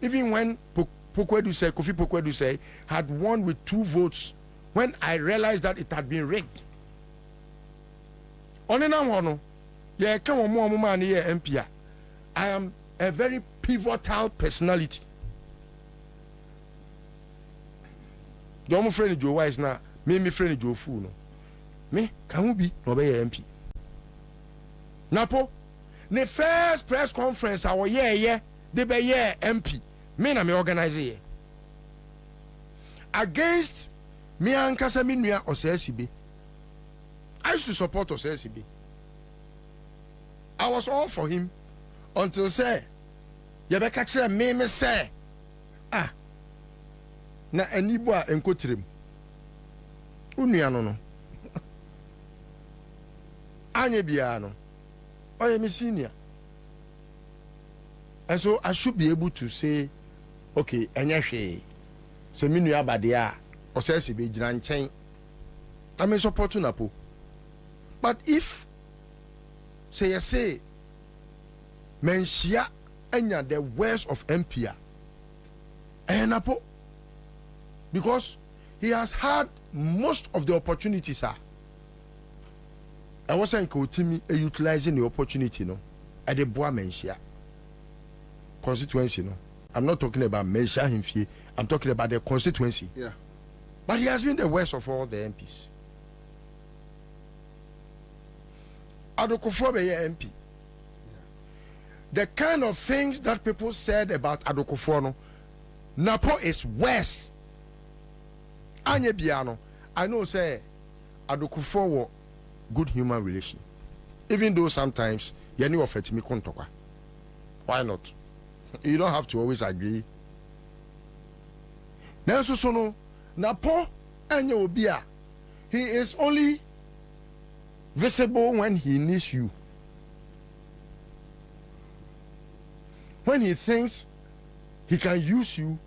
Even when Kofi Pokwedu say had won with 2 votes, when I realized that it had been rigged. On an hour, yeah, come on, more money here, MP. I am a very pivotal personality. Don't friend Joe Wise now, me friend Joe Fool. Me can be no be MP. Napo, the first press conference our year they be yeah MP me na me organize here against me ankasa me nua osesibe. I used to support osesibe. I was all for him until say you be catch me say na anibo a enkotirem unua no anye bia no oye me senior, and so I should be able to say okay enye hwe se me nua abade a osesibe gina nchen I support Napo. But if say menshia enya the worst of MPA Napo, because he has had most of the opportunities. I wasn't utilizing the opportunity, no, at the bois menshia constituency, no. I'm not talking about menshia him, I'm talking about the constituency. Yeah. But he has been the worst of all the MPs. Adokufo be MP. The kind of things that people said about Adokufo no, Napo is worse. Anye biano, I know say Adokufo were good human relation. Even though sometimes you knew of it me kontokwa. Why not? You don't have to always agree. Nanso so no, Napo anye obia. He is only visible when he needs you. When he thinks he can use you,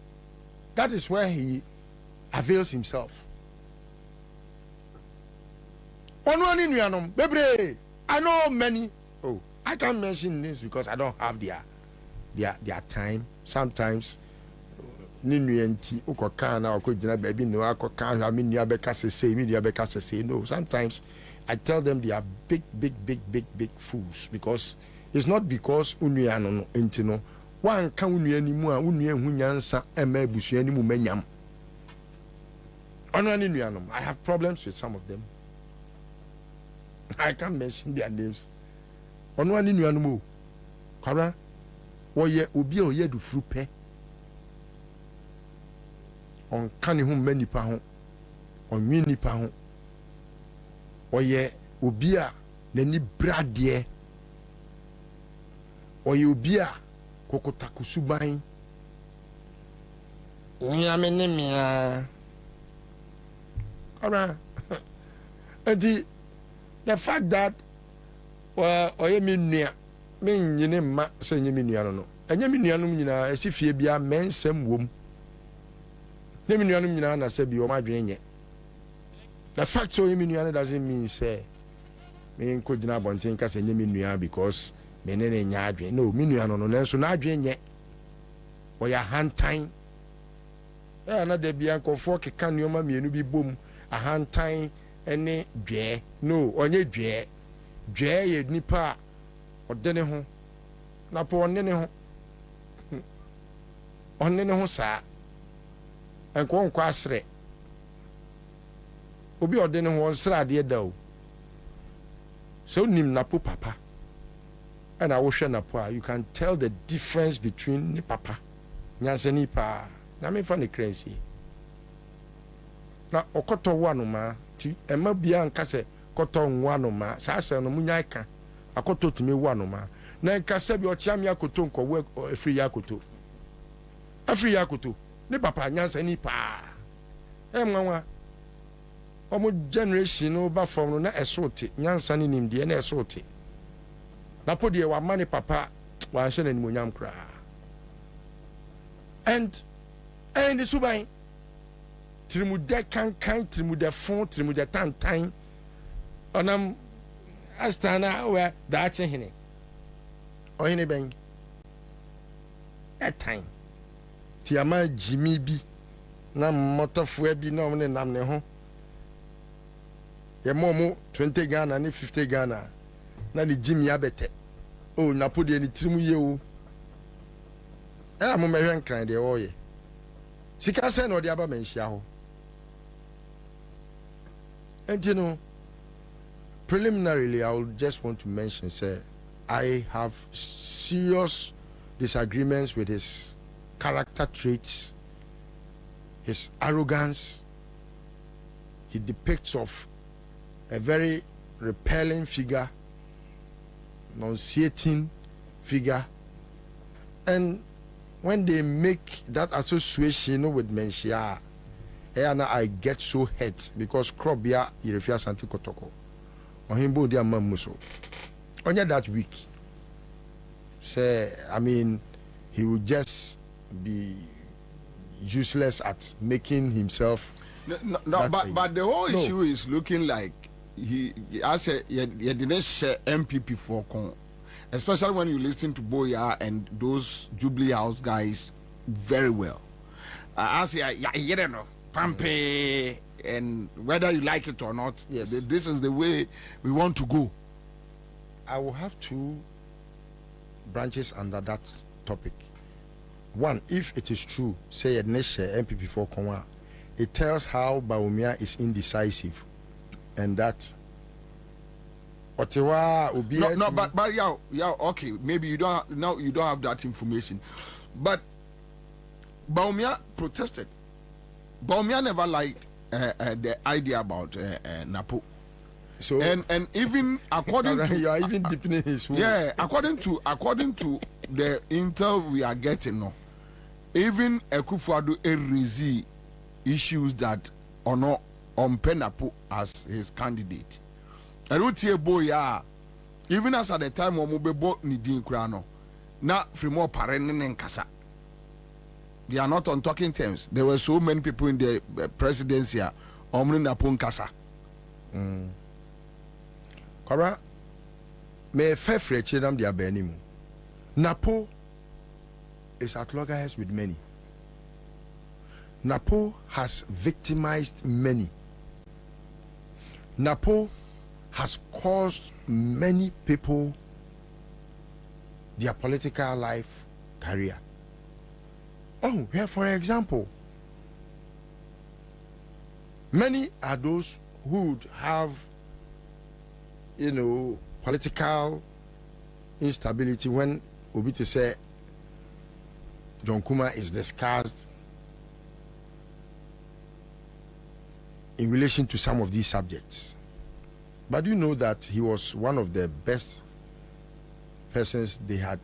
that is where he avails himself. I know many. Oh, I can't mention this because I don't have their time. Sometimes no. Sometimes I tell them they are big fools, because it's not because unuya no entino one can unuya ni mu a unuya hunyansa ema busu ni mu menyam. I have problems with some of them. I can't mention their names. Onwani nuanumo kwara woye obi a oye du frupe on kan ho manipa ho onwi nipa ho oye obi a nani brade oye obi a kokota kusuban nyame ne mia ara enti the fact that oye me nua me nyine ma se nyime nua no enye me nua no nyina esifie bia mensem wom ne me nua no nyina na se bi o ma dwen nye. The fact so me nua doesn't mean say me nko gina bonten ka se nye me nua because me ne nya adwen. No, me nua no nenso na adwen nye oya hantan na de bia nkofo keka nneoma mienu bi bom a hantan ene dwe. No, onye dwe ye nipa odene ho na po onene ho saa enko nko asre obi odene ho onsra ade da o so nim na po papa and I wish na po you can tell the difference between ni papa nyanse ni pa na me fa ne crazy na okoto wa no ma ti ema bia nka se koto nwa no ma sa ase no munya ka akoto timi wa no ma na nka se bi ochia me akoto nko we afri yakoto ni papa nyanse ni pa nwanwa omo generation no ba from no na esote nyansa ni nimde na esote na podie wa mani papa wa hye na nimonyam kra and subai trimude kankan trimude fon trimude tantan onam astana we da che hene ohene ben time ti ama jimi bi na motofo bi na omne nam ne ho ye momo 20 Ghana ni 50 Ghana na ni jimi abete o na podie ni trimu ye o mo mehwe nkran de wo ye sika se na odi aba menhia ho and you know preliminarily I would just want to mention say I have serious disagreements with his character traits, his arrogance. He depicts of a very repelling figure, nauseating figure. And when they make that association with Menshia, I get so hurt because Krobia Irefia Santi Kotoko. On him bo dia mamuso. Only that week. Say, I mean, he would just be useless at making himself. No, but the whole issue is looking like he as a didn't share MPP for con, especially when you listen to Boya and those Jubilee House guys very well. As you know, Pampe, and whether you like it or not, yes, this is the way we want to go. I will have two branches under that topic. One, if it is true, say a nation MPP for Konwa, it tells how Bawumia is indecisive, and that Ottawa will be but yeah, okay, maybe you don't have that information, but Bawumia protested. Bawumia never liked the idea about Napo. So and even according to you are even deepening his wound. Yeah, according to the intel we are getting now, even Akufo-Addo raised issues that are not on Penapo as his candidate. I don't hear Boya, even as at the time when we bought Nidin Krano, now Frimo Parenen and Kasa. They are not on talking terms. There were so many people in the presidency, Omni Napon Kasa. Kora, may fair frechedam dia benimu. Napo is at loggerheads with many. Napo has victimized many. Napo has caused many people their political life career. Oh, here for example, many are those who would have, political instability when Obi to say John Kuma is discussed in relation to some of these subjects. But you know that he was one of the best persons they had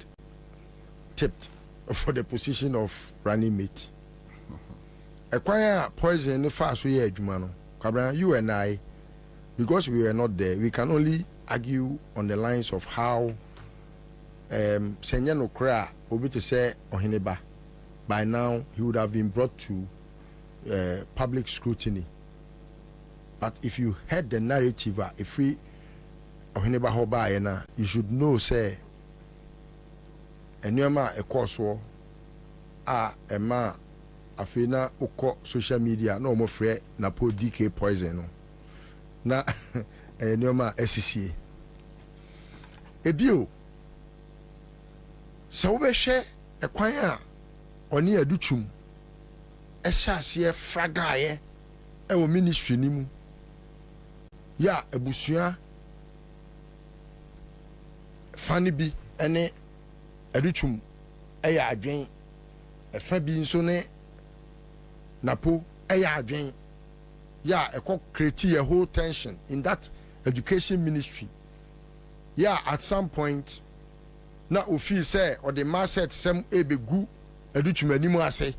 tipped for the position of running mate. Acquire poison fast we Kwabena, you and I, because we were not there, we can only argue on the lines of how Senya no Kra Obi to say Ohineba. By now he would have been brought to public scrutiny. But if you heard the narrative, if we Ohineba Hoba, you should know, say, Enyama a course war, Emma Afina Oko social media, no more free, Napo DK poison. Na Enyama SCCA. Ebio, so we share a choir oni aduchum, a shasier fragaye, a ministry nimu. Ya ebusuya fani bi ene aduchum eya adwen efa bi nso ne Napo eya adwen ya eko create a whole tension in that education ministry. Yeah, at some point na ofi say or the mindset sem ebegu aduchum animu ase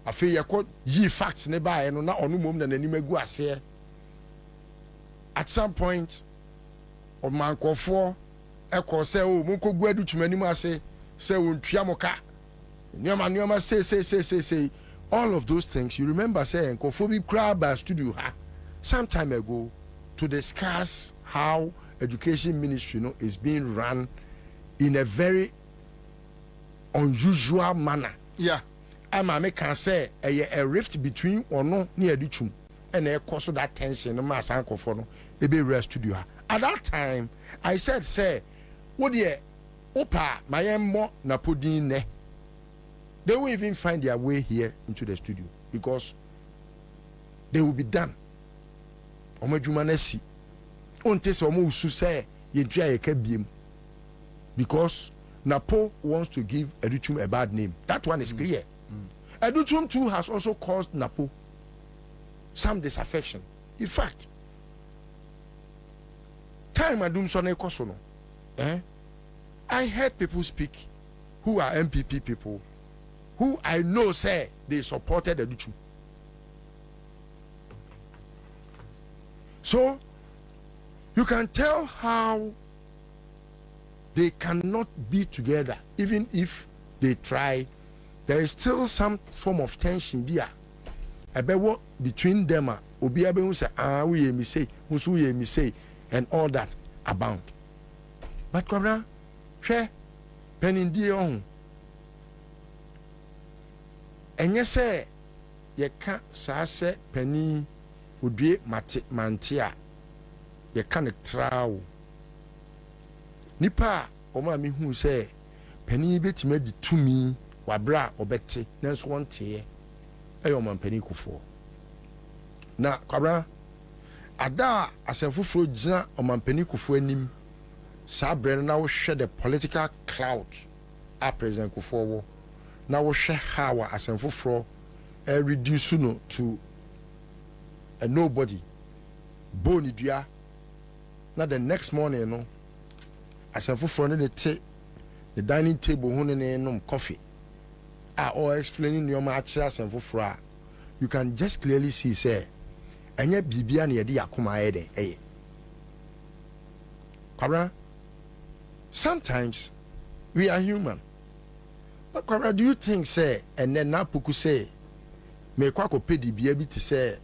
afi yeko yi facts ne ba no na onu mom na nanim agu ase. At some point, of man for echo say, oh, Munko Guedu Chumanima say, Untriamoka, Nyama say, all of those things. You remember saying, Kofobi crowd by studio some time ago to discuss how education ministry is being run in a very unusual manner. Yeah. I can say a rift between or no near the chum. And they cause that tension, no matter how for no, it be rest studio. At that time, I said, say, what ye, opa, my more napodine. They will even find their way here into the studio because they will be done. Omajumanesi, on test or more say, ye try a cabin because Napo wants to give Educhum a bad name. That one is clear. Educhum too has also caused Napo some disaffection. In fact, time adum so na ekoso no. I heard people speak who are MPP people who I know say they supported Educhum. So you can tell how they cannot be together even if they try. There is still some form of tension there. About between them, obi abe say we hear me say, who hear me say, and all that abound. But Kwabena, share penindi on. And yes, say ye can't say penny would be mantia. Ye can't trow. Nipa oma mi hu say penny beti me di to me wabra obete nanso wonte eyo man penny kufo na Kwabena ada asenfoforo gina oman penny kufo anim sa bre na wo hwe the political cloud a president kufo wo na wo hwe how asenfoforo reduce no to a nobody boni dua na the next morning no asenfoforo no te the dining table ho ne nom coffee or explaining your match asenfoforo you can just clearly see say enye bibia na yede yakoma ede Kwabena, sometimes we are human. But Kwabena, do you think say and then na puku say me kwa ko pedi bia bi te say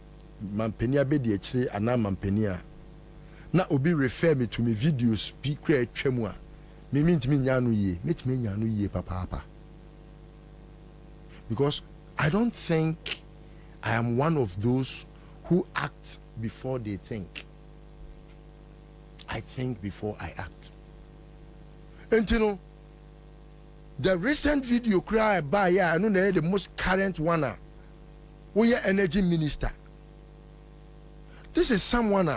mampenia be de akire ana mampenia na obi refer me to me videos bi kra atwam a me mintimi nya no ye metimi nya no ye papa because I don't think I am one of those who act before they think. I think before I act. And you know, the recent video cry by I know the most current one. We are energy minister. This is someone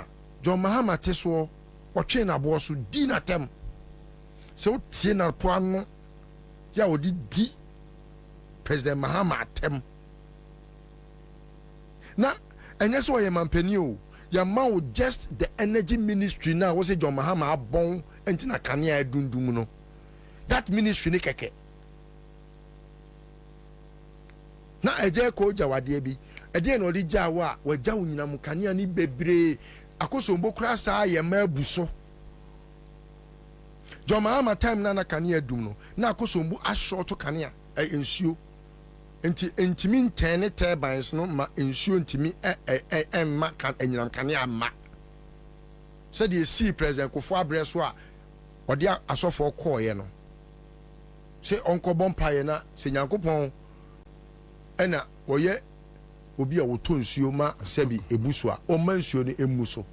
John Mahama Teswo or train abosu dinner tem. So Tina Puano ya odi di President Mahama tem. Na and that's why your man penny your man just the energy ministry now was a John Mahama bon and tina kanya dundumuno. That ministry ni keke. Na eje ko jawade bi ede na odi jawa wa jawu nyina mu kanya ni bebre akoso mbo kura sa ye ma buso. John Mahama time na kanya dum no na akoso mbo ashort kanya ensuo ntimi ntene turbines no ma ensuo ntimi ma kan enyinam kane ma said you see president Kofo Abreso a odi asofo koye no say onko bompaye na se Nyankopon ena woye obi a woto nsuo ma sebi ebuso a o ma nsuo no emuso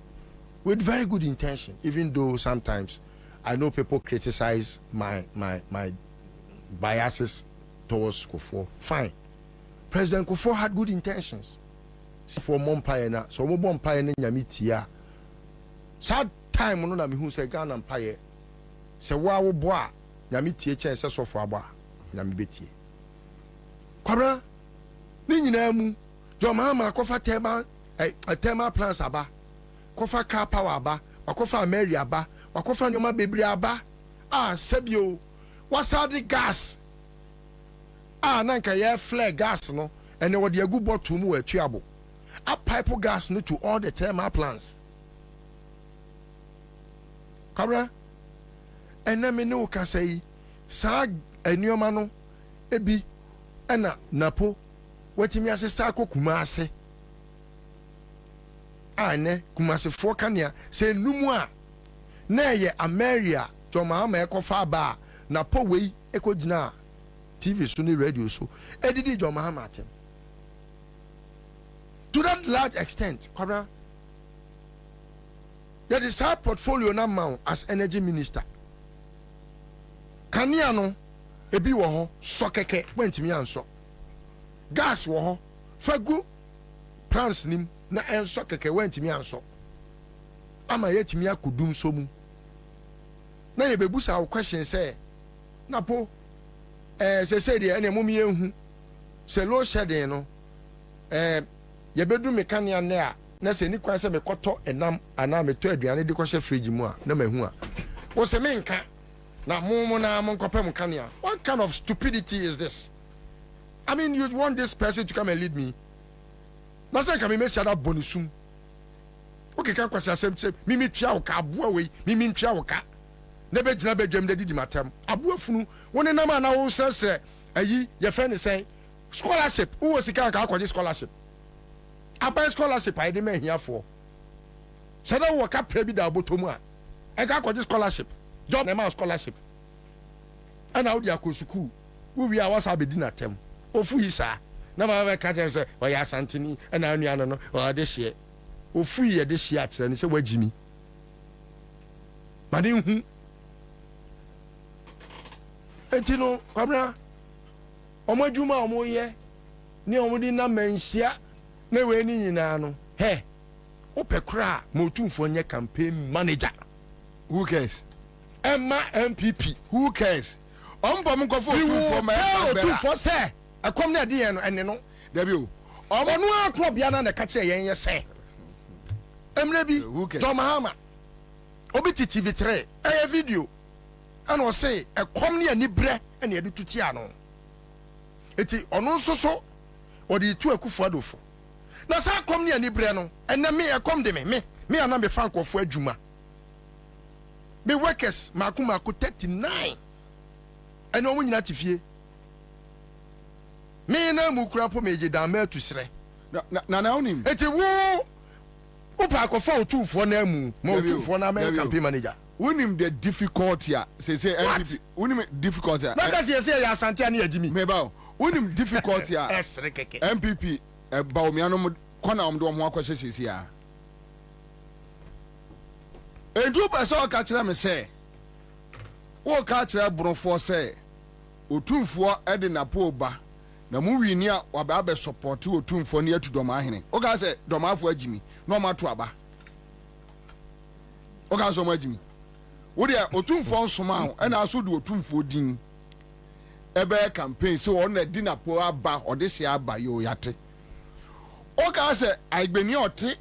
with very good intention, even though sometimes I know people criticize my biases towards Kofo. Fine. President Kofo had good intentions. For Mompire na so mo bompire na nyamitia. Sad time no na me hu say Ghana empire. Se wa wo bo a nyamitie chen se so for aba nyamibetie. Kwabena ni nyina mu John Mahama kofa thermal plants aba. Kofa car power aba, wakofa Mary aba, wakofa nyoma bebre aba. Sebio wasadi gas. Nanka ye flare gas no and what the good bottle mu atuabo. A pipe gas no to all the thermal plants. Kwabena and me no ka say sa enyoma no ebi ena napo watimi asesa ko Kumase. Ne Kumase for Kanya say numua na ye Ameria John Mahama ekofa ba na po wei ekogina TV so ni radio so edidi John Mahama atem to that large extent. Kwabena, there is her portfolio now as energy minister. Kania no ebi wo ho sokeke wantimi anso gas wo ho fagu plants nim na enso keke wantimi anso ama yetimi akudum so mu na ye bebusa wo question say napo say the ene mum ye hu say low shedding no ye bedu mekania ne a na se ni kwan se mekoto enam ana meto aduane de kohye fridge mu a na mahu a wo se menka na mumu na monkopem kania. What kind of stupidity is this? I mean, you want this person to come and lead me? Nasa ka me mesia da bonusum. Okay, kan kwase asem se mimi tua wo ka aboa we mimi ntua wo ka. Na be gina be dwam da didi matam. Aboa funu woni na ma na wo sese ayi ye fe ne sen scholarship. Who was ka akwaje scholarship? Apa scholarship ai de ma hiafo. Sada wo ka pra bi da abotomu a. E ka akwaje scholarship. Job na ma scholarship. Ana wo dia ko school. Wo wi a wasa be di na tem. Ofu yi sa. Na ma be ka say o ya santini ana anu ano no o de hye. Ofu yi de hye a kire ni say wagimi. Ba de hu. Etino Kwabena omadwuma omoye ni omudi na manhia na we ni nyina no he opekra ma otumfo nye campaign manager. Who cares? Emma MPP. Who cares? Ombom nkofo otumfo ma otumfo say akom na de yen no ene no dabi o omo no akro bia na ka kire yen ye say emre bi John Mahama obi TV3 e video and o say akom ne ani bre ene e tuti ano eti ono nso so o de tu akufo adofo na sa akom ne ani bre no ene me akom de me ana me fan kofo adwuma me workers makuma ko 39 ene o nyina tifie me na mu kura po meje da ma atusre na onim eti wo pa akofo otufo na mu mo otufo na me campaign manager. Unim the difficulty say MPP unim difficulty na ka say ya asante na yadimi me ba unim difficulty MPP ba omiano kona omdo ho akwese sesi a edu person ka kire me say wo ka kire bronfo say otumfo e de napo ba na mu wini a waba be support otumfo ne atudoma ahene o ga say domafo agimi na o mato aba o ga so mo agimi wo de otumfo nsoma ho na aso de otumfo din ebe campaign so on na di napo aba o de se aba yo yate o ga say aigbeni ote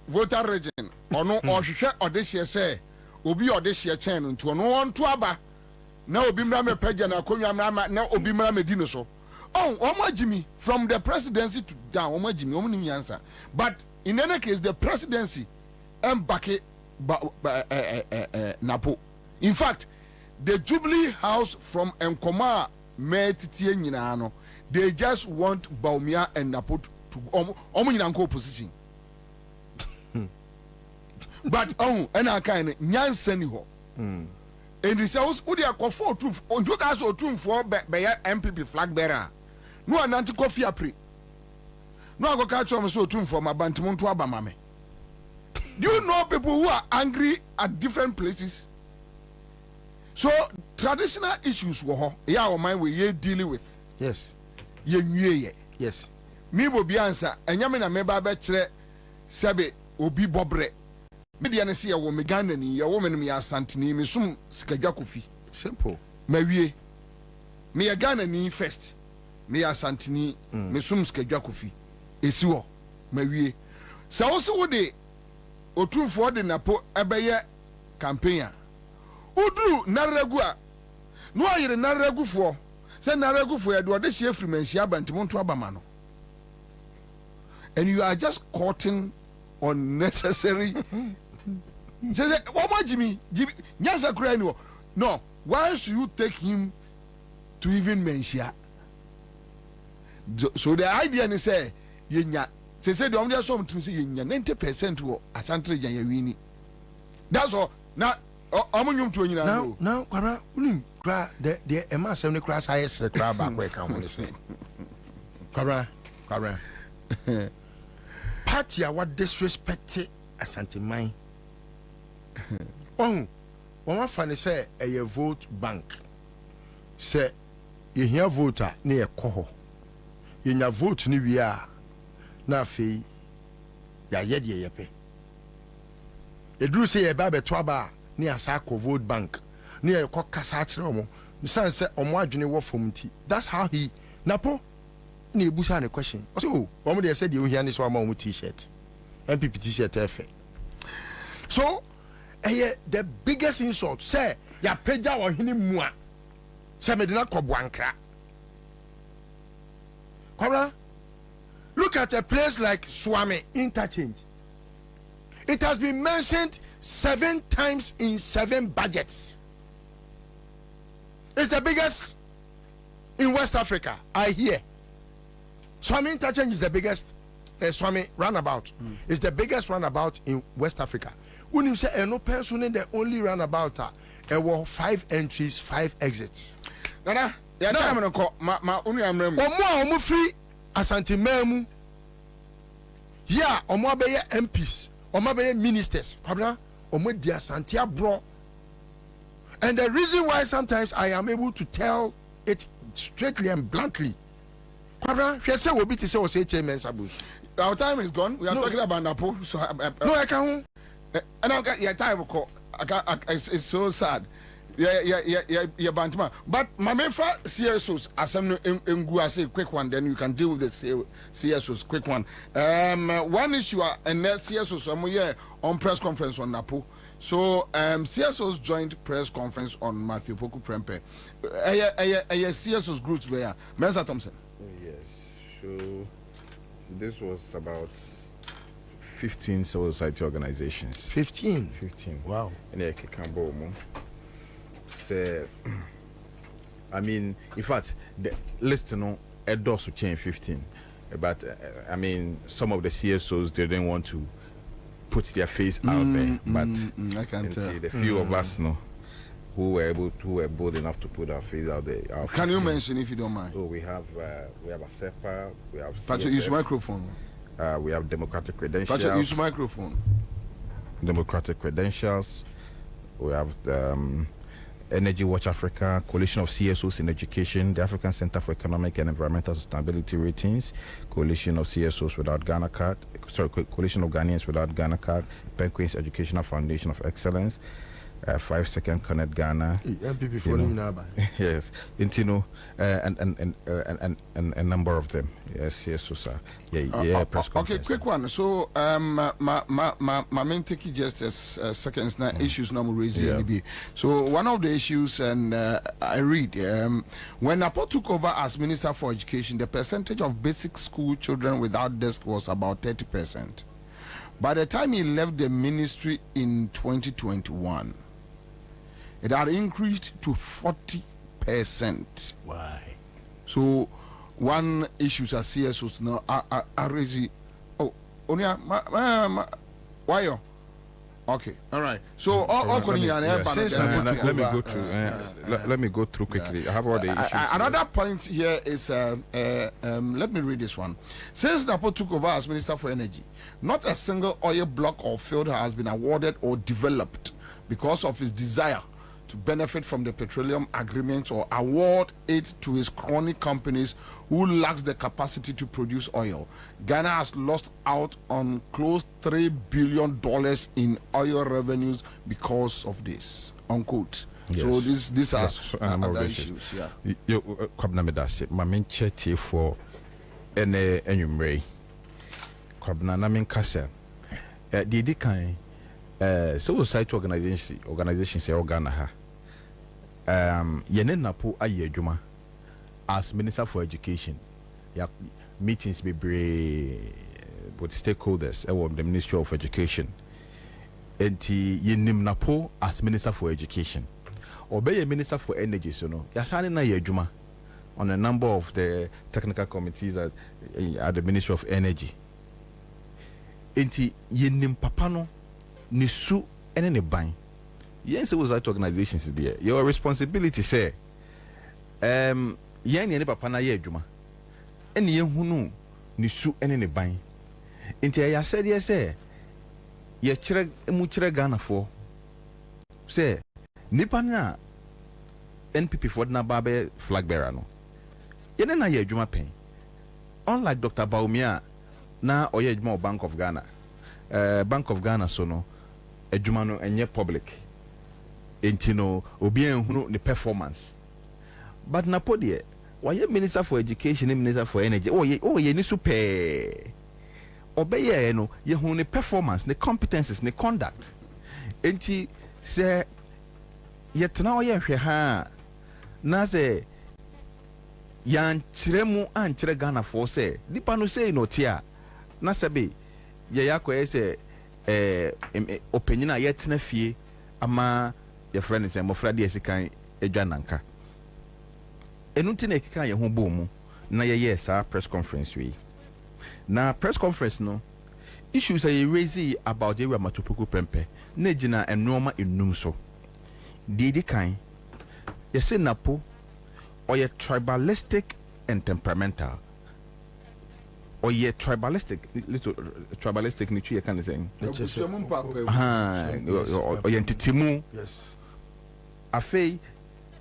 voter region ono o hwehwe o de se say obi o de se chen no nto no on to aba na obi mra me pagya na konwa mra na obi mra me di no so. Oh, Omajimi from the presidency to down, Omajimi, Omni Ansah. But in any case, the presidency Mbake Napo. In fact, the Jubilee House from Nkoma Metiti Nyinano, they just want Baumia and Napo to Omunyanko position. But and I kind Nyanseni ho. And this house would have called for truth on two guys or two for MPP flag bearer. No ananti coffee apri. No I go catch on so tune for my bantimon to Abamame. Do you know people who are angry at different places? So traditional issues were yeah or mine we dealing with. Yes. Ye. Yes. Me will be answer and yamina member betre sebe obi bobre. Media ne see a woman Ghana ni ya woman me asantini me sum skagwa kofi. Simple. Mawie. Me ya Ghana ni first. Me asantini me sum skagwa kofi. Esi wo mawie. Sa wo se wo de otumfo de napo ebeye campaign a. Udru naregu a. No ayire naregufo. Se naregufo ya de ode hie frimanhia bantimonto abama no. And you are just courting unnecessary. Jimmy, Nyansa Kura no. Why should you take him to even mention? So the idea is say yenya. Say the only something say yenya 90% wo asantre jan yawini. That's all. Now amunyum to nyina. Now kwara unim kra the ema asem ne kra say sre kra ba ko e kan ho ne say. Kwara. Party a what disrespect Asante man. Oh, one fan say a vote bank. Say you hear voter near coho. You na vote ni we are na fe ya yedi yepe. You do say a baby twaba near Sako vote bank near cock kasa chromo Misan say omo adwene wo fom ti. That's how he napo na ebusa the question. I say oh, omo dey said you hear this one omo t-shirt. MPP t-shirt efe. So, the biggest insult say ya peja wo hini mu a. Say medina kobwankra. Kwabena, look at a place like Swami Interchange. It has been mentioned 7 times in 7 budgets. It's the biggest in West Africa, I hear. Swami Interchange is the biggest Swami roundabout. It's the biggest roundabout in West Africa. When you say no person in the only roundabout, there were 5 entries, 5 exits. Nana, yeah, no, I'm gonna call my only I'm free Asante Memu. Yeah, omo be MPs, omo be ministers. Kwabena, omo dia Asante bro. And the reason why sometimes I am able to tell it straightly and bluntly. Kwabena, she say obi to say chairman Sabus. Our time is gone. We are talking about Napo. So no, I can't. And I've got your time. It's so sad. Yeah, Bantama. But my main CSOs, as I'm in say quick one, then you can deal with the CSOs quick one. One issue and CSOs on press conference on Napo. So CSOs joined press conference on Matthew Poku Prempeh. CSOs groups where Mensa Thompson. Yes. So this was about 15 civil society organizations. 15. Wow. And I mean, in fact, the list it does to change 15. But I mean, some of the CSOs they didn't want to put their face out there. But I can tell the few of us who were bold enough to put our face out there. Can you mention if you don't mind? So we have ASEPA, we have Patrick, use microphone. We have democratic credentials. Patrick, use microphone. Democratic credentials. We have Energy Watch Africa, Coalition of CSOs in Education, the African Center for Economic and Environmental Sustainability Ratings, Coalition of CSOs Without Ghana Card, Coalition of Ghanaians Without Ghana Card, Penquin's Educational Foundation of Excellence, 5 Second Connect Ghana. MPP for him now. Yes, and a number of them. Yes, sir. Yeah, press conference. Okay, quick one. So, my main take just as seconds now. Issues now raising. So, one of the issues, and I read, when Napo took over as Minister for Education, the percentage of basic school children without desk was about 30%. By the time he left the ministry in 2021, it had increased to 40%. Why? So one issue is CSOs now are raising. Oh, Onia, why you? Okay, all right. So let me go through quickly. I have all the issues. Another point here is let me read this one. Since Napo took over as Minister for Energy, not a single oil block or field has been awarded or developed because of his desire to benefit from the petroleum agreement or award it to his crony companies who lacks the capacity to produce oil. Ghana has lost out on close $3 billion in oil revenues because of this, unquote. Yes. So these are other issues. Yeah. Kwabena medase. My main chat for any enumerate. Kwabena na main kasa. The kind civil society organizations say Ghana ha. Yene Napo aye adwuma as Minister for Education. Ya meetings be with stakeholders of the Ministry of Education. Enti yenim Napo as Minister for Education. Obey Minister for Energy, so no. Yasane na ye adwuma on a number of the technical committees at the Ministry of Energy. Enti yenim papa no ni su ene ne ban. Yes, it was that organizations there. Your responsibility say yen ne papa na ye adwuma. Ene ye hunu ni su ene ne ban. Enti ya said yes say ye kire mu kire Ghana for say nipa na NPP for na babe flag bearer no. Yene na ye adwuma pen. Unlike Dr. Baumia na oye adwuma Bank of Ghana. Bank of Ghana so no adwuma no enye public. Enti no obi enhunu the performance but Napodie, why you minister for education and minister for energy? Oh, ye ni super. Obey no, ye hone performance, the competences, the conduct. Enti say yet now ye ha na say yan chiremu an chire Ghana for say nipa no say no tia na sabe ye yakọ say opinion a yet na fie ama your friend say mo frade esikan edwa nanka enu nti na ekika ye ho bom na ye yes press conference we na press conference no issues are raising about the Matupuku Prempeh na gina enoma enum so di kan ye say napo or ye tribalistic and temperamental or ye tribalistic little tribalistic ni you can say or ye ntitimu yes afei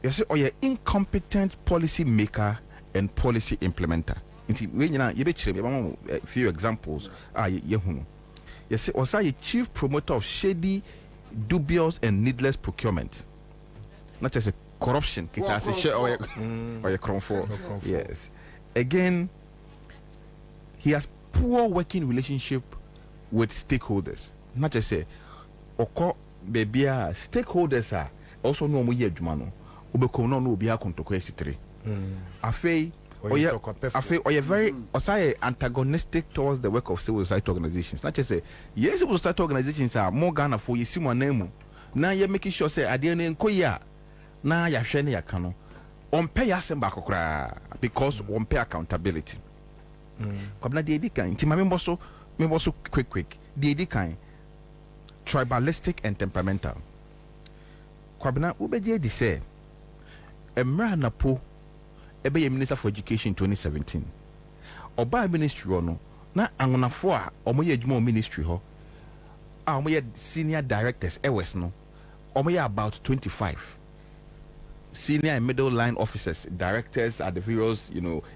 you say or ye incompetent policy maker and policy implementer nti we nyina ye be kire a few examples ye hunu you say osa ye chief promoter of shady, dubious and needless procurement, not just a corruption or a crime. Yes, again he has poor working relationship with stakeholders, not just say oko baby stakeholders are also no mo ye adwuma no obeko no obi akontoko esitre afei oye very antagonistic towards the work of civil society organizations. Not just say yes, civil society organizations are more Ghana for you see one name. Now you're making sure say at the end koya na ya shene ya kano on pay asemba kokra because on pay accountability. Kwabena the edikan nti me so quick the edikan tribalistic and temperamental. Kwabena ubeje di say emra na po ebe ye minister for education 2017 oba ministry no na angonafo a omoye adwuma ministry ho a omoye senior directors ewes no omoye about 25 senior and middle line officers, directors at the various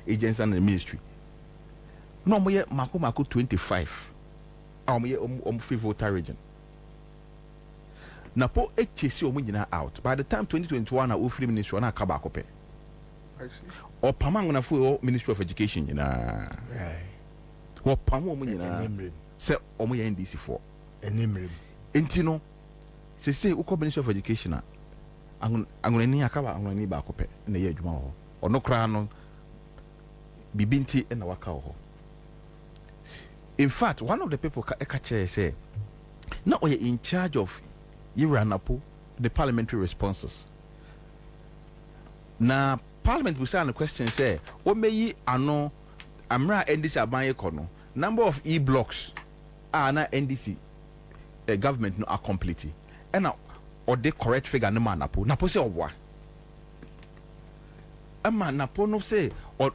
agencies and the ministry no omoye mako 25 a omoye free voter region na po HC omo out by the time 2021 na free ministry na akaba akope or Pamangona for Ministry of Education, or Pamo say Omoya NDC for a name. Intino say Uko Ministry of Education. I'm going to Akaba, I'm going to Bacope in the year or no crown Bibinti and Wakao. In fact, one of the people Ekache say, now we are in charge of Iranapo, the parliamentary responses. Now, Parliament will say on the question say, what may ye ano amra NDC abanye kono number of e-blocks are na NDC government no are complete. And now or the correct figure no man napo say owa. Ama napo no say or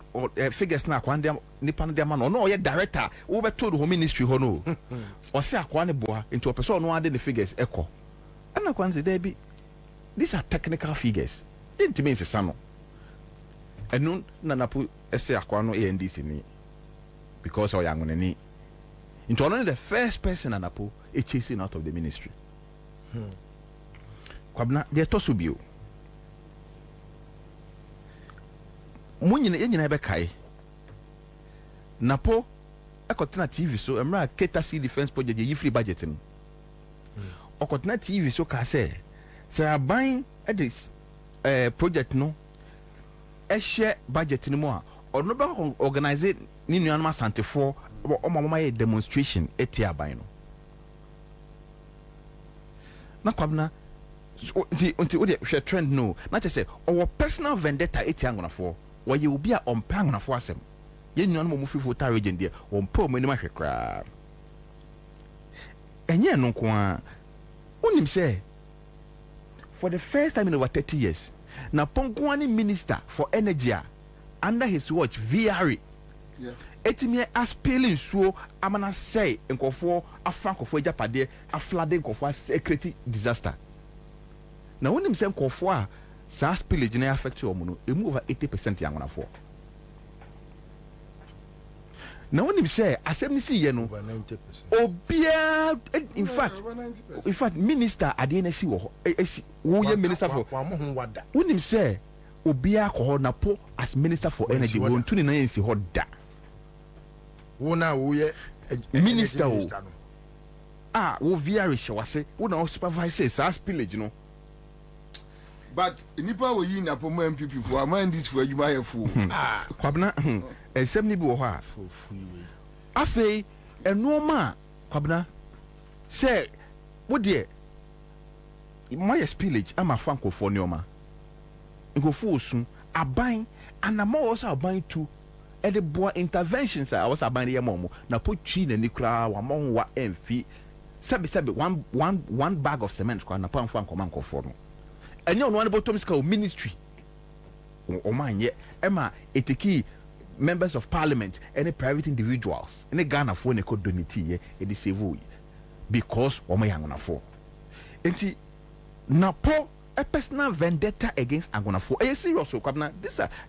figures na kwande nipa no man no ye director wo be told home ministry ho no. Or say akwane boa into a person no ade the figures eko. And na kwanze there be these are technical figures. Didn't mean say no. And no nanapu ese akwano ANDC ni because o yango ni into only the first person nanapu e chasing out of the ministry. Kwabena de to so bio munyina be kai napo ekotena TV so emra keta sea defense project ye free budget no okotena TV so ka say aban edis project no share budget ni mo a ono be organize ni nuanma santefo o mama ye demonstration eti aban no na kwabena unti odi hwe trend no na che say our personal vendetta eti angonafo wo ye obi a ompa angonafo asem ye nuanma mo fi voter region there on pro mo ni ma hwe kra enye no ko a unim say for the first time in over 30 years na Ponkwani minister for energy under his watch VRE etimi aspelling so amana say nkofo afankofo ejapade aflade nkofo security disaster na wonim say nkofo a sa spillage na affect you no emu over 80% yangonafo na wonim say asem ni si ye no obia in fact minister ade na si wo wo ye minister for wonim say obia ko na po as minister for energy won tuni na yensi ho da wona wo ye minister o wo via rehwase wo na supervise sa spillage no but nipa wo yi na po mo MPP for am this for adwuma ye fu Kwabena esem ni bi wo ho a afei enoma Kwabena say wo de my spillage ama fanko for neoma nkofo osun aban anama wo sa aban tu e de boa interventions a wo sa aban ye momo na po twi na ni kra wa mo wa emfi sebe one bag of cement kwa na pan fanko man nkofo no enye ono an bottom ska ministry o manye ema etiki members of parliament any private individuals any Ghana for ne ko donate ye e de save because o mayangona for enti na po a personal vendetta against Angonafo. Are you serious? Kwabena,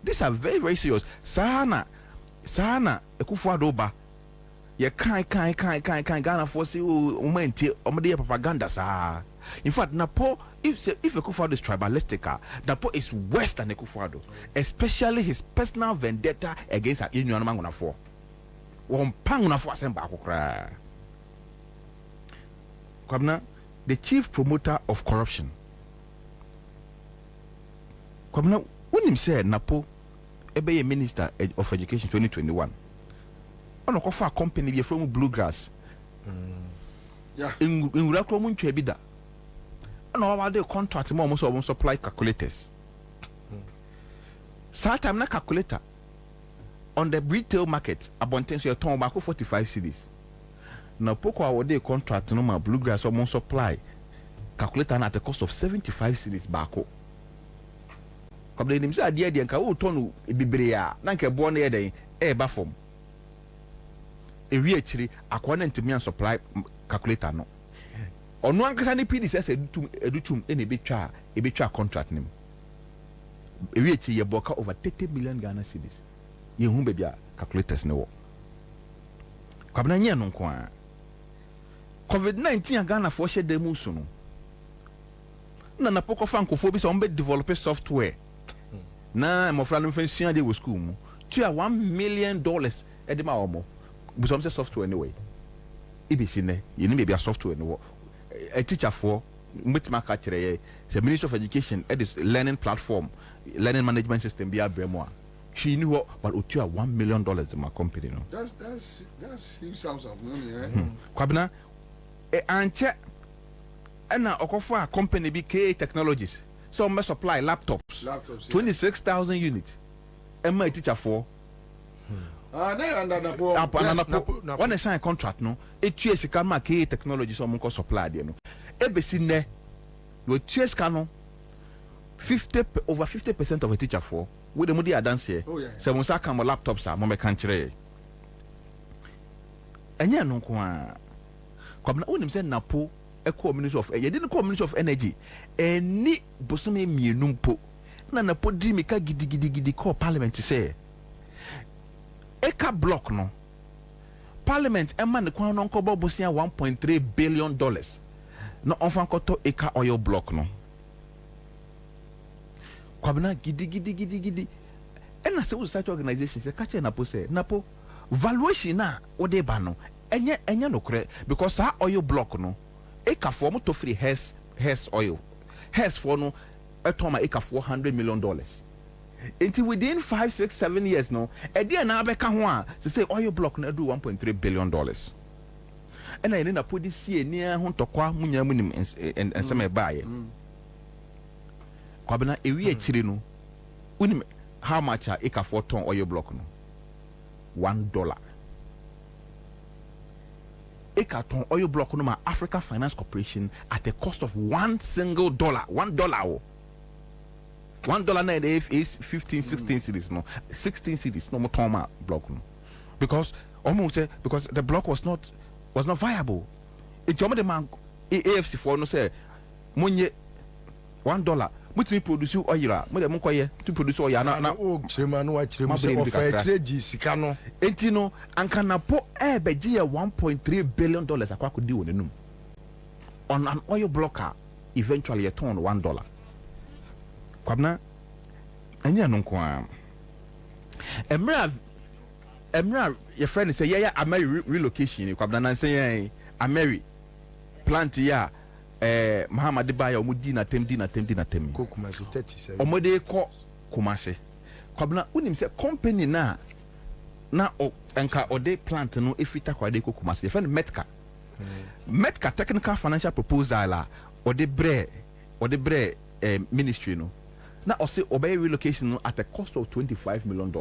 these are very, very serious. Sana, Ekufuadoba. Ye can't Ghana for say omedi propaganda sa. In fact, Napo, if Ekufuado is tribalistic, Napo is worse than Ekufuado, especially his personal vendetta against Union Angonafo. One Pangonafo asemba akokra. Kwabena, the chief promoter of corruption. Kwabena, when him said Napo, ebe minister of education 2021. Ono ko fa company be from Bluegrass. Yeah. In Urakro mun twebida. Ono wa de contract mo almost supply calculators. Sa time na calculator on the retail market abonten so ton ba 45 cedis. Na poko awode contract no ma Bluegrass almost supply calculator at the cost of 75 cedis baako. Kwabena nim say ade nka wo tonu bibire a na nka bo na ye den e ba fom. Ewi akiri akwa na ntimi supply calculator no. Ono ankasa ne PDS edutum ene betwa contract nim. Ewi akiri ye boka over 30 million Ghana cedis. Ye hu be bia calculators ne wo. Kwabena nye no nko a. COVID-19 Ghana for hye dem so no. Na poko fankofo bi so on be develop software. Na mo fra no fansia dey wo school mu. To $1 million e de ma omo. Bu some say software anyway. Ibisi ne, you need be a software no. A teacher for mbetima ka kire ye. The Ministry of Education it is learning platform, learning management system be abremo. She knew what but otua $1 million in my company no. That's huge sums of money, eh? Kwabena anche na okofa company be K Technologies. So me supply laptops. 26,000 units. And my teacher for when they sign a contract no, it years can K Technologies so monko supply there no. Ebesi ne your years can over 50% of a teacher for with the money I dance here. Oh yeah. So when say come laptops are mo me kan kire. Enya no ko a. Kwabena onim say napo Ministry of you didn't call Ministry of Energy any bosome mienum po na na po dream ka gidi call parliament say eka block no parliament emma ne kwan no nkobo bosia $1.3 billion no onfan koto eka oil block no Kwabena gidi ena se society organization se kache na po say napo valuation na ode ba no enye no kre because that oil block no eka for mo to free Hess oil. Hess for no etoma eka for $100 million. Until within 5, 6, 7 years no, e dey na abeka ho a say oil block na do $1.3 billion. And I na put this year near ho tokwa munya munim ensem e baaye. Kwabena ewi akiri no. Unim how much eka for ton oil block no? $1. A carton oil block no African Finance Corporation at a cost of $1 single $1. $1 na is 15, 16 cities no 16 cities no more toma block no because almost say because the block was not viable. It's the man AFC for no say money $1. Muti produce oil mo de mo koye to produce oil na o chirema no wa chirema so offer treji sika no enti no anka na po beji $1.3 billion akwa ko di wonenum on an oil blocker eventually a ton $1. Kwabena anya no kwa emra your friend say yeah Ameri relocation Kwabena nan say Ameri plant ya Muhammad Baya omudi na tem ko Kumasi 37 omode ko Kumasi Kwabena unim say company na enka ode plant no efita kwade ko Kumasi your friend Metka technical financial proposal la ode bre ministry no na ose obey relocation no at a cost of $25 million.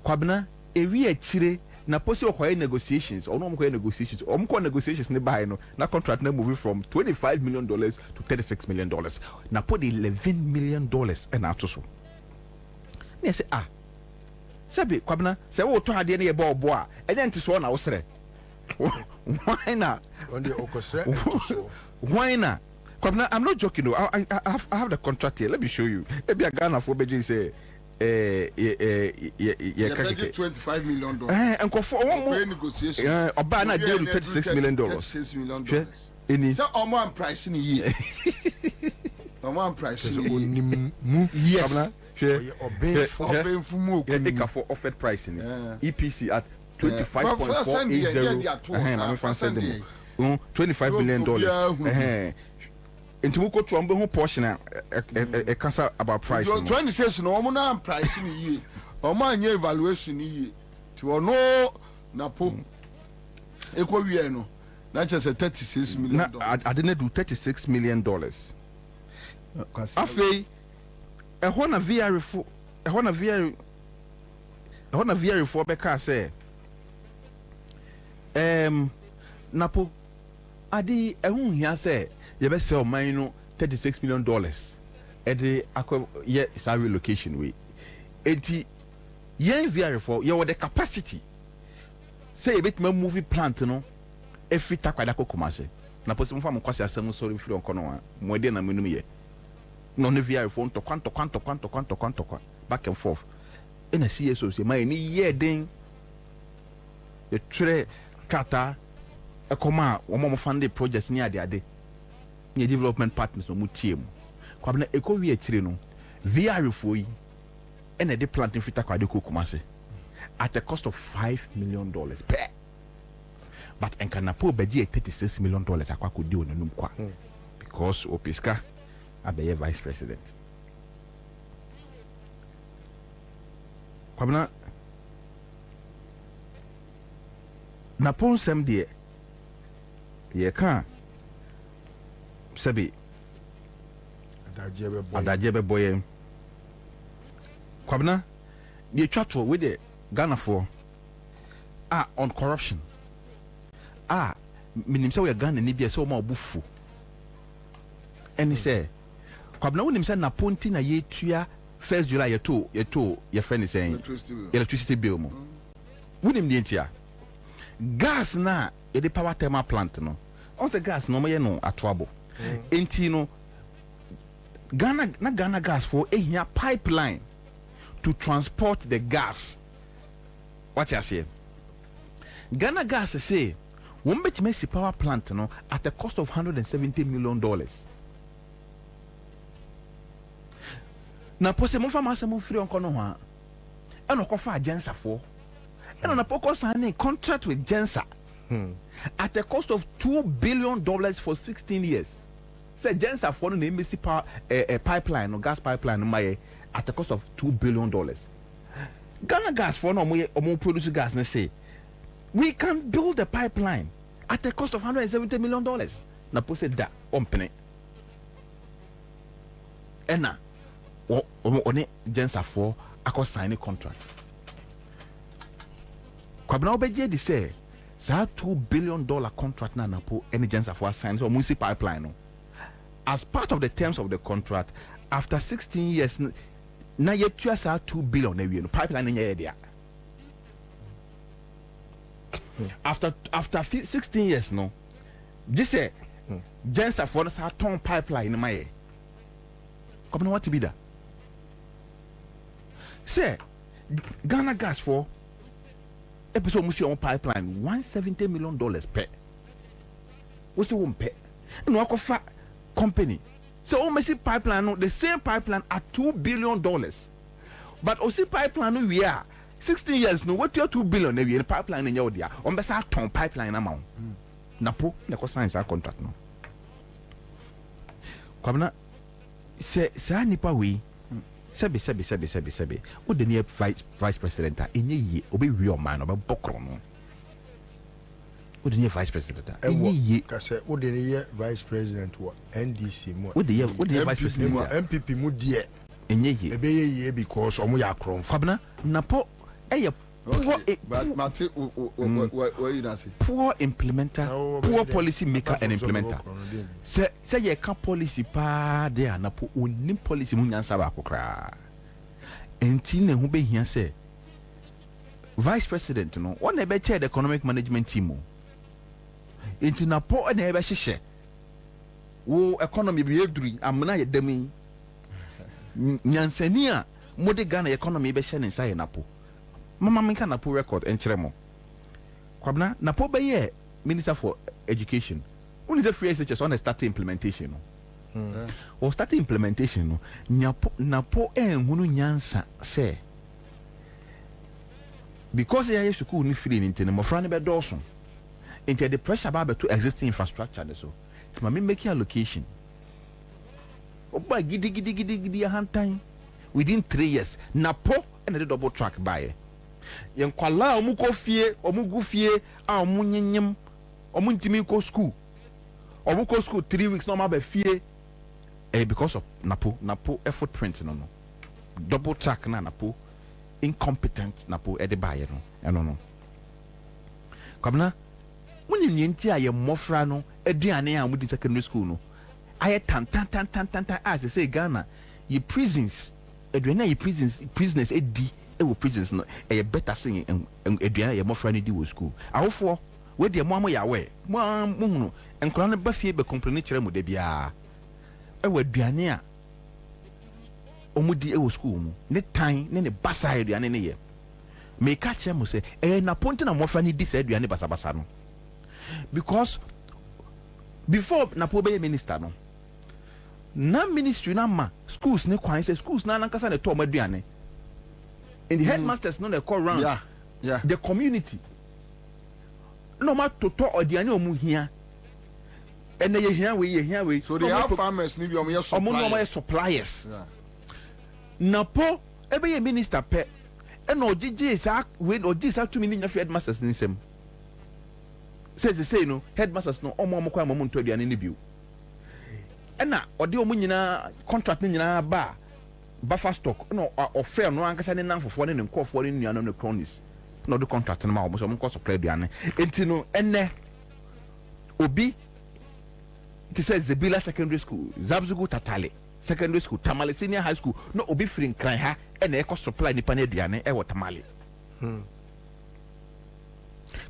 Kwabena ewi achire na posi okoye negotiations or no okoye negotiations negotiations ne buy no na contract na moving from $25 million to $36 million na po the $11 million and ato so na say sabi Kwabena say wo to ade na ye bo a enye nti so na wo sere why na on the okosre why na Kwabena, I'm not joking though. I have the contract here. Let me show you. Maybe a Ghana for Beijing say $25 million. And for one more negotiation. Obana deal $36 million. $36 million. Any? So, I'm pricing here. I'm pricing. Yes. Obey for offered pricing. EPC at $25.480. $25 million. Into Muko Trumbo who portion a cancer about price. 26 no more pricing ye. Or my new evaluation ye. To no Napo Equaviano. Not just a $36 million. I didn't do $36 million. I feel a Hona VR for a Hona VR for Becca say Napo Adi here say you best sell mine $36 million. At the it's a relocation way. 80 yen VR for you the capacity. Say a bit more movie plant no every takwada Kumasi. Na possible from kwasi asem sorry if you don't know more than a minimum ye. No VR phone to quanto back and forth. In a CSO say my ni ye ding the tre kata a coma or more funded projects near the ade. Near development partners no mutie mu. Kwabena eko wi achire no VR for yi and a planting fita kwade Kumasi at a cost of $5 million per. But enkanapo beji $36 million akwa kodi onanum kwa because opiska abeye vice president. Kwabena na ponsem de ye kan sabi adajebe boy Kwabena the chatwo with the Ghana for on corruption minim say we Ghana ni bia say o ma obufu eni say Kwabena wonim say na ponti na yetua 1st July yeto your friend is saying electricity bill mo wonim the entia gas na the power thermal plant no on say gas no me no atoabo enti no Ghana gas for a pipeline to transport the gas. What you say? Ghana gas say one bet makes the power plant no at a cost of $170 million. Na pose mo fama se mo free onko no ho e no kofa Ansah for e no na poko sign contract with Ansah at a cost of $2 billion for 16 years. Say Ansah for no embassy power pipeline no gas pipeline no my at a cost of $2 billion. Ghana gas for no mo produce gas na say we can build a pipeline at a cost of $170 million. Na pose da ompene ena on Ansah for akọ sign a contract. Kwabena obeje di say sa $2 billion contract na napo any Ansah for sign so musi pipeline no. As part of the terms of the contract, after 16 years na yetua sa $2 billion na no pipeline nya there. After 16 years no this say Ansah for sa ton pipeline na ye. Kwabena what to be that? Say Ghana gas for episode musi on pipeline $170 million per. What's the one per? No akofa company So almost pipeline, the same pipeline at $2 billion. But also pipeline we are 16 years no what your 2 billion every pipeline in your dia. On besa ton pipeline amount. Napo na ko sign sa contract no. Kwabena se sa nipa we sebe o de ne vice president a enye yi obi wi o man obi bokro no. O de ne vice president a enye yi ka se o de ne vice president what NDC mo. O de vice president MPP mu die enye yi ebe ye because omo ya kron. Kwabena napo eye poor implementer, poor policy maker and implementer. Say you can policy pa there na po onim policy mu nyansa ba kokra. Enti na hu be hia say vice president no one e be chair the economic management team. Enti na po na e be hihye. Wo economy be eduri amna ye demi. Nyansani a mode Ghana economy be hye ne nsa ye na po. Mama menka na po record encheremo. Kwabena na po be Minister for Education. Only the free SHS on start implementation no. Or start implementation no. Na po hunu nyansa say. Because ya yesu ku ni free ni mo fra ne be doso. Into the pressure ba to existing infrastructure so. Ma me make allocation. Oba gidi hantan within 3 years. Na po and the double track by. Yankwala omuko fie omugu fie a omunyem omuntimi ko school omuko school 3 weeks no ma be fie because of napo effort print no double track na napo incompetent napo e de baye no no Kwabena munim yenti aye mmofra no aduane a mudi secondary school no aye tan as say Ghana ye prisons aduane ye prisoners edi ewo prisons no e better sing aduane ye mmofra no di wo school awofo we de mo ya we mo hunu enkora no ba fie be complain kire mo de bia ewo aduane a omudi ewo school mu ne tan ne basa aduane ne ye me ka kire mo say na ponte na mmofra no di sa aduane basa no because before na po be minister no na ministry na ma schools ne kwan say schools na nankasa ne to aduane and the headmasters no they call round the community no ma toto odiane omu hia and ye hia we so they have farmers need your suppliers na po ebe ye minister pe and ogigi sa when ogisa to me na headmasters ni sem say no headmasters no omo kwa momo nto aduane ni biu na odi omu nyina contract ni nyina ba buffer stock no offer no ankasa ne nanfofo ne nkofo ne nuano ne cronies no the contract no ma omo so mo supply aduane enti no enne obi it says Zebila secondary school Zabzugu Tatale secondary school Tamale senior high school no obi free nkran ha ene e supply nipa ne aduane e wo Tamale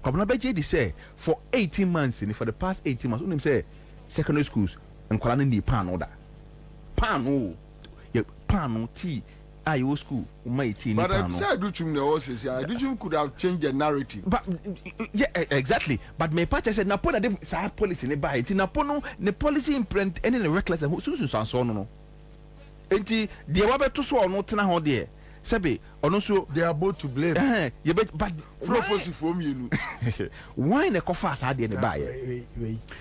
Kwabena beje di say for 18 months for the past 18 months unim say secondary schools nkwala ne ni pan order pan Pano tea ayo school my tea but I said Duchum the horses Duchum could have changed the narrative but yeah exactly but my party said Napona de sa policy ne buy it Napono the policy imprint any reckless and so no enti de wa beto so no tena ho de sebe ono so they are both to blame but prophecy for me why na kofa sa de ne buy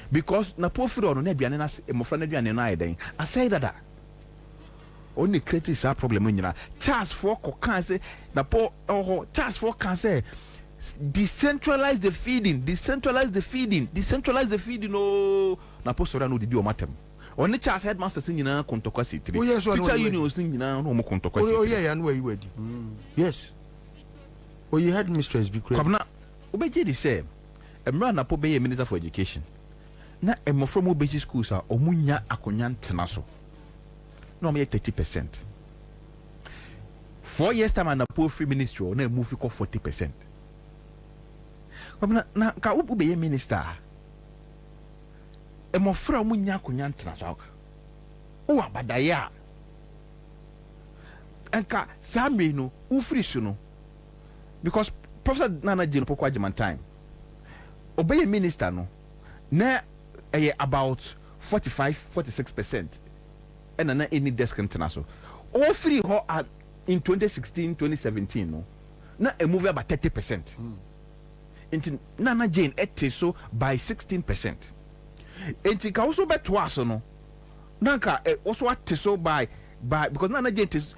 because na profit ono na aduane na mofra na aduane na ayen I say that only create that problem nyina Charles for can say na po Charles for can say decentralize the feeding no na po sora no didi o matem only Charles headmaster nyina kontokwasi 3 teacher unions nyina no mo kontokwasi ya no we wedi yes you had mistress be correct Kwabena obeje di say emra na po be minister for education na emofro mo basic schools a omunya akonya ntena so no me 30%. 4 years time and a poor free ministry or na move for 40%. Na ka ubu be minister. E mo fra mu nya konya ntra so. O abadaya. Enka samre no u free so no. Because Professor Nana Jino pokwa German time. Obey minister no. Na about 45-46%. and na any desk international all free ho in 2016 2017 no na a move about 30%. Into Nana Jane ete so by 16%. Enti ka also bet was no. Nanka also at so by because Nana Jane is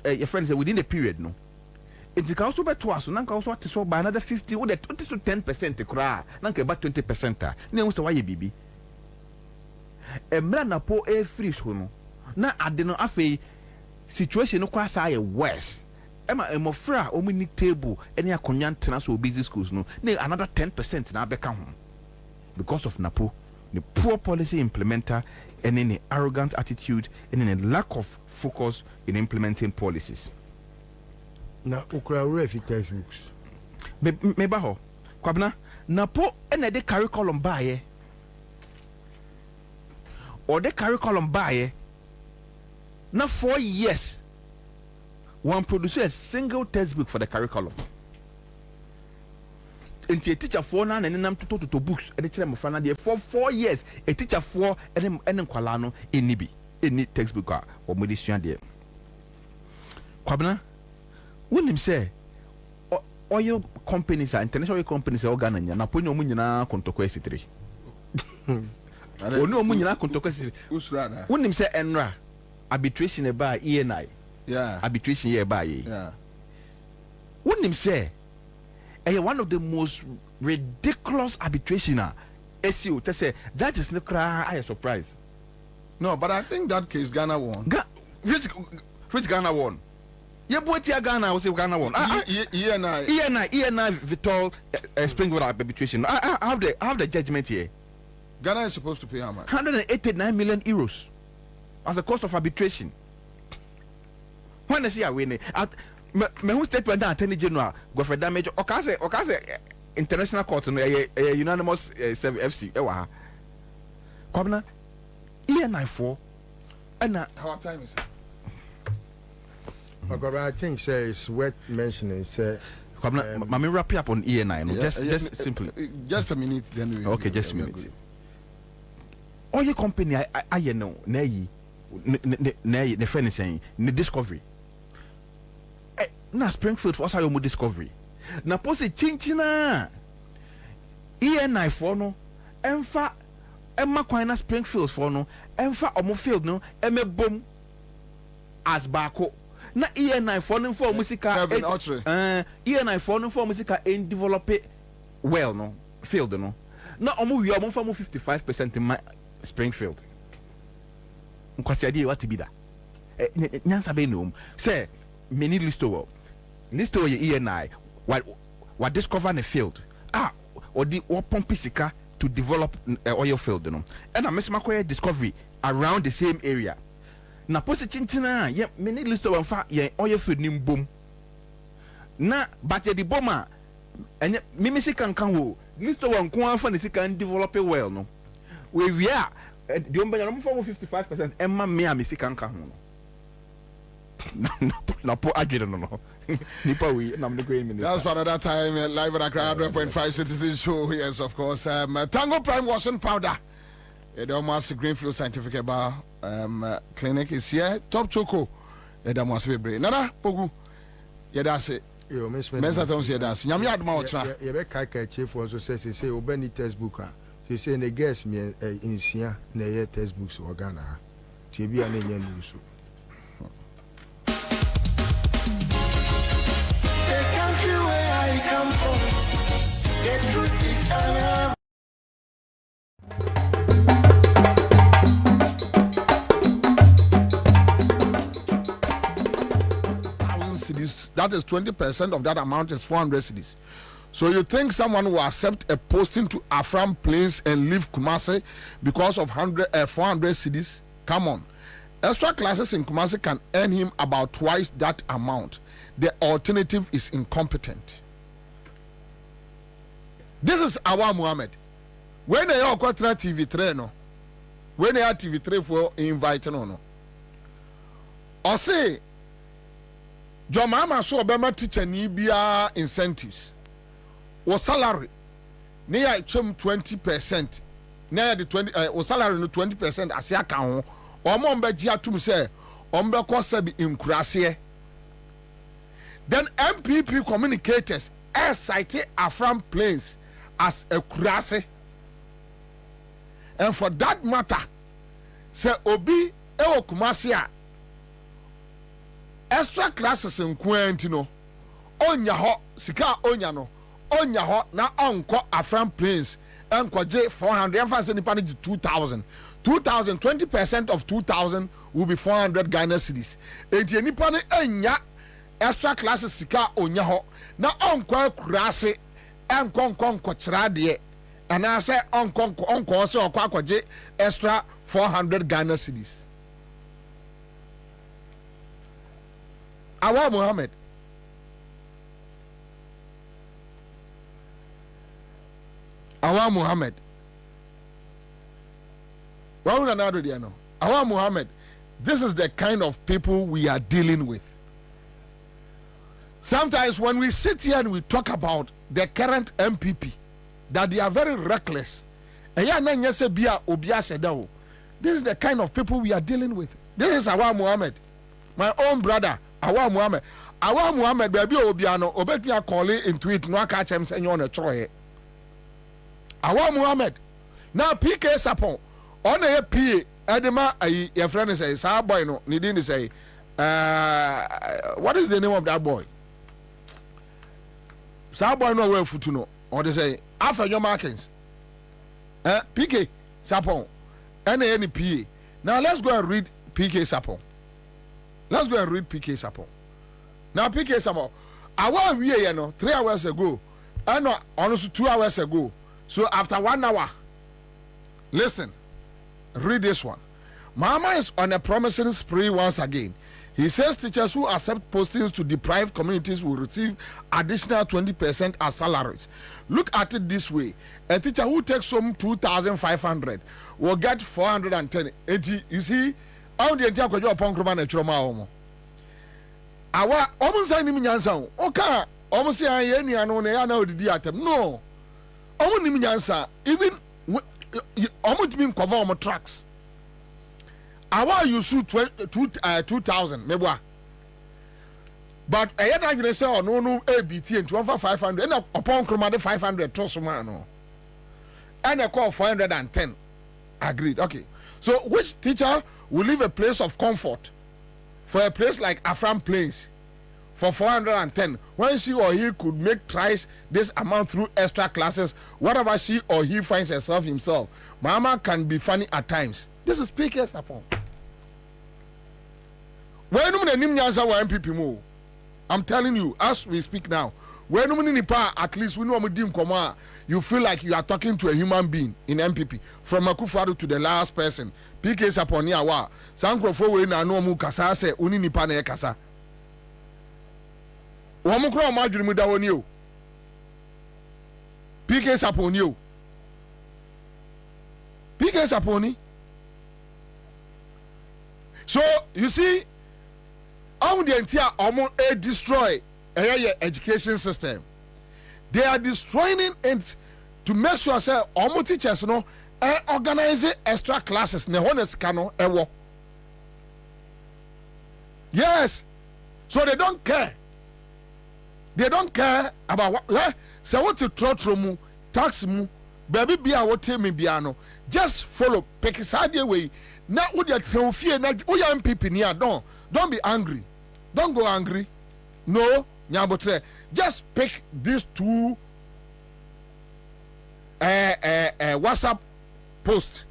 your friend say within the period no. Enti ka also bet was nanka also at so by another 50 or the 20 to 10% kra. Nanka about 20%. Na say why bibi. Emra na po e free so no. Na ade no afei situation no kwa say worse. Emma Fra omini table any akonyan so busy schools no another 10% na beka ho because of Napo the poor policy implementer and any arrogant attitude and any lack of focus in implementing policies. Na ukra refi textbooks me ba ho Kwabena Napo ene de curriculum bae or the curriculum bae na 4 years one produce a single textbook for the curriculum. And a teacher for na nam to books and the children of there for 4 years. A teacher for and kwalano in nibi any textbook or medicine there. Kwabena, when him say oil companies are international companies are organizing na ponyo mu nyina kontoko S3. Ono mu nyina kontoko S3. When him say enra arbitration about ENI. Yeah, arbitration here by yeah. Wouldn't him say one of the most ridiculous arbitration SEO to say that is no cry I surprise. No, but I think that case Ghana won. Which Ghana won? Yeah, boy, Ghana was Ghana won. ENI Vital Springwood arbitration. I have the judgment here. Ghana is supposed to pay how much? 189 million euros as the cost of arbitration. When I see a winning, me who statement that Attorney General go for damage. Okase international court no unanimous FC. Ewa. Kwabena ENI 4 and how time is it? I think say it's worth mentioning. Say Kwabena, me wrap up on ENI. No, just simply. Just a minute, then we. Okay, just a minute. All your company, I know, ne the friend is saying, the discovery. Na Springfield for us your discovery. Na pose chinchina. ENI for no, emfa emma kwina Springfield for no, emfa omo field no, eme bom as bako. Na ENI for no for musika ENI for no for musika in develop it well no field no. Na omo wi omo for 55% in my Springfield. Nkwasi adi what be that? Nyansa be no. Say me need listo ye ENI what discover in the field or the pump sika to develop oil field no and I miss my discovery around the same area na posi chinchina ye me need listo one fa ye oil field nim boom na but the bomber and me sika nkan wo listo one ko fa ne sika develop well no we are the umbrella no for 55% emma me sika nkan ho no po agire no nipa we na me go minister. That's for another time live at Accra 100.5 Citizen Show. Yes, of course. Tango Prime washing powder. The almost Greenfield Scientific Bar clinic is here. Top choco. The almost be brave. Nana pogu. Yeah, that's it. Yo, Miss Thomas, yeah, that's. Nyami adma otra. You be kai chief also say obeni textbook ah. Say the guest me in sia na ye textbooks o Ghana. Ti bi ana nya news. The truth is that is 20% of that amount is 400 cedis. So you think someone will accept a posting to Afram Plains and leave Kumasi because of 400 cedis? Come on. Extra classes in Kumasi can earn him about twice that amount. The alternative is incompetent. This is Awa Muhammad. When they are quatra TV3 no, when they are TV3 for invite no. Or say, your mama so Obama teacher Nibia incentives. Or salary, near 20%. Near the 20 or salary no 20% as ya can omombe ji atum say ombe ko sabi inkurase. Then MPP communicators cite Afram Plains as a kurase. And for that matter, say obi ewo Kumasi a extra classes in Quentino onya ho sika onya no onya ho na onko Afram Plains enko je 400 emphasis nipa 2000 20% of 2000 will be 400 Ghana cedis. Enti nipa ne enya extra classes sika onya ho na onko kurase enko chira de and I say onko se okwaje extra 400 Ghana cedis. Awa Muhammad Awa Muhammad Awa Muhammad, this is the kind of people we are dealing with. Sometimes when we sit here and we talk about the current MPP, that they are very reckless. This is the kind of people we are dealing with. This is Awa Muhammad, my own brother. Awa Muhammad, baby Obiano, Obetnia calling into it, no catch him saying on a troy. Awa Muhammad. Now PK Sapon, on a PA, Edema, your friend says, our boy, no, Nidini say, what is the name of that boy? Sa boy no well to know, or they say, after your markings. PK Sapon, any PA. Now let's go and read PK Sapon. Let's go and read PK Sapon. Now PK Sapon, I want we 3 hours ago, and no, honestly 2 hours ago. So after 1 hour, listen, read this one. Mama is on a promising spree once again. He says teachers who accept postings to deprived communities will receive additional 20% as salaries. Look at it this way. A teacher who takes home 2,500 will get 410. You see, all the entire kwajo upon Kroma na chiroma omo. Awa omo say ni nyansa o. Oka omo say aye nuano na ya na odidi atem. No. Omo ni nyansa even omo timi cover omo tracks. Awa you shoot 2000 mebwa. But aye na you say no ABT and 500 and upon Kroma de 500 tosoma no. And I call 410. Agreed. Okay. So which teacher will leave a place of comfort for a place like Afram Plains for 410 when she or he could make twice this amount through extra classes, whatever she or he finds himself. Mama can be funny at times. This is PK's upon. I'm telling you, as we speak now, at least we know you feel like you are talking to a human being in MPP from Akufo-Addo to the last person. PK Sapon ya wa sankrofo we na no mu kasa se oni nipa na e kasa wo mu kro ma dwuru mu da woni o PK Sapon o PK Saponi. So you see on the entire destroy education system. They are destroying it to make sure say omo teachers no organize extra classes ne honest kano ewo. Yes. So they don't care. They don't care about what say what to trotro mu tax mu baby bia what me bia no just follow pick side way. Now would you fear na MPP near don't be angry. Don't go angry. No, Nyabotre. Just pick these two WhatsApp post,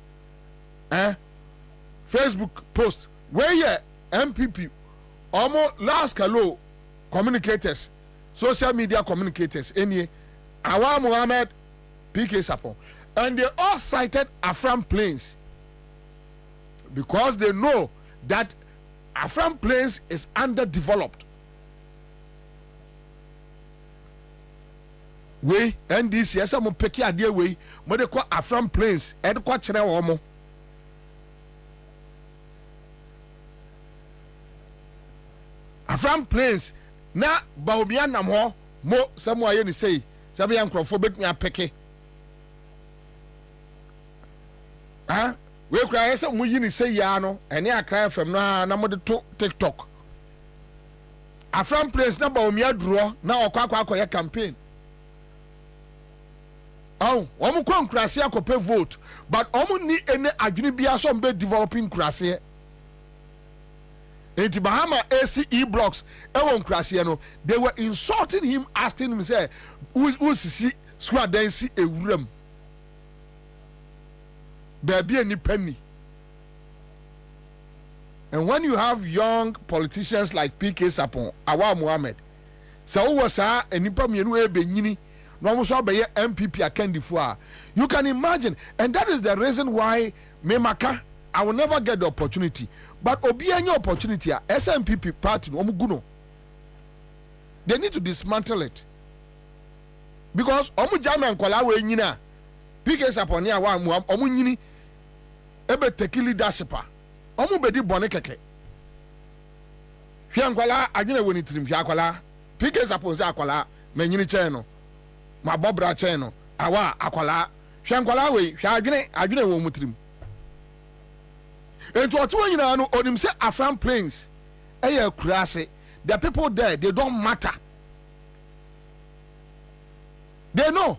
Facebook post, where you MPP, almost last hello communicators, social media communicators, any Awa Muhammad, PK Sapon, and they all cited Afram Plains because they know that Afram Plains is underdeveloped. We NDC yes mo peki ade we mo de kwa Afram Plains e de kwa kire wo mo Afram Plains na Bobie nam ho mo samo aye ni sei sabe ya nkrofo betnya peki we cry say mu yini say ya no ene akra fam na mo de to TikTok Afram place na ba omi aduro na okwa campaign oh omu ko nkrase akope vote but omu ni ene adwene bia so mbe developing nkrase enti Bahama ACE blocks ewo nkrase no they were insulting him asking him say who sisi squad dance ewuram baby any penny. And when you have young politicians like PK Sapon, Awa Muhammad, so was a nipa mienu ebe nyini, no almost all be MPP akandifua. You can imagine, and that is the reason why Memaka, I will never get the opportunity. But obi any opportunity, SMPP party, omuguno. They need to dismantle it. Because omu jama nkwala we nyina, PK Sapon ya Awa Muhammad, omu nyini, ebe teki leadership. Omu bedi bone keke. Hwankwala adwene woni tirim hwakwala. PK suppose akwala manyini chen no. Ma bobra chen no. Awa akwala. Hwankwala we adwene wo mutirim. Ento oto nyina no onim se Afram Plains eye kurase. The people there they don't matter. They know.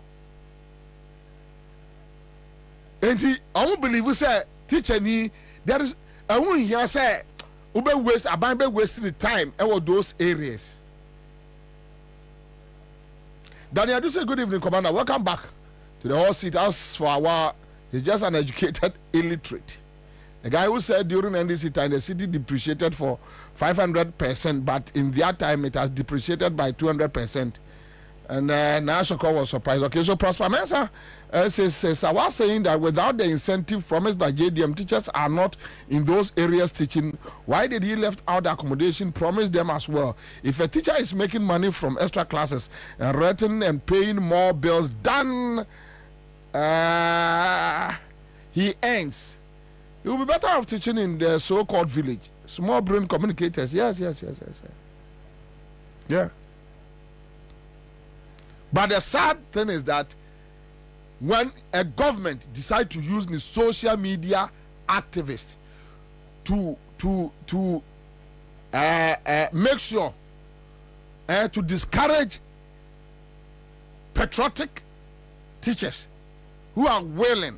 Enti omu believe say teacher ni there is I won't hear say ube waste aban waste the time over those areas. Daniel, do say good evening, Commander. Welcome back to the whole seat. As for our, he's just an educated illiterate. The guy who said during NDC time the city depreciated for 500%, but in their time it has depreciated by 200%. And Nashoko was surprised. Okay, so Prosper Mensah says I was saying that without the incentive promised by JDM, teachers are not in those areas teaching. Why did he left out the accommodation, promised them as well? If a teacher is making money from extra classes and renting and paying more bills than he earns, he will be better off teaching in the so-called village. Small brain communicators. Yes. Yeah. But the sad thing is that when a government decides to use the social media activists to make sure to discourage patriotic teachers who are willing,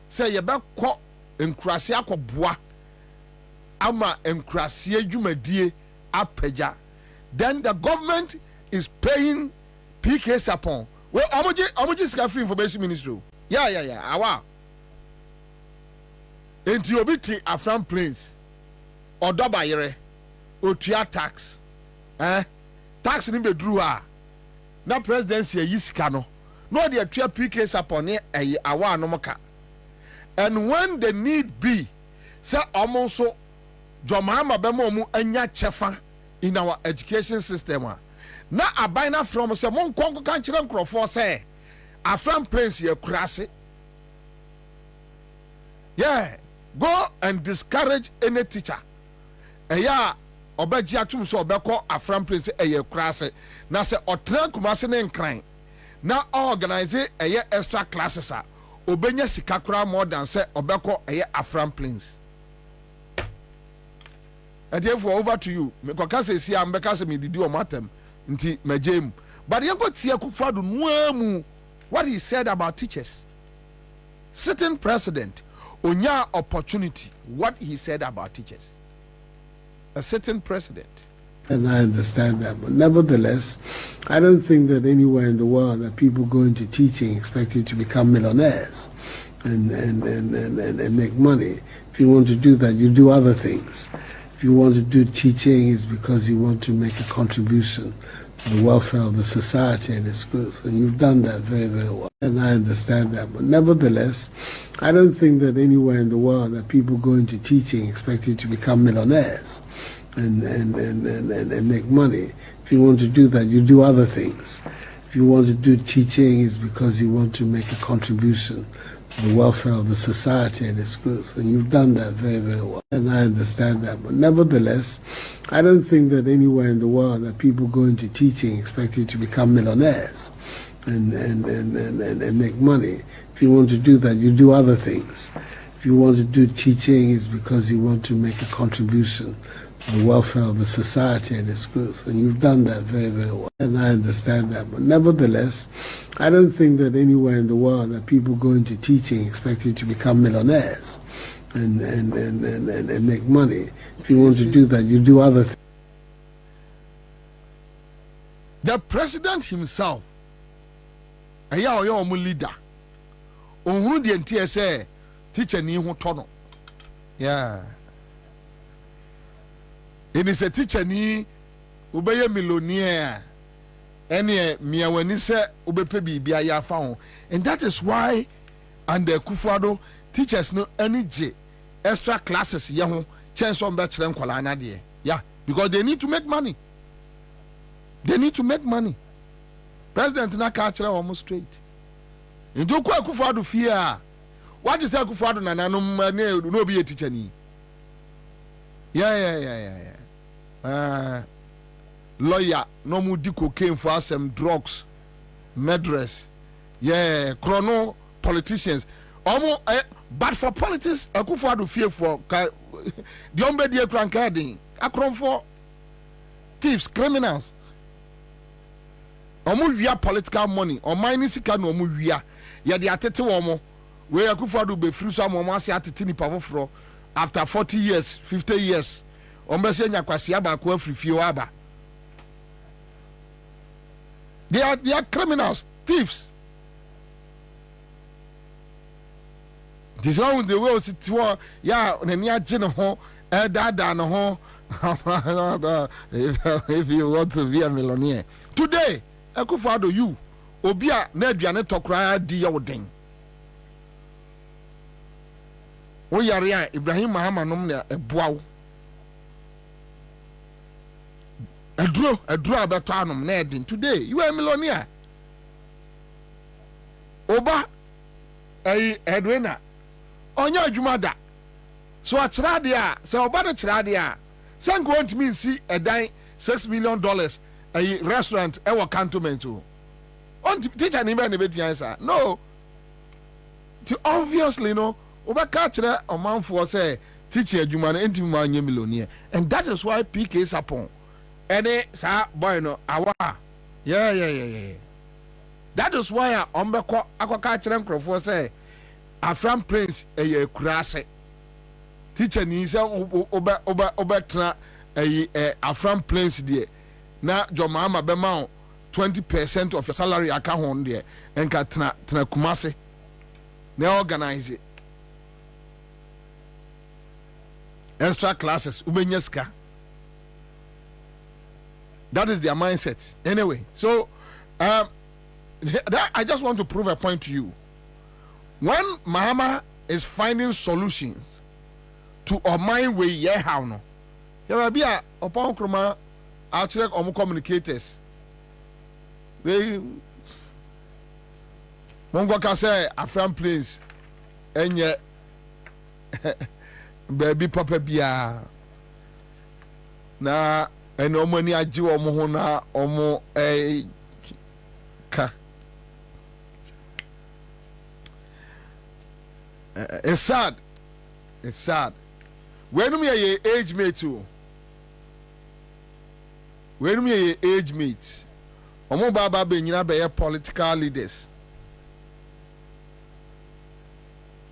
say yeba ko nkrasia ko boa ama nkrasia dwumadie apeja, then the government is paying PK Sapon. Well, omoji sika free information ministry. Yeah. Awa. Enti obi ti Afram Plains. Odoba yere. Otua tax. Tax ni be dru a. Na presidency yi sika no. No dey atua PK Sapon e awa anomoka. And when the need be, say omo so Jomahama bemo mu anya chefa in our education system. Na abina from se mon konko kan kire nkrofo se Afram Plains ye kurase. Yeah, go and discourage any teacher. Eya obeji atum so obekọ Afram Plains ye kurase. Na se otran kumase ne nkran. Na organize eye extra classes a obenya sika kura more than se obekọ eye Afram Plains. And therefore over to you. Me kwaka se si am beka se me didi o matem. Nti majem. But yanko tie Kufadu nuamu what he said about teachers. Sitting president onya opportunity what he said about teachers. A sitting president. And I understand that, but nevertheless, I don't think that anywhere in the world that people go into teaching expecting to become millionaires and make money. If you want to do that, you do other things. If you want to do teaching, it's because you want to make a contribution to the welfare of the society and its growth. And you've done that very, very well. And I understand that. But nevertheless, I don't think that anywhere in the world that people go into teaching expecting to become millionaires and make money. If you want to do that, you do other things. If you want to do teaching, it's because you want to make a contribution the welfare of the society and its growth. And you've done that very, very well. And I understand that. But nevertheless, I don't think that anywhere in the world that people go into teaching expecting to become millionaires and make money. If you want to do that, you do other things. if you want to do teaching, it's because you want to make a contribution to the welfare of the society and its growth. And you've done that very, very well. And I understand that. But nevertheless, I don't think that anywhere in the world that people go into teaching expecting to become millionaires and make money. If you want to do that, you do other things. The president himself, a your leader, on the NTSA, teacher ni who tono. Yeah. And it's a teacher ni ubeye millionaire. Any mia when he say ubepe bibia ya found. And that is why under Kufado teachers no energy extra classes yahu chance on bachelor kwalana die. Yeah, because they need to make money. They need to make money. President na catch almost straight. In Joku Kufado fear. What is Kufado na no be a teacher ni? Yeah. Lawyer no mu di cocaine for some drugs, murderers. Yeah, chrono politicians. But for politics, Akufo-Addo fear for the ombe die krankadin. Akron for thieves, criminals. Omo wia political money. O mine sika no omo wia. Ya de atete womo. We Akufo-Addo be free so omo ase atete ni pafofro after 40 years, 50 years. Ombe se nya kwase aba ko afrifie wa aba. They are criminals, thieves. This one with the way sit yeah, near Jino ho, dada no ho. If you want to be a millionaire. Today, Akufo-Addo you, Obia Nedriane Tokra di Yoding. O Yaria Ibrahim Mahama nomne a bow. A draw about Tanum Nedin. Today, you are a millionaire. Oba, a Edwina. Onya Jumada. So a tradia, so Obana tradia. Some going to mean see a dime $6 million a restaurant, our cantonment too. On teacher and even a bit answer. No. To obviously no, Oba catch a man for say, teacher Jumana into my millionaire. And that is why PK is upon. Any sa boy no awa yeah. That is why ombeko akoka kire nkrofo say Afram Prince eye kurase teacher ni say obetra Afram Prince there na jomama be ma 20% of your salary aka ho there enka tena kumase na organize it. Extra classes ubenyeska. That is their mindset. Anyway, so I just want to prove a point to you. When Mahama is finding solutions to our mind way, yeah, how no? There will be a upon Kroma, I'll check on communicators. They Mongo can say a friend please, and yet baby papa bia na. And no money I do omo omo ka. It's sad. It's sad. When we are age mate too. When we are age mates, omo baba be nyina be political leaders.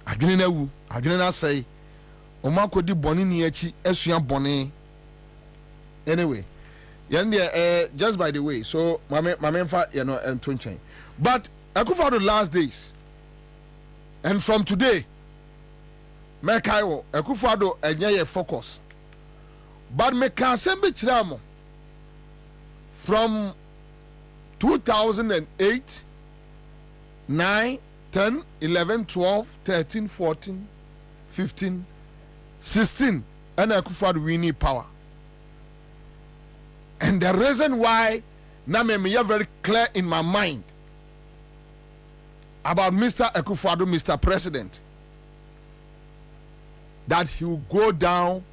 Adwene na wu, adwene na say, omo akodi boni ni achi esua boni. Anyway, just by the way, so my menfa, and but Akufo-Addo last days, and from today, Mekaiwo Akufo-Addo enye focus, but me can sembe chiramo from 2008, 9, 10, 11, 12, 13, 14, 15, 16, and Akufo-Addo we need power. And the reason why now me very clear in my mind about Mr. Akufo-Addo, Mr. President, that he will go down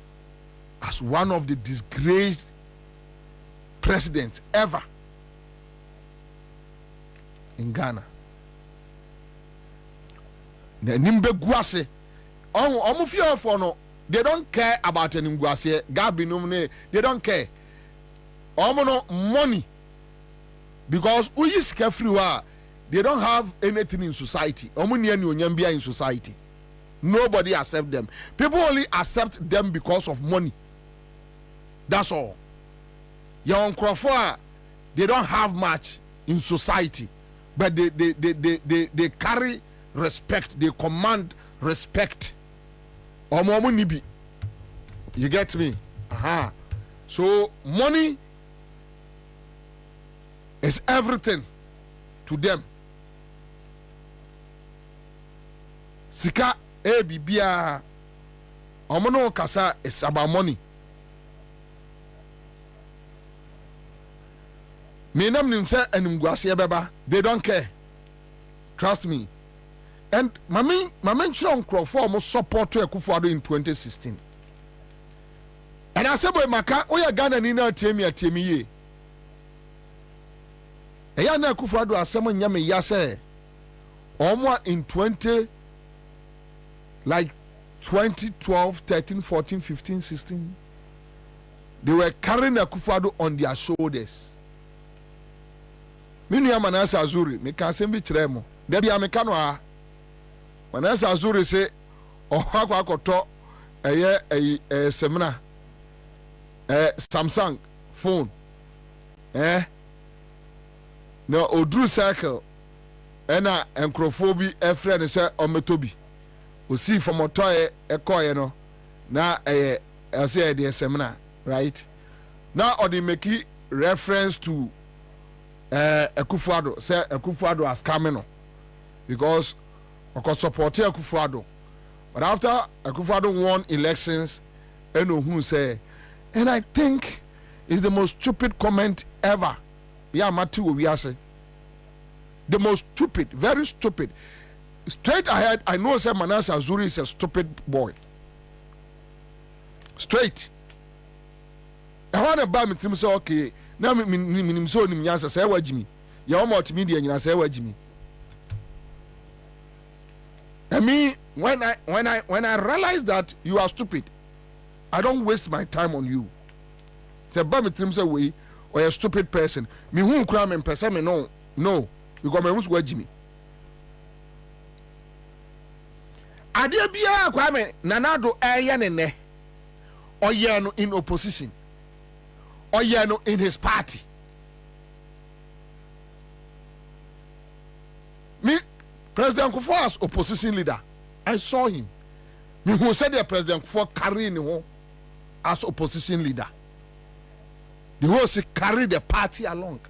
as one of the disgraced presidents ever in Ghana. The Nimbe Guase omo fear for no, they don't care about any nguase, gabi nomne, they don't care. Omo no money. Because we is carefree, they don't have anything in society. Omo ni onyambia in society. Nobody accept them. People only accept them because of money. That's all. Young Crawford, they don't have much in society, but they carry respect. They command respect. You get me? So money is everything to them. Sika bibia omono kasa is about money. Me nam nim say enimguase beba, they don't care. Trust me. And my main Crawford mo support to Akufo-Addo in 2016. And I said boy maka oya Ghana ni na atemi ye. Eya na Akufo-Addo asem nyame ya say omo in 2012, 13, 14, 15, 16 they were carrying Akufo-Addo on their shoulders. Minu ya Manasa Azuri, me ka sembi chiremo. Debi ya mekano ha. Manasa Azuri se, kwa akoto, semina, Samsung phone, no odru cycle, ena enkrofobi, friend se ometobi. Osi from otoye, ekoye no, na say the semina, right? Now odi meki reference to Akufo-Addo, say Akufo-Addo has come in because I support Akufo-Addo. But after Akufo-Addo won elections, who say, and I think it's the most stupid comment ever. Yeah, Matu, we are saying the most stupid, very stupid. Straight ahead, I know say Manasa Azuri is a stupid boy. Straight. I want to buy me to say okay. Now me so nim nyansa say wajimi ya o multimedia nyina say wajimi. I mean when I realize that you are stupid, I don't waste my time on you. Say ba me trim say we or a stupid person. Me hu kura me person me no because me hu wajimi. Ade bia kwa me nanado eye ne ne oye no in opposition. Or in his party. Me, President Kufuor as opposition leader, I saw him. Me who said the President Kufuor carrying him as opposition leader. The whole say carry the party along.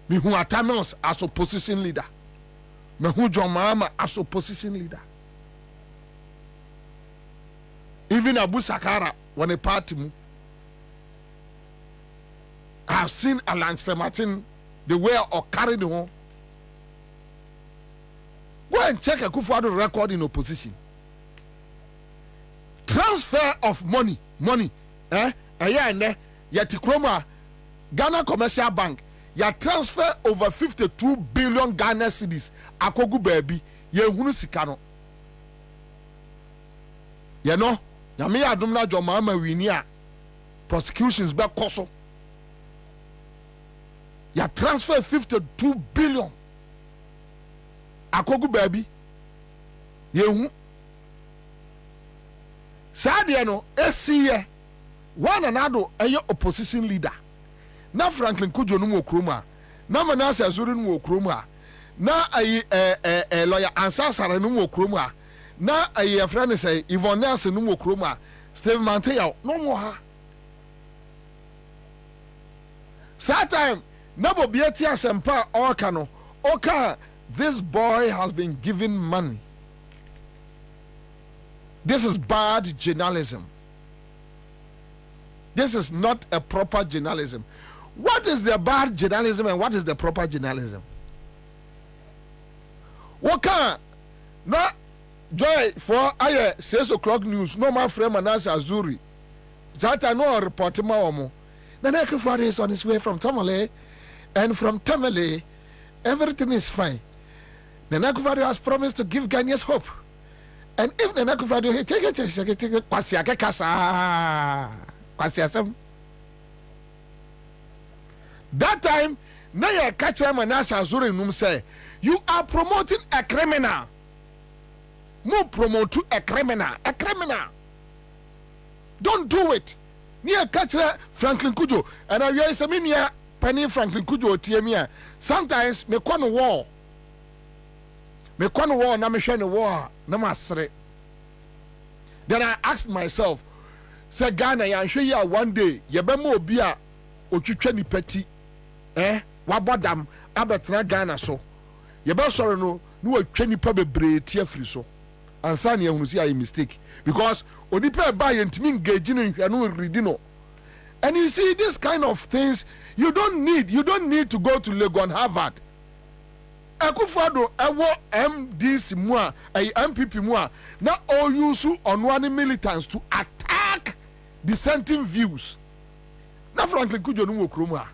Me who Atamios as opposition leader. Me who John Mahama as opposition leader. Even Abu Sakara when a party mu. I have seen Alan Martin the way or carry the home. Go and check a Akufo-Addo record in opposition. Transfer of money. Yetikroma Ghana Commercial Bank. Ya transfer over 52 billion Ghana cedis. Akogu baby. Ye hunu sikano. You know, Yami Adumna Jomama Winia prosecutions back koso. Ya transfer 52 billion. Akogu baby. Yehu. Sadia no SCA one another a opposition leader. Na Franklin Kujo no kroma. Na Manasa Azuri no kroma. Na a lawyer Ansah no kroma. Na a friend say Yvonne Nelson no kroma. Steve Mantea no more. Saturday Nabo Bietia Sempa Orkano. Oka, this boy has been given money. This is bad journalism. This is not a proper journalism. What is the bad journalism and what is the proper journalism? Oka, no joy for 6 o'clock news. No my friend Manasa Azuri. Zata no report ma. Nana Akufo-Addo is on his way from Tamale. And from Tamale, everything is fine. Nana Akufo-Addo has promised to give Ghanaians hope. And if the Nakufado, he take it, Kwasiaka Kasa, Kwasiasem. That time, Naya Kacham and Ansah Zuri Num say, you are promoting a criminal. More promote to a criminal. A criminal. Don't do it. Near Kachra Franklin Kujo. And I realize I mean, yeah, Penny Franklin Kujo, TMia. Sometimes, me kwa no war. Me kwa no war, na me share no war. Namasre. Then I asked myself, say Ghana, ya show ya one day, yebemo obia otwitwa ni peti, wabodam abetra Ghana so. Yebe sorry no watwa nipa bebre tie free so. Ansah na ehunu si a mistake because onipa ba ye ntimi engage no nhwano read no. And you see this kind of things you don't need to go to Legon Harvard. Akufo-Addo ewo MDC mu a MPP mu a na all use onwani militants to attack dissenting views. Na Franklin Kujo no wokrom ha.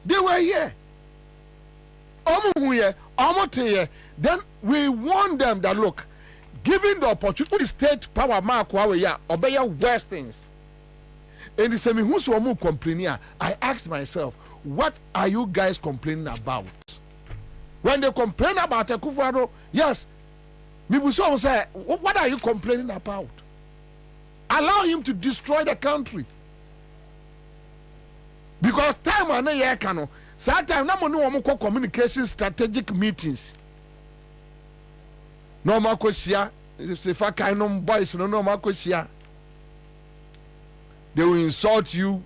They were here. Then we warn them that look, given the opportunity, state power mark obey worse things. And the same who's complaining. I asked myself, what are you guys complaining about? When they complain about Akufo-Addo, yes, people say, what are you complaining about? Allow him to destroy the country. Because time and year cano, time na money communication strategic meetings. No more question. If I kind boys, no more question. They will insult you.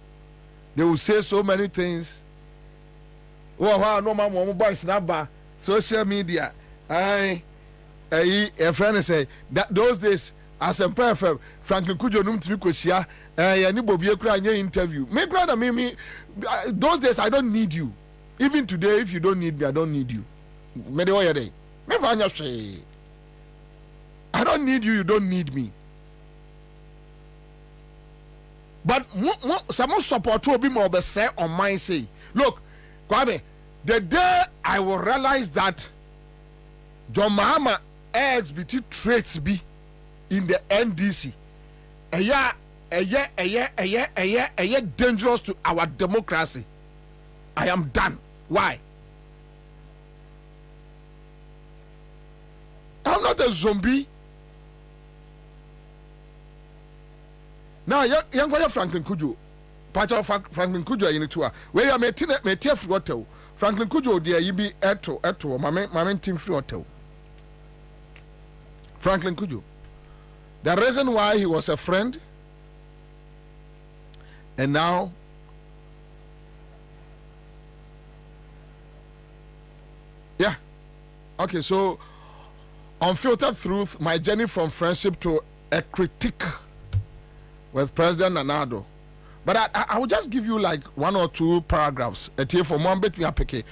They will say so many things. Oh, no more boys number. Social media. A friend say that those days, as a perfect Franklin Kujo num to be question. Ni Bobie kura anye interview. Me kura na me those days I don't need you. Even today, if you don't need me, I don't need you. Me de oye dey. Me fa anya hwe. I don't need you, you don't need me. But some support will be more be say on mine say. Look, Kwabena, the day I will realize that John Mahama LGBT traits be in the NDC. Dangerous to our democracy. I am done. Why? I'm not a zombie. Now, young Franklin Kujo, part of Franklin Kujo in it too. Where you may tear free hotel. Franklin Kujo, dear, you be eto, my team free hotel. Franklin Kujo. The reason why he was a friend, and now yeah, okay, so unfiltered truth, my journey from friendship to a critique with President Nana Addo. But I will just give you like 1 or 2 paragraphs. A tear from one bit we are picking.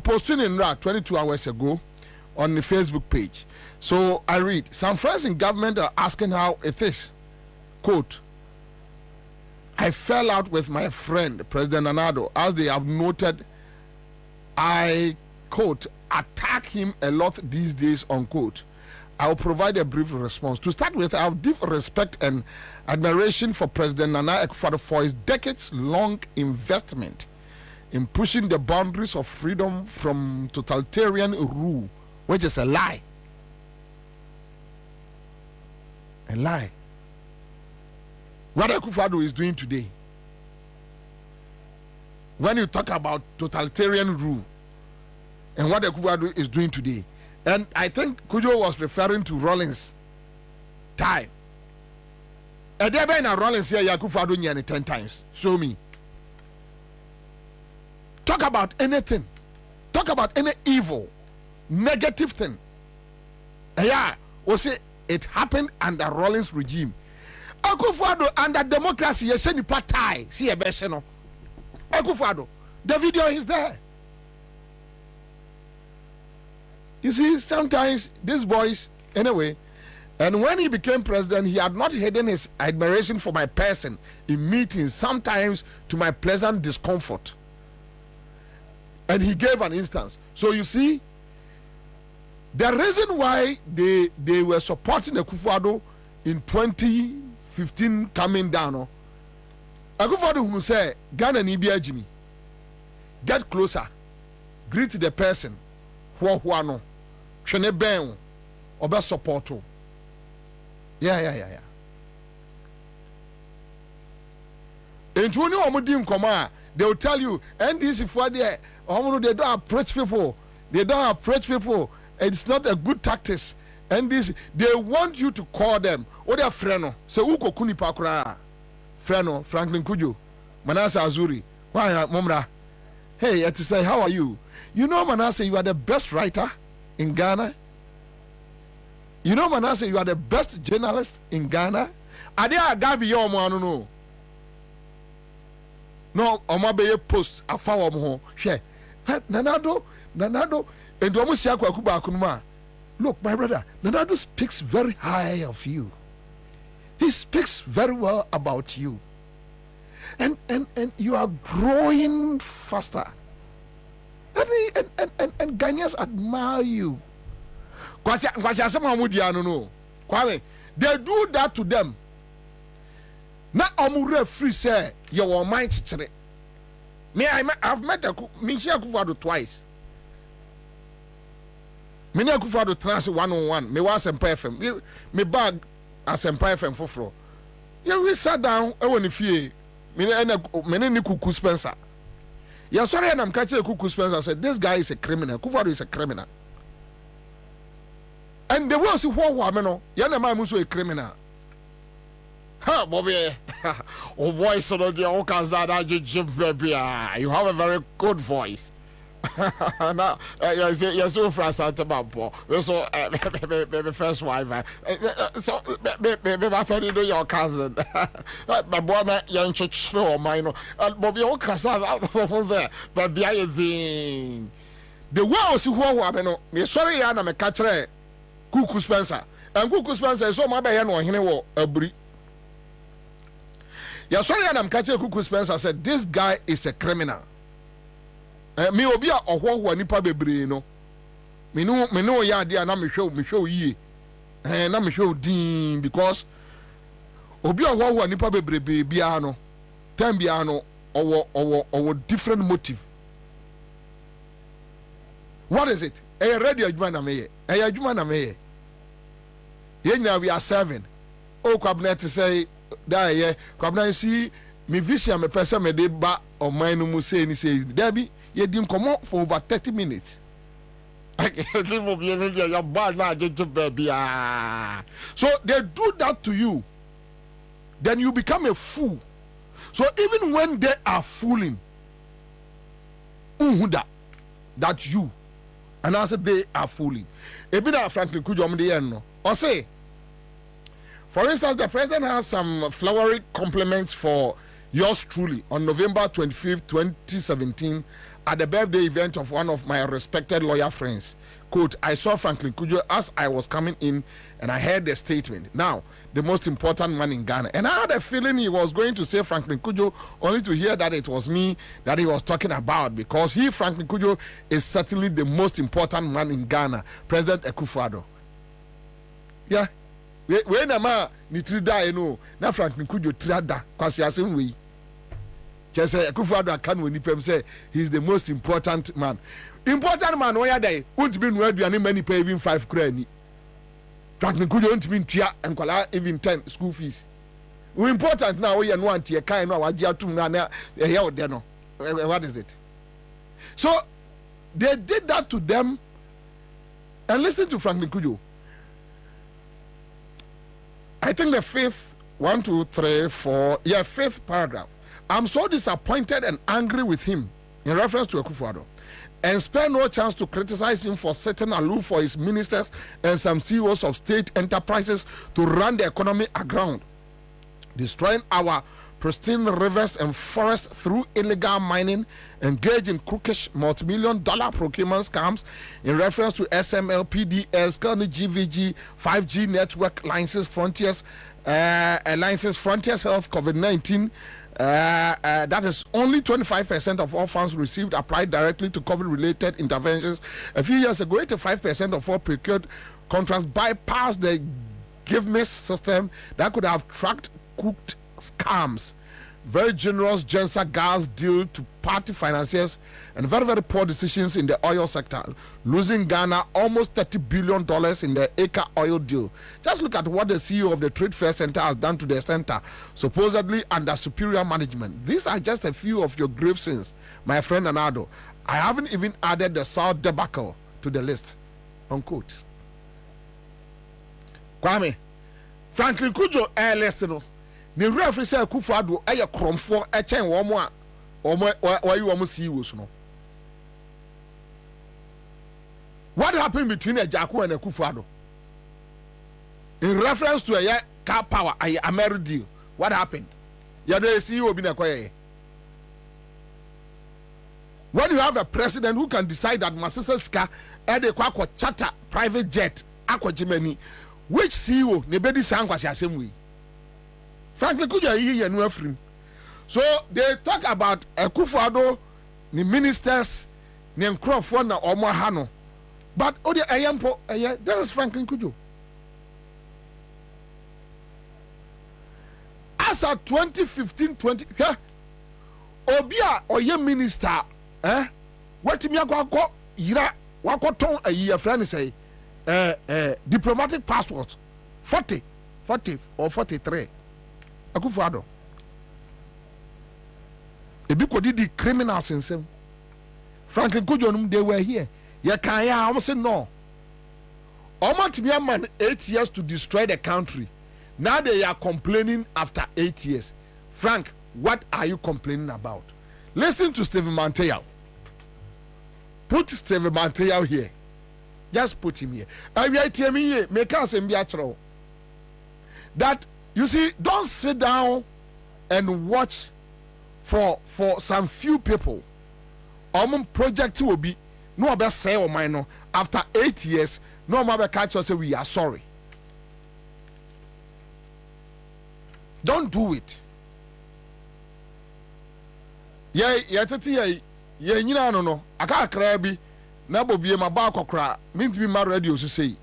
Posting in 22 hours ago on the Facebook page. So I read, some friends in government are asking how it is. Quote, I fell out with my friend, President Nana Addo, as they have noted. I, quote, attack him a lot these days, unquote. I will provide a brief response. To start with, I have deep respect and admiration for President Nana Akufo-Addo for his decades-long investment in pushing the boundaries of freedom from totalitarian rule, which is a lie. A lie. What Akufo-Addo is doing today, when you talk about totalitarian rule and what Akufo-Addo is doing today, and I think Kujo was referring to Rollins' time. And there been a Rollins here, Akufo-Addo nyani 10 times. Show me. Talk about anything. Talk about any evil, negative thing. Yeah, we say it happened under Rollins' regime. Akufo-Addo under democracy, you say ni party. See a best no. Akufo-Addo, the video is there. You see, sometimes these boys, anyway, and when he became president, he had not hidden his admiration for my person in meetings, sometimes to my pleasant discomfort. And he gave an instance. So you see, The reason why they were supporting Akufo-Addo in 2015 coming down, Akufo-Addo who say Ghana ni bia Jimmy, get closer, greet the person, who no, twene ben, obe support. Yeah. And when you are in Koma, they will tell you, and this is for they don't approach people. They don't approach people. It's not a good tactics. And this, they want you to call them. Or their friend, say uko kuni pakura, friend Franklin Kujo, Manasa Azuri. Why, Momra? Hey, I say, how are you? You know, Manasa, you are the best writer in Ghana. You know, Manasa, you are the best journalist in Ghana. Are there a Gabi Yomo? No, Omabeye post a foul home. Share. Nanado, and Domusiako Akuba Kunma. Look, my brother, Nanado speaks very high of you. He speaks very well about you. And you are growing faster. And Ghanaians admire you. They do that to them. Na omure free say your mind chire. Me I've met Akufo-Addo twice. Me na Akufo-Addo trans 101. Me was Asempa FM. Me bag Asempa FM foforo. We sat down e woni fie. Me ni Kuku Spencer. Ya sorry na mka chere Kuku Spencer said this guy is a criminal. Akufo-Addo is a criminal. And the world see who me no. Ya na ma muso a criminal. Ha, Bobie, oh voice on the you have a very good voice. Now, you're so frustrated, so maybe first wife. So maybe I find you your cousin. My boy, young church, no, mine. And Bobie, your cousin out of there, but behind the world see who I know. Me sorry, I'm a catcher, Kuku Spencer, and Kuku Spencer, so my baby, no, he will agree. Yeah, sorry, I'm catching Kuku Spencer said this guy is a criminal. Me obia ohwo nipa bebre no. Me no ya dia na me show ye. Na me show din because obia ohwo nipa bebre bia no. Time bia no owo different motive. What is it? Radio adwuma na me ye. Adwuma na me ye. Ye nyina we are serving. O Kwabena to say that yeah, Kwabena see me vision me person me de ba on my no mu say ni say Debbie you dim come for over 30 minutes. So they do that to you, then you become a fool. So even when they are fooling, that you, and I said they are fooling. Ebida Franklin Kujo the end no. Or say, for instance, the president has some flowery compliments for yours truly on November 25th, 2017, at the birthday event of one of my respected lawyer friends. Quote, I saw Franklin Kujo as I was coming in and I heard the statement. Now, the most important man in Ghana. And I had a feeling he was going to say Franklin Kujo only to hear that it was me that he was talking about, because he, Franklin Kujo, is certainly the most important man in Ghana, President Akufo-Addo. Yeah. When a man nitri da no na Franklin Kujo trada kwasi asem we just say Akufo-Addo kan woni pem say he's the most important man where dey won't be no aduane many pay even 5 kra ni Franklin Kujo won't be ntua enkwala even 10 school fees we important now we no antie kan no waje atum na here o de no. What is it? So they did that to them. And listen to Franklin Kujo. I think the fifth paragraph. I'm so disappointed and angry with him in reference to Akufo-Addo, and spare no chance to criticize him for setting aloof for his ministers and some CEOs of state enterprises to run the economy aground, destroying our pristine rivers and forests through illegal mining, engage in crookish multi-million-dollar procurement scams in reference to SML, PDS, GVG, 5G network licenses, Frontiers Health, COVID-19, That is only 25% of all funds received applied directly to COVID-related interventions. A few years ago, 85% of all procured contracts bypassed the give me system that could have tracked cooked scams. Very generous Ansah gas deal to party financiers and very, very poor decisions in the oil sector, losing Ghana almost $30 billion in the Acre oil deal. Just look at what the CEO of the Trade Fair Center has done to the center, supposedly under superior management. These are just a few of your grave sins, my friend Anado. I haven't even added the South debacle to the list. Unquote. Kwame, Franklin Kujo listen. The referee say Akufo-Addo eye kromfo e chen wo mo a wayi wo mo CEOs no. What happened between Ejako and Akufo-Addo? In reference to a car power a Ameri deal, what happened? Ya the CEO bi na kwaye. When you have a president who can decide that Masisa Sika e dey kwa charter private jet akojimani, which CEO ne be di sankwasi asem Frankly, could you hear no free? So they talk about Akufo-Addo, the ministers, the Nkrofo na Omo Hano. But this is Franklin Kujo. As at 2015-20, Obia oye minister, what me go yira wakoton a year friend say diplomatic passport 40 or 43. Akufo-Addo. Ebi kodi di criminals in sem. Franklin Kujo they were here. Ya kan ya almost say no. Almost be a man 8 years to destroy the country. Now they are complaining after 8 years. Frank, what are you complaining about? Listen to Stephen Manteyao. Put Stephen Manteyao here. Just put him here. Make us that you see, don't sit down and watch for some few people. Project will be no best say or minor after 8 years. No more catch us say we are sorry. Don't do it. No. I can't cry. Na Bobie ma ba kokra mean to be my radio to say.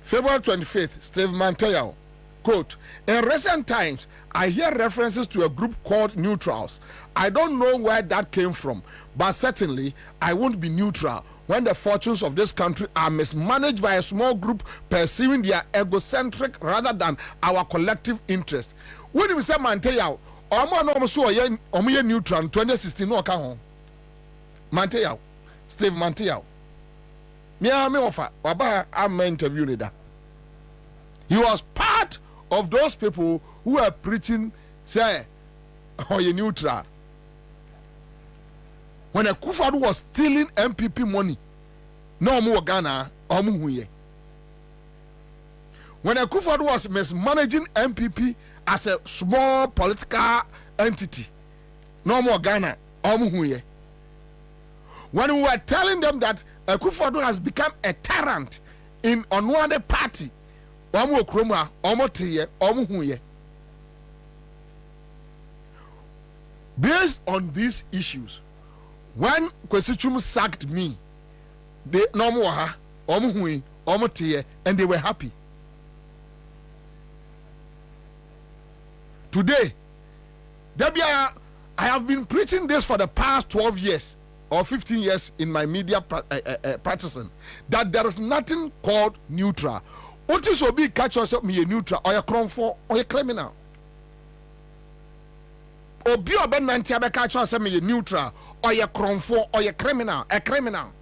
February 25th, Steve Manteyao, quote, in recent times, I hear references to a group called Neutrals. I don't know where that came from, but certainly I won't be neutral when the fortunes of this country are mismanaged by a small group pursuing their egocentric rather than our collective interest. When we say Manteyao, omo neutral in 2016 no ka Manteyao, Steve Manteyao. Me offer I'm interview leader. He was part of those people who were preaching say you neutral. When Akufo-Addo was stealing MPP money, no more Ghana or Muhuye. When Akufo-Addo was mismanaging MPP as a small political entity, no more Ghana or Muhuye. When we were telling them that Akufo-Addo has become a tyrant in another party, Omo Kroma, Omo Tiye, Omo Huye. Based on these issues, when Kwesichum sacked me, they no more Omo Huye, Omo Tiye, and they were happy. Today, I have been preaching this for the past 12 years. Or 15 years in my media practicing, that there is nothing called neutral. What is be catch yourself me a neutral or a cromfo or a criminal? Or be a ben nantiabe catch yourself me a neutral or a cromfo or a criminal, a criminal.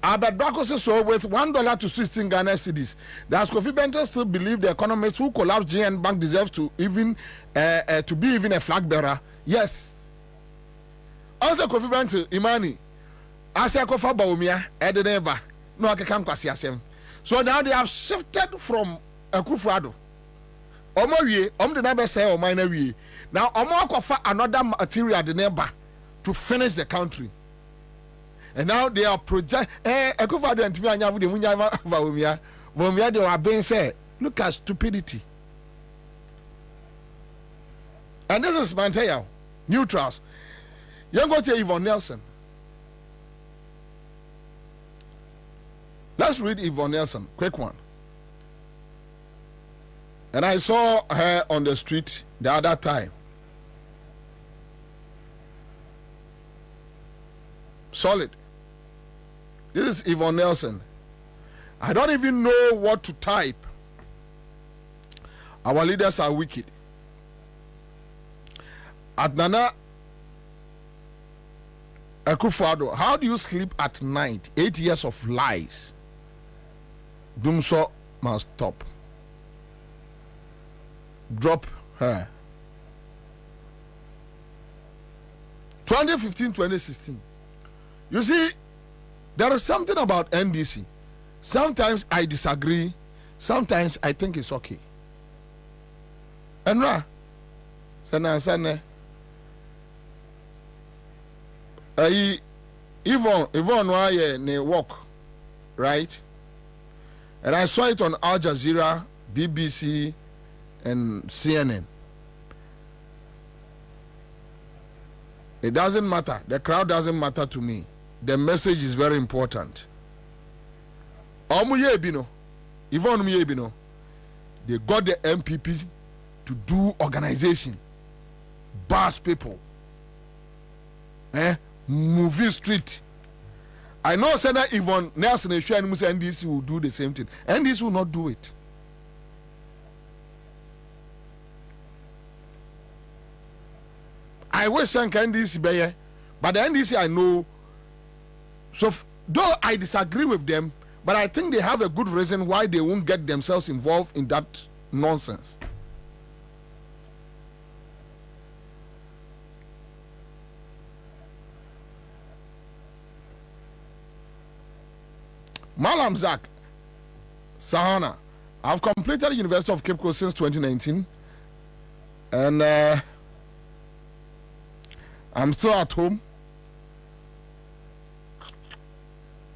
Albert Bracco says so with $1 to 16 Ghana cedis. The Kofi Bento still believe the economists who collapsed GN Bank deserve to even to be even a flag bearer. Yes. Also Kofi Bento Imani. Asa Kofa Baumia Edeneva. No I can't kwasi. So now they have shifted from Akufo-Addo. Omo wie, the neighbor say o minor wie. Now Omo Kofa another material the neighbor to finish the country. And now they are project Akufo-Addo and me anya de munya Baumia. When we had the being said, look at stupidity. And this is Manteo, neutrals. You're going to Yvonne Nelson. Let's read Yvonne Nelson, quick one. And I saw her on the street the other time. Solid. This is Yvonne Nelson. I don't even know what to type. Our leaders are wicked. Adnana Akufo-Addo, how do you sleep at night? 8 years of lies. Dumso must stop. Drop her. 2015-2016. You see, there is something about NDC. Sometimes I disagree. Sometimes I think it's okay. And Yvonne why ne walk, right? And I saw it on Al Jazeera, BBC, and CNN. It doesn't matter. The crowd doesn't matter to me. The message is very important. Yvonne, they got the MPP to do organization, bash people, movie street. I know Senator Yvonne Nelson and NDC will do the same thing. NDC will not do it. I wish NDC be here, but the NDC I know. So though I disagree with them, but I think they have a good reason why they won't get themselves involved in that nonsense. Malam Zak Sahana, I've completed University of Cape Coast since 2019, and I'm still at home.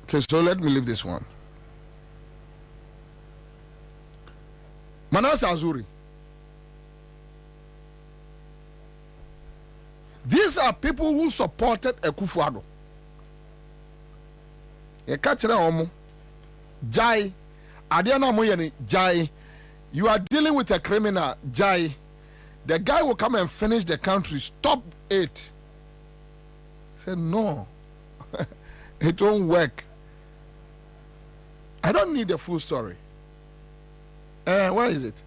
Okay, so let me leave this one. Manasseh Azuri. These are people who supported Akufo-Addo. You catch them, Jai. Adiana Moyeni, Jai. You are dealing with a criminal, Jai. The guy will come and finish the country. Stop it. Said no. It won't work. I don't need the full story. Where is it?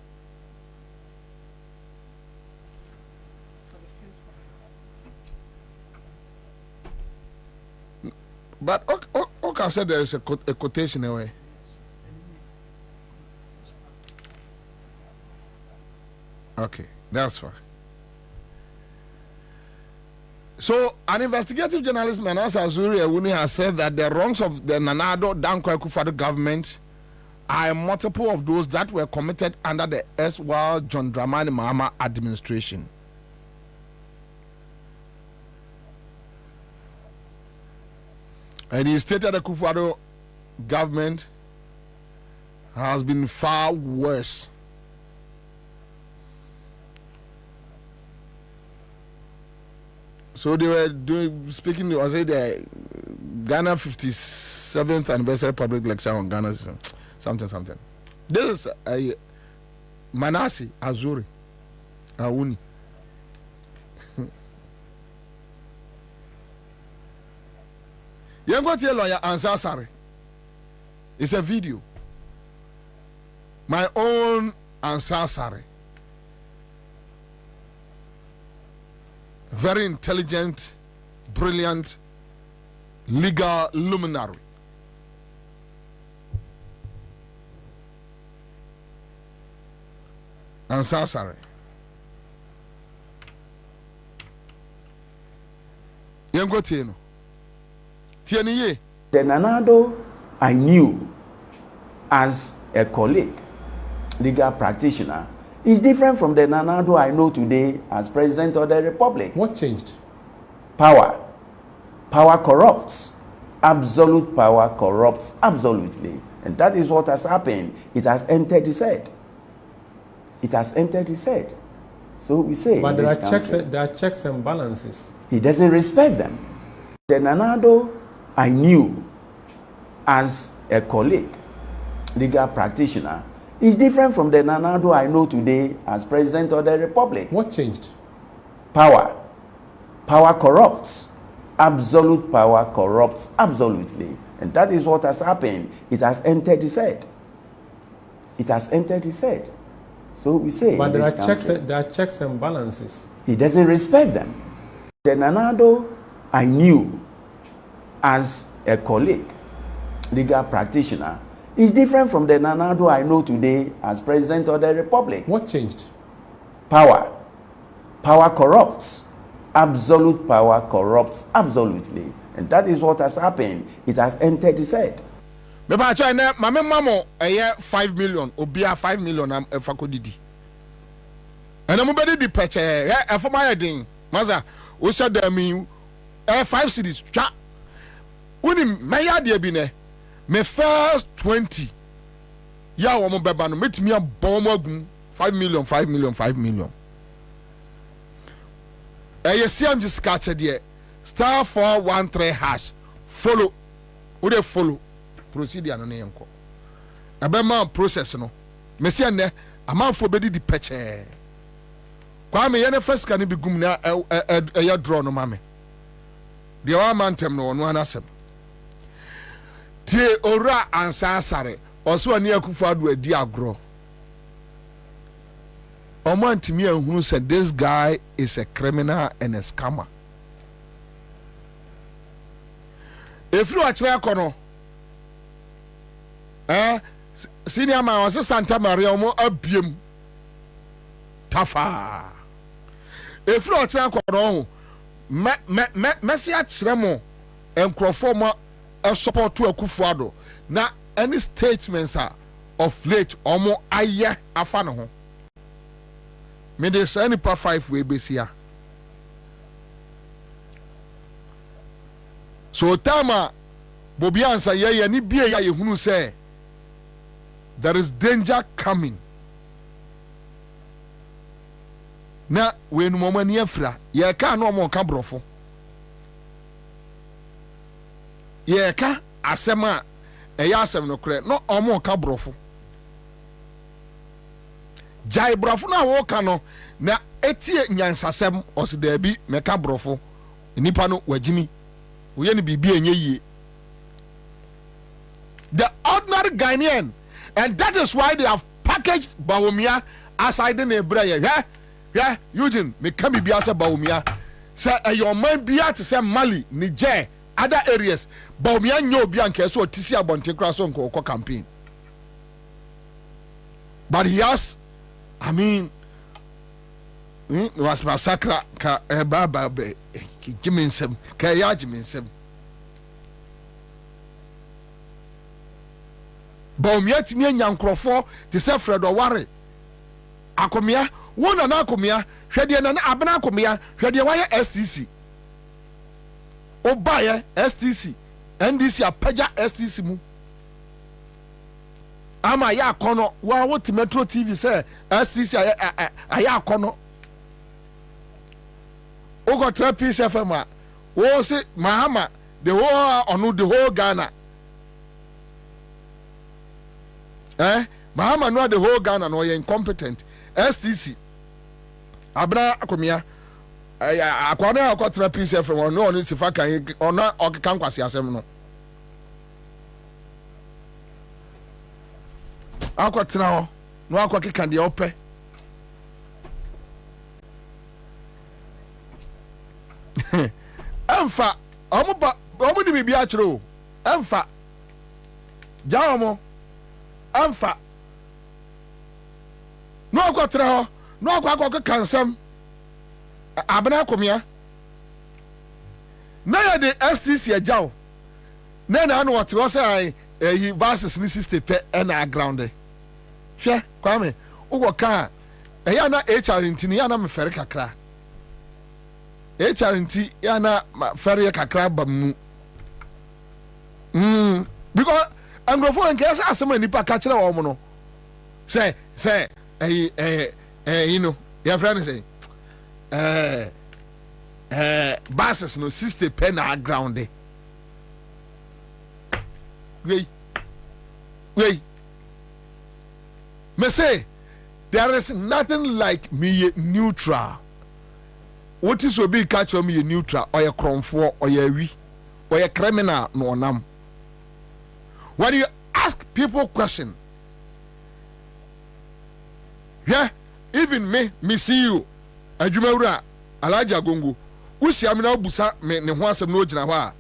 But okay, said there is a quotation away. Okay, that's fine. So, an investigative journalist, Ansah Azuri has said that the wrongs of the Nana Addo Dankwa Akufo-Addo government are multiple of those that were committed under the erstwhile John Dramani Mahama administration. And he stated the Akufo-Addo government has been far worse. So they were speaking, I say the Ghana 57th anniversary public lecture on Ghana, something. This is a Manasseh Azuri, Awuni. You're going to lawyer Ansah. It's a video. My own Ansah. Very intelligent, brilliant, legal luminary. Ansah. Yengo Tieno. Tieniye. The Nana Addo I knew as a colleague, legal practitioner, is different from the Nana Addo I know today as President of the Republic. What changed? Power. Power corrupts. Absolute power corrupts absolutely. And that is what has happened. It has entered his head. It has entered his head. So we say. But there are checks and balances. He doesn't respect them. The Nanado I knew as a colleague, legal practitioner, is different from the Nanado I know today as President of the Republic. What changed? Power. Power corrupts. Absolute power corrupts absolutely. And that is what has happened. It has entered his head. It has entered his head. So we say. But there are checks and balances. He doesn't respect them. The Nanado I knew as a colleague, legal practitioner, is different from the Nanado I know today as President of the Republic. What changed? Power. Power corrupts. Absolute power corrupts absolutely. And that is what has happened. It has entered his head. Meba cho na mame mamo 5 million obia 5 million am fakodidi. Ena mo bedi di peche efoma yedin maza wo sha da mi 5 cities twa woni meya de bi ne me first 20 ya wo mo beba no metimi abon mo agun 5 million 5 million 5 million. CMG sketch de *413# follow wo dey follow procedure no ne enko abema process no mesi ene amanfo bedi di peche kwa me yene first kan bi gum na ya draw no mame de wa mantem no no anasem tie ora Ansah sare oso ani akufo ado adi agro omantimi ehunu said this guy is a criminal and a scammer. If you are kono senior man was Santa Maria mo abiem tafa. If you are kono mesi atremo enkrofo mo support to Akufo-Addo na any statements are of late omo aye afa no ho. Me dey say nipa 5 we besia. So tama Bobie Ansah ye ni bie ya ye hunu say there is danger coming. Na we no mama ni afra ye ka no mo ka brofo. Ye ka asema eya asem no kre no omo ka brofo. Jai brofo na wo ka no na etie nyansasem osidabi meka brofo nipa no wagimi we ni bibi enye yie. The ordinary Ghanaian, and that is why they have packaged Bawumia as I didn't ebra yeah Eugene me can be as a Bawumia say your man be to say Mali Niger other areas Bawumia nyo bi anke so tisi abonte kra so nko campaign, but he has was massacre ka baba be jiminsem ka ya jiminsem Bawumia timi anya nkrofo te se Fred Oware akomia wona na akomia hwede na abena akomia hwede wa ya STC obaye STC NDC apaja STC mu ama ya akono wa woti Metro TV say STC aya akono ogo Peace FM wo se Mahama the whole Ghana Mahama no the whole Ghana no incompetent STC abra akomia akwana akotra Peace FM no ni sifa kan ona okeka nkwase asem no akotra ho no akokeka de ope emfa omu ni bibia chiro emfa jaomo emfa no akotra ho no akokeka kansam abena akomia na ya de STC ajaw na no what was say he versus ni system pe na ground hwe kwame ugo ka ya na HR ntini ya na mfere kakra HR nti ya na fere kakra bamu because Angrofo en kesa asema nipa ka kire wo mo no. Say you know, your friend say buses no 60 pen na ground. Wait. Me say there is nothing like me neutral. What is obi catch me neutral or a cromfo or a we or a criminal no nam. When you ask people question, yeah, even me see you. Ajumawura Alaja Gongo. Usi amina busa me ne ho asem no gina ho a.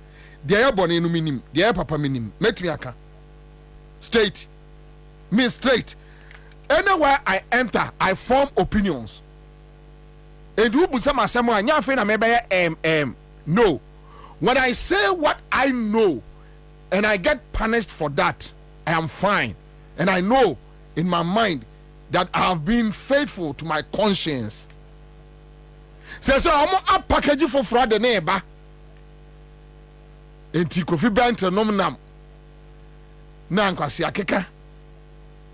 De ya bone no minim, de ya papa minim. Metumi aka. Straight. Me straight. Anywhere I enter, I form opinions. And you busa masem a nya fe na me be no. When I say what I know and I get punished for that, I am fine. And I know in my mind that I have been faithful to my conscience. So I'm a package for fraud the neighbor. Enti Kofi Bento nom nam. Na nkwasi akeka.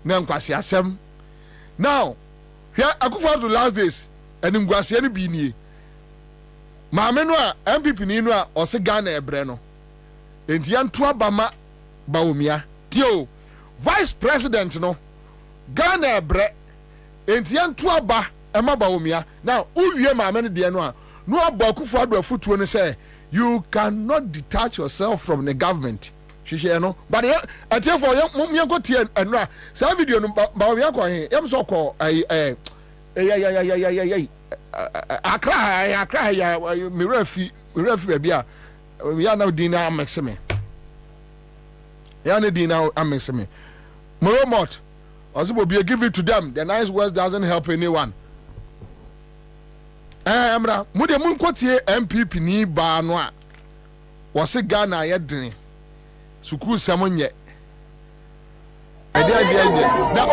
Na nkwasi asem. Now, here Akufo the last days and ngwasi ani bi nie. Maame no a MPP ni no a ose Ghana ebre no. Enti anto abama baomia. Tio Vice President no Ghana ebre enti anto aba ema baomia. Now, uwie maame no de no a no aba Akufo ado afutuo no say you cannot detach yourself from the government. She no, but I for you go to and some video no baomia ko he yam so ko Accra ya me refi baby a we are now dinner maxime. Ya na dinner maxime. Moromot Osibo give it to them. The nice words doesn't help anyone. Amra mude mun kotie MPP ni ba no a wose Ghana ye den sukuu samonye ade na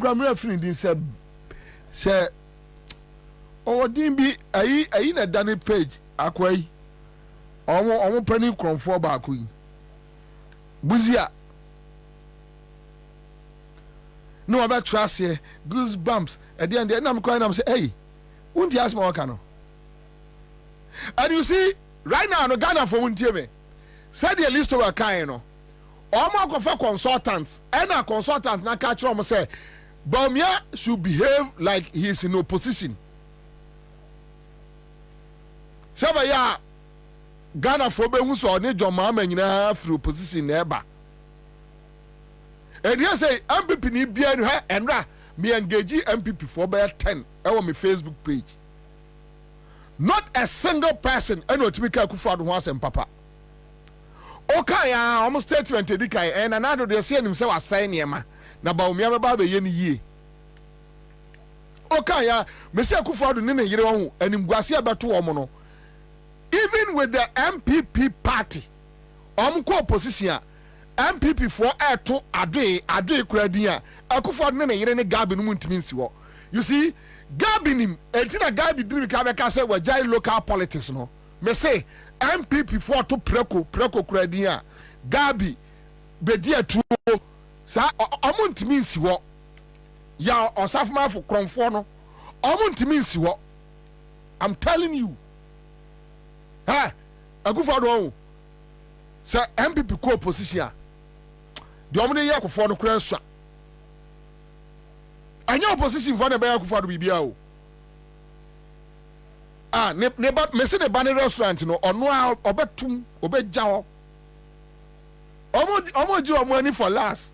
I'm referring this say oh dimbi ayi na dani page akwai omo pani kronfo ba akui buzia no about trust here goosebumps at the end I'm crying I'm say hey won't you ask me what can and you see right now no Ghana for won't me said the list of a kind no omo for consultants and a consultant na catch them say Baumia should behave like he is in opposition. Sabaya Ghana for be who saw ne John Mahama nyina through opposition neighbor. And you say MPP ni bia no ha enra me engage MPP for be 10 on my Facebook page. Not a single person eno timika Akufo-Addo ho asem papa. Okay ya almost statement edikai and another they say him say was sign niema. Na Baumia ba be ye ni yie okay ya me say Akufo-Addo ne yire ho animguase abeto wo mo no even with the MPP party ko opposition MPP for to ade kura din a Akufo-Addo ne yire ne Gabi no muntimi nsi wo you see Gabi nim entina Gabi diri ka be ka say wajai local politics no me say MPP for to preko kradia Gabi bedi atruo sa omontimi nsiwo ya osafma for kronfo no omontimi nsiwo. I'm telling you. Ha, Akufo-Addo say MPP ko opposition. The omne ye Akufo no kura sua. Anya opposition for na be Akufo-Addo bibia o. Ah, ne ba me se ne ba ne restaurant no ono a obetum obegya ho. Omo ji omo ani for last.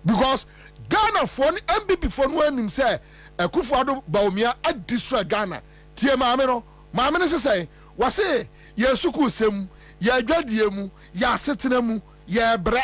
Because Ghana for MPP for no anim say Akufo-Addo Bawumia a district Ghana. Tie maame no say wase ye suku sem ye adwadie mu ye asetena mu ye bre